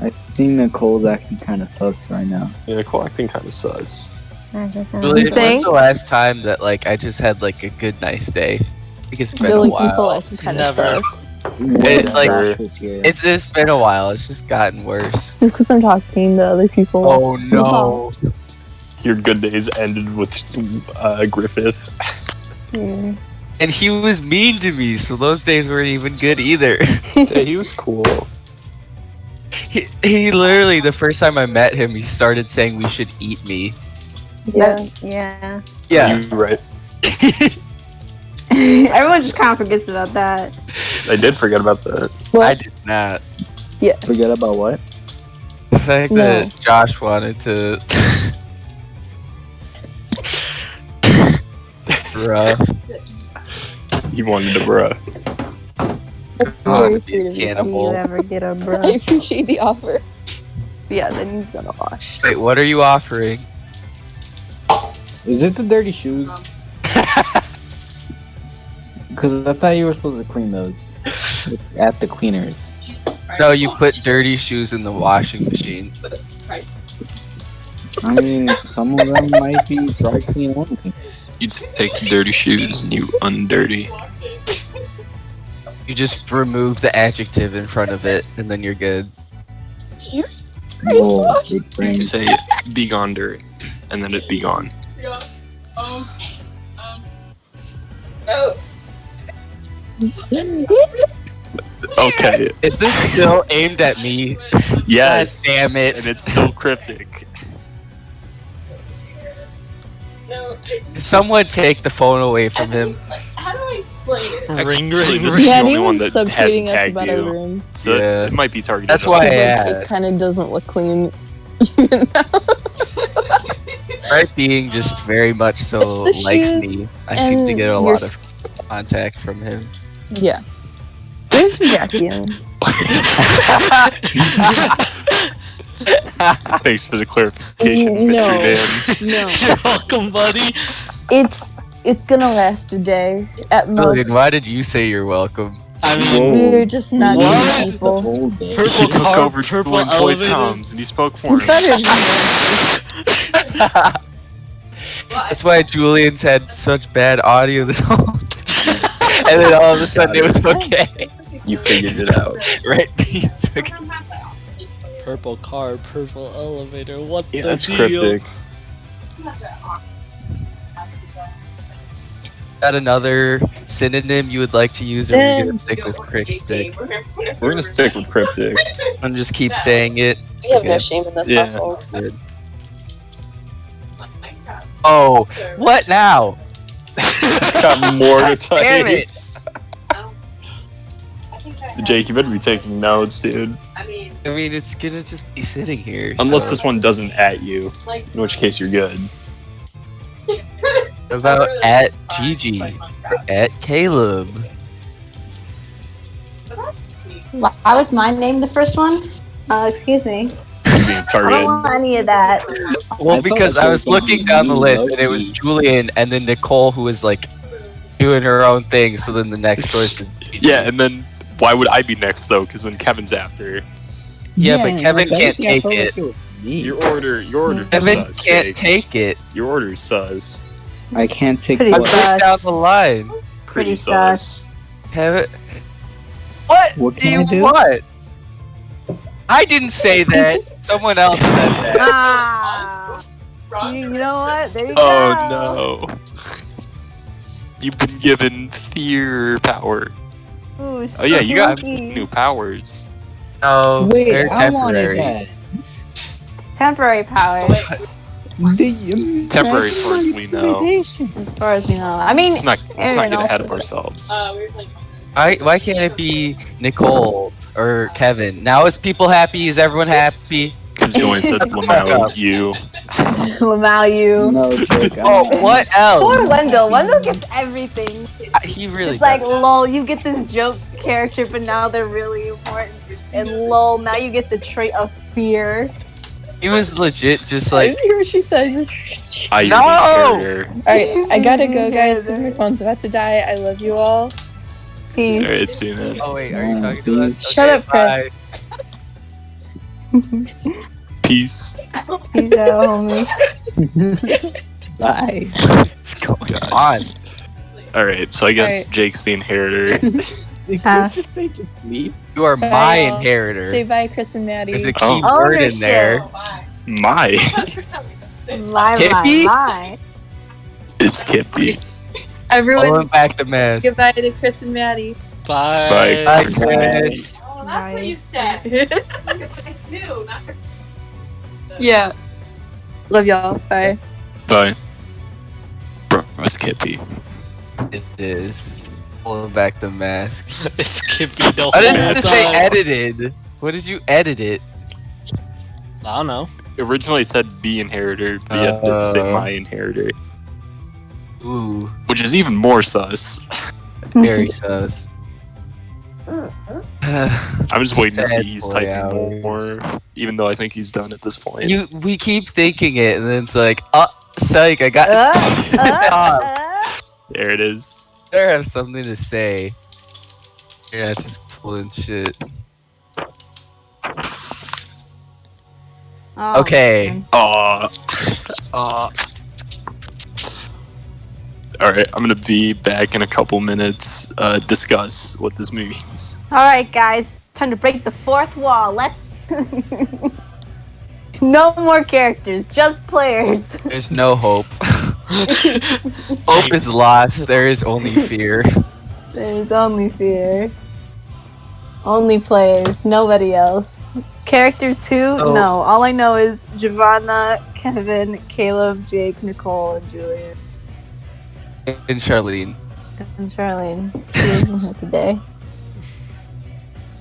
I think Nicole's acting kind of sus right now. Yeah, collecting kind of sus. Really, You when's think? the last time that like I just had like a good nice day? I think it's been a Really, people while. acting kind of Never. sus. It, like, Josh was here. It's been a while. It's just gotten worse. Just because I'm talking to other people. Oh no! Your good days ended with Griffith. Yeah. And he was mean to me, so those days weren't even good either. Yeah, he was cool. He literally, the first time I met him, he started saying we should eat me. Yeah. Yeah. Yeah. You're right. Everyone just kind of forgets about that. I did forget about that. I did not. Forget about what? The fact No. that Josh wanted to. Rough. He wanted to bruh. That's Oh, very he's sweet of you. Do you cannibal. ever get a I bro? appreciate the offer. Yeah, then he's gonna wash. Wait, what are you offering? Is it the dirty shoes? Because I thought you were supposed to clean those at the cleaners. No, you put dirty shoes in the washing machine. I mean, some of them might be dry clean only. You take the dirty shoes and you undirty. You just remove the adjective in front of it, and then you're good. Jesus Whoa, Christ, You big brain. say be gone dirty, and then it be gone. Yeah. Oh. Okay. Is this still aimed at me? Yes. God damn it. And it's still cryptic. No, Someone take the phone away from him. how do I explain it? Ring, Actually, ring, this ring. is Yeah, the only one anyone's that hasn't subtweeting us tagged about our you. room. So Yeah. it might be targeted. That's at why I us. Like, asked. it kind of doesn't look clean. Right being just very much so It's the likes shoes me. I seem to and get a your lot of contact from him. Yeah. There's Jackie in. Thanks for the clarification, Mr. No. Dan. No. You're welcome, buddy. It's gonna last a day at Julian, most. why did you say you're welcome? I mean, Whoa. We're just not What? good It's the people. whole day. Purple He took car, over purple Julian's voice elevator. comms and he spoke for him. Better than that. That's why Julian's had such bad audio this whole time. And then all of a sudden it was okay. You figured it out. Right? He took it. Purple car, purple elevator. What Yeah, the that's deal? cryptic. Got another synonym you would like to use, or are we gonna stick with cryptic? We're gonna stick with cryptic. And just keep saying it. We have no Okay. shame in this Yeah. household. Good. Oh, what now? It's got more to tell Damn you. it! Jake, you better be taking notes, dude. I mean, it's gonna just be sitting here. Unless so- this one doesn't at you, in which case you're good. What about at Gigi or at Caleb? Why was my name the first one? Excuse me. You're being I don't targeted. want any of that. Well, I because thought I it was was gonna looking be down the me, list and it was Loki. Julian and then Nicole who was like doing her own thing. So then the next choice was Gigi. Yeah, and then why would I be next though? Because then Kevin's after. Yeah, but Kevin like, can't I take felt it. like was me. Your order Kevin sus, can't Jake. take it. Your order's sus. I can't take Pretty I what? sus. looked down the line. Pretty sus. Kevin, what? What do can you I do? want? I didn't say that. Someone else said that. Ah, you know what? There you go. Oh no. You've been given fear power. Ooh, Oh yeah, you got spooky. new powers. No, Wait, they're I wanted temporary. that. Temporary powers, Temporary as far as we know. as far as we know. I mean, Let's not Aaron get ahead of also- ourselves. We were playing Why can't it be Nicole or Kevin? Now is people happy? Is everyone happy? Because Julian said Lamau, you. Lamau you. No, Jake. Oh, what Poor else? Wendell. Wendell gets everything. He really It's like, does. lol, you get this joke character, but now they're really important. And lol, now you get the trait of fear. He was legit just I like, didn't hear what she said. I just heard I No! character. Alright, I gotta go, guys, because my phone's about to die. I love you all. Peace. Alright, see you, man. oh wait, are you talking to us? Shut Okay, up, Chris. Peace. Peace out, homie. Bye. What's going on? Alright, so I guess Alright. Jake's the inheritor. Did Chris just say just leave? You are Bye, my y'all. inheritor. Say bye, Chris and Maddie. There's a key Oh. word in there. My. My, Hippie? my. It's Kippy. Everyone, Pulling back the mask. goodbye to Chris and Maddie. Bye. Bye. Bye, Chris and Maddie. Chris. Oh, that's what you said. It's new, not Yeah. Love y'all. Bye. Bye. Bro, it's Kippy. It is. Pulling back the mask. It's Kippy the I didn't whole just say time. edited. What did you edit it? I don't know. Originally it said be inheritor, but yet it say my inheritor. Ooh, Which is even more sus. very sus. I'm just waiting to Sad see he's boy typing hours. more, even though I think he's done at this point. We keep thinking it, and then it's like, psych, I got There it is. Better have something to say. Yeah, just pulling shit. Oh, Okay. man. Alright, I'm gonna be back in a couple minutes. Discuss what this means. Alright, guys. Time to break the fourth wall. Let's. No more characters, just players. There's no hope. Hope is lost. There is only fear. There's only fear. Only players, nobody else. Characters who? Oh. No. All I know is Giovanna, Kevin, Caleb, Jake, Nicole, and Julian. And Charlene. And Charlene. She isn't here today.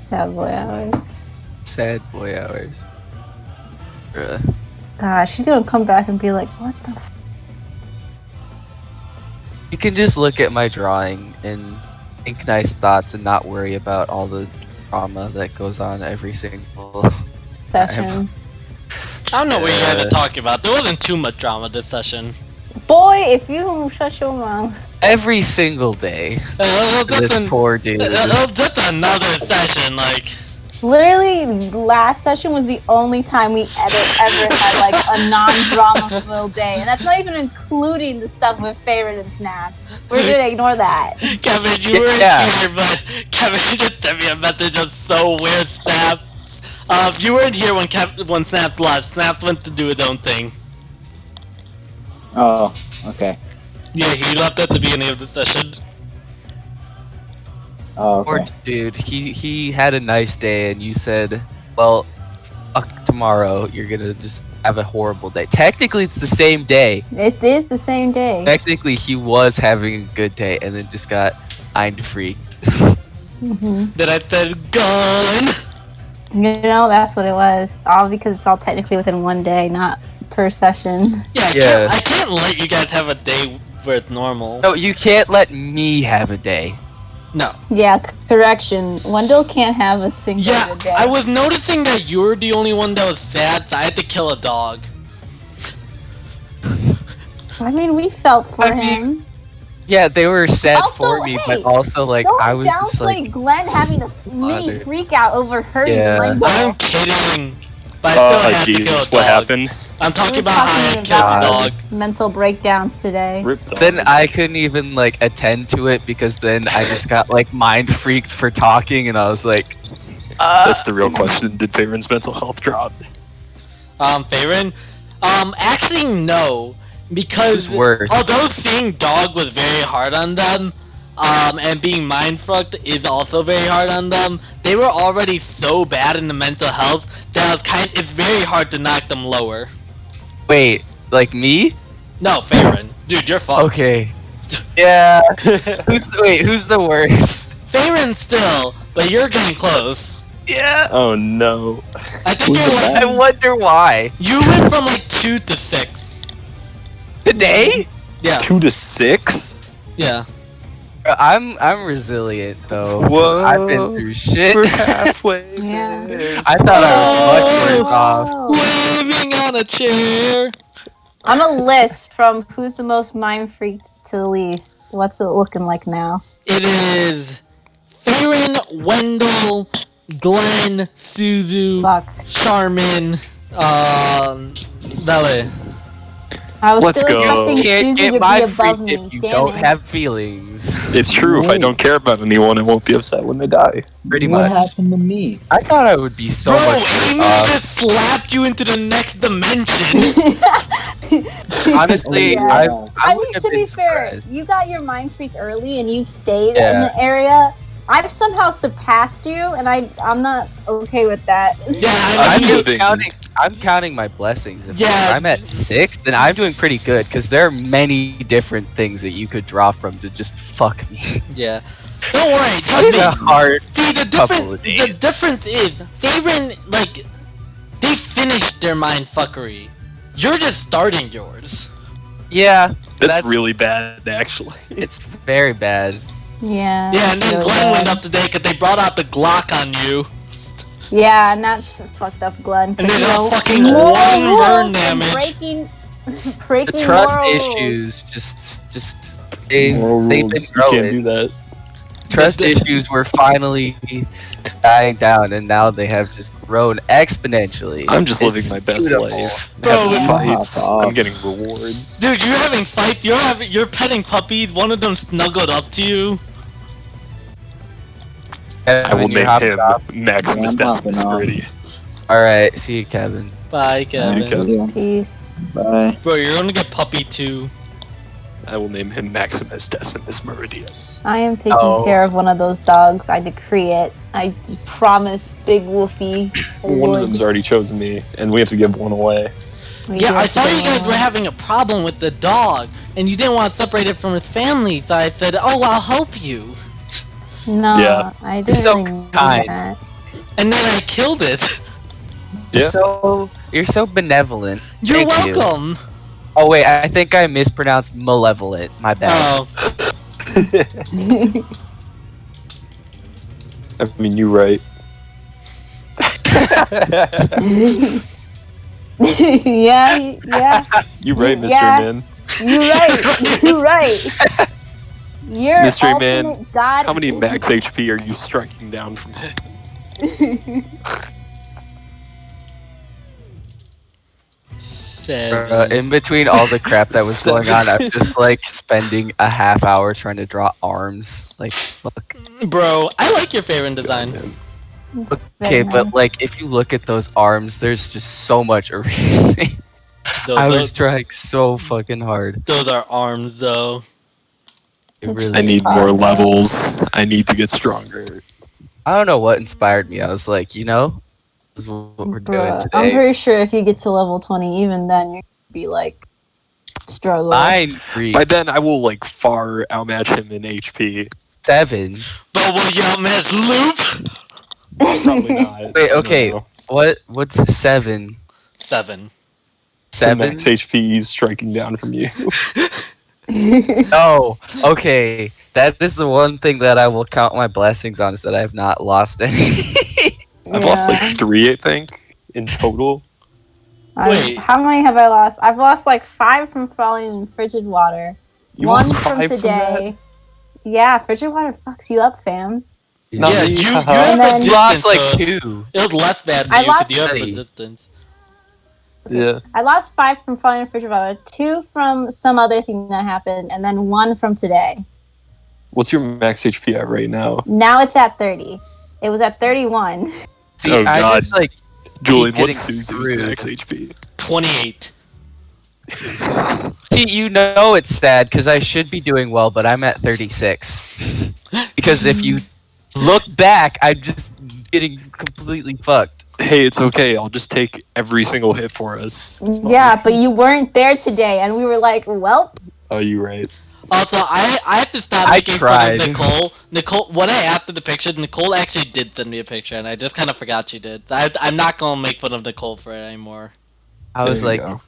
Sad boy hours. Sad boy hours. Bruh. Gosh, she's gonna come back and be like, what the f-? You can just look at my drawing and think nice thoughts and not worry about all the drama that goes on every single Session. I don't know what you guys are talking about. There wasn't too much drama this session. Boy, if you don't shut your mouth. every single day. That's, This poor dude. that's another session. Like, Literally, last session was the only time we ever had like a non-drama filled day, and that's not even including the stuff with Favorite and Snaps. We're gonna ignore that. Kevin, you weren't Yeah. here, but Kevin just sent me a message of so weird Snap. You weren't here when Snaps left. Snaps went to do his own thing. Oh, okay. Yeah, he left at the beginning of the session. Oh, Poor okay. dude, he had a nice day, and you said, "Well, fuck tomorrow. You're gonna just have a horrible day." Technically, it's the same day. It is the same day. Technically, he was having a good day, and then just got mind freaked. Mhm. Then I said, "Gone." You know, that's what it was. All because it's all technically within one day, not per session. Yeah, Yeah. I can't let you guys have a day where it's normal. No, you can't let me have a day. No. Yeah, correction. Wendell can't have a single Yeah, good day. I was noticing that you were the only one that was sad, so I had to kill a dog. I mean, we felt for I mean, him. Yeah, they were sad Also, for me, hey, but also like Don't I was just downplay like, Glenn having a mini bothered. freak out over hurting Yeah. Wendell. I'm kidding. But I still Oh had to kill a jeez, dog. what happened? I'm talking We're about how I talking killed the about- dog. Mental breakdowns today. Rip dog. then I couldn't even like attend to it because then I just got like mind freaked for talking, and I was like, That's the real question. Did Faron's mental health drop? Faron? Actually no. Because Who's worse? although seeing dog was very hard on them, and being mind fucked is also very hard on them, they were already so bad in the mental health that it's very hard to knock them lower. Wait, like me? No, Faron. Dude, you're fucked. Okay. Yeah. Who's the worst? Faron still, but you're getting close. Yeah. Oh no. I think Who's you're the like, I wonder why. you went from like 2 to 6. Today? Yeah, 2 to 6? yeah. I'm resilient though. Whoa. I've been through shit. We're halfway Yeah. there. I thought I was much worse off. Whoa. Waving on a chair. On a list from who's the most mind freaked to the least, what's it looking like now? It is Faron, Wendell, Glenn, Suzu, Fuck. Charmin, Belle. I was Let's still go. expecting Can't Susie get to be mind above freaked me. if you Damn don't it. have feelings. It's true. If I don't care about anyone, I won't be upset when they die. Pretty What much. happened to me? I thought I would be so Bro, much worse Amy off. just slapped you into the next dimension. Honestly, Yeah. I I wouldn't mean, have to be been fair, surprised. you got your mind freak early and you've stayed in Yeah. the area. I've somehow surpassed you, and I'm not okay with that. Yeah, I'm I'm giving- counting my blessings. If Yeah. I'm at 6, then I'm doing pretty good because there are many different things that you could draw from to just fuck me. yeah. Don't worry, It's trust been me. a hard. See, couple of days. the difference is, Faron, like, they finished their mind fuckery. You're just starting yours. Yeah, That's really bad, actually. It's very bad. Yeah. Yeah, and then so Glenn bad. went up today because they brought out the Glock on you. Yeah, and that's fucked up, Glenn. And 'cause, they you got know, fucking moral 1 rules burn and damage. Breaking The trust moral rules. issues they Moral they've rules, been you growing. can't do that. Trust issues were finally dying down, and now they have just grown exponentially. I'm just It's living my best beautiful. life. Bro, Having yeah. fights. Off. I'm getting rewards. Dude, you're having fights. You're petting puppies. One of them snuggled up to you. I will name him Maximus Yeah, I'm hopping Decimus on. Meridian. All right, see you, Kevin. Bye, Kevin. See you, Kevin. Peace. Bye. Bro, you're gonna get puppy too. I will name him Maximus Decimus Meridius. I am taking Oh. care of one of those dogs. I decree it. I promised Big Wolfie. I One of would. them's already chosen me, and we have to give one away. We Yeah, do I have to thought do you guys one. were having a problem with the dog, and you didn't want to separate it from his family, so I said, "Oh, I'll help you." No, Yeah. I didn't so really mean kind. that. And then I killed it. Yeah. You're so benevolent. You're Thank you. welcome. Oh wait, I think I mispronounced malevolent. My bad. Oh, I mean, you're right. yeah. You're right, Mystery Yeah. Man. You're right. You're right. You're Mystery Man, ultimate God. How many max HP are you striking down from him? Seven. In between all the crap that was going on, I'm just like spending a half hour trying to draw arms. Like, fuck. Bro, I like your favorite design. Okay, Very but nice. like, if you look at those arms, there's just so much erasing. I was trying so fucking hard. Those are arms, though. It It's really. I need hard, more though. levels. I need to get stronger. I don't know what inspired me. I was like, you know, this is what we're doing Bruh, I'm today. pretty sure if you get to level 20, even then you're gonna be like struggle. Mind freak. By then, I will like far outmatch him in HP. 7. But will you outmatch Loop? Probably not. Wait, I don't okay. know. What's 7? 7. The 7? max HP is striking down from you. Oh, okay. That is the one thing that I will count my blessings on, is that I have not lost any. I've lost like Yeah. 3, I think, in total. Wait. How many have I lost? I've lost like 5 from falling in frigid water. You One lost from 5 from today. Yeah, frigid water fucks you up, fam. Not Yeah, me, you haha. have And then- You lost resistance, like so 2. it was less bad for I you because lost- you have Hey. resistance. Yeah. I lost 5 from falling in frigid water, 2 from some other thing that happened, and then 1 from today. What's your max HP at right now? Now it's at 30. It was at 31. See, Oh, I God. just like Julian, getting what's Susie's screwed. max HP? 28. see, you know it's sad because I should be doing well, but I'm at 36. Because if you look back, I'm just getting completely fucked. Hey, it's okay. I'll just take every single hit for us. It's fine. Yeah, but you weren't there today, and we were like, well, Oh, you're right. Also, I have to stop I making fun tried. of Nicole. Nicole, when I asked her the picture, Nicole actually did send me a picture, and I just kind of forgot she did. I'm not gonna make fun of Nicole for it anymore. I was There you like, go.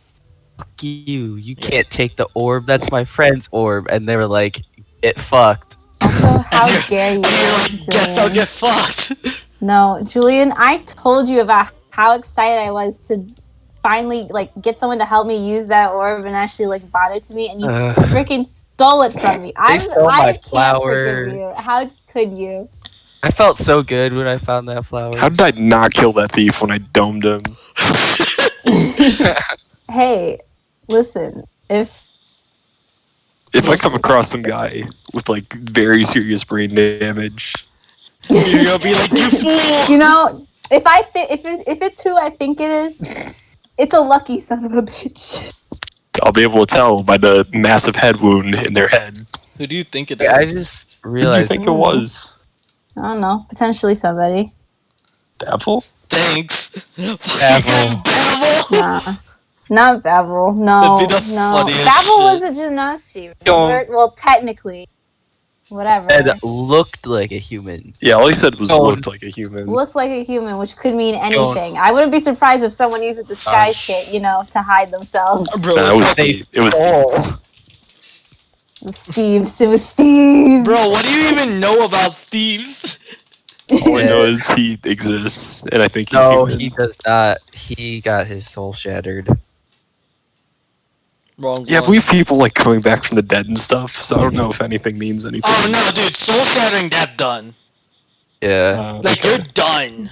fuck you. You can't take the orb. That's my friend's orb. And they were like, get fucked. also, how And you're- dare you, And you're like, guess I'll Julian? get fucked. No, Julian, I told you about how excited I was to finally like get someone to help me use that orb and actually like bought it to me, and you freaking stole it from me. stole my I can't flower. forgive you. How could you? I felt so good when I found that flower. How did I not kill that thief when I domed him? Hey, listen, if If I come across some guy with like very serious brain damage, You're gonna be like, you fool! you know, if if it's who I think it is, it's a lucky son of a bitch. I'll be able to tell by the massive head wound in their head. Who do you think it is? I just Who do you realized. think it was? I don't know, potentially somebody. Devil? Thanks. Babel. Babel. Nah. Not Babel. No, That'd be the no. funniest Babel shit. was a genasi. Don't- remember? Well, technically, whatever. Ed looked like a human. Yeah, all he said was Don't. looked like a human. Looks like a human, which could mean anything. I wouldn't be surprised if someone used a disguise kit, you know, to hide themselves. Bro, Nah, it was They Steve. It was stole. Steve. Steve, it was Steve. bro, what do you even know about Steve's? All I know Yeah. is he exists, and I think he's No, human. he does not. He got his soul shattered. Wrong Yeah, one. we have people like coming back from the dead and stuff, so I don't know if anything means anything. Oh no, dude, soul shattering, that's done. Yeah. Like, Okay. you're done.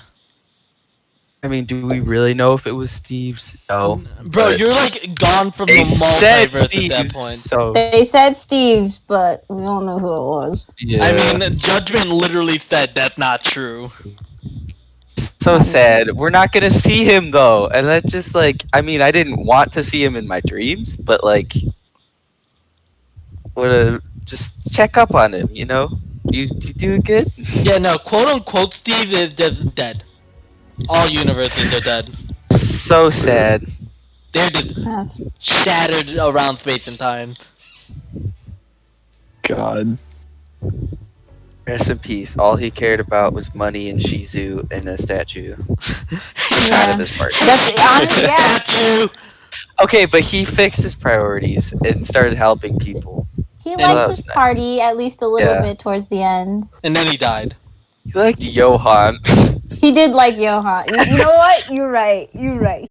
I mean, do we really know if it was Steve's? No. Bro, but you're like gone from the they said multiverse at that Steve's, point. so They said Steve's, but we don't know who it was. yeah. I mean, Judgment literally said that's not true. so sad. We're not gonna see him though, and that's just like, I mean, I didn't want to see him in my dreams, but like, would just check up on him, you know? You doing good? Yeah, no, quote unquote Steve is just dead. All universes are dead. So sad. They're just shattered around space and time. God. Rest in peace. All he cared about was money and Shizu and a statue. Yeah. Out of this part. That's honestly, yeah. Statue! Okay, but he fixed his priorities and started helping people. He that liked was his nice. party at least a little Yeah. bit towards the end. And then he died. He liked Johan. He did like Johan. You know what? You're right. You're right.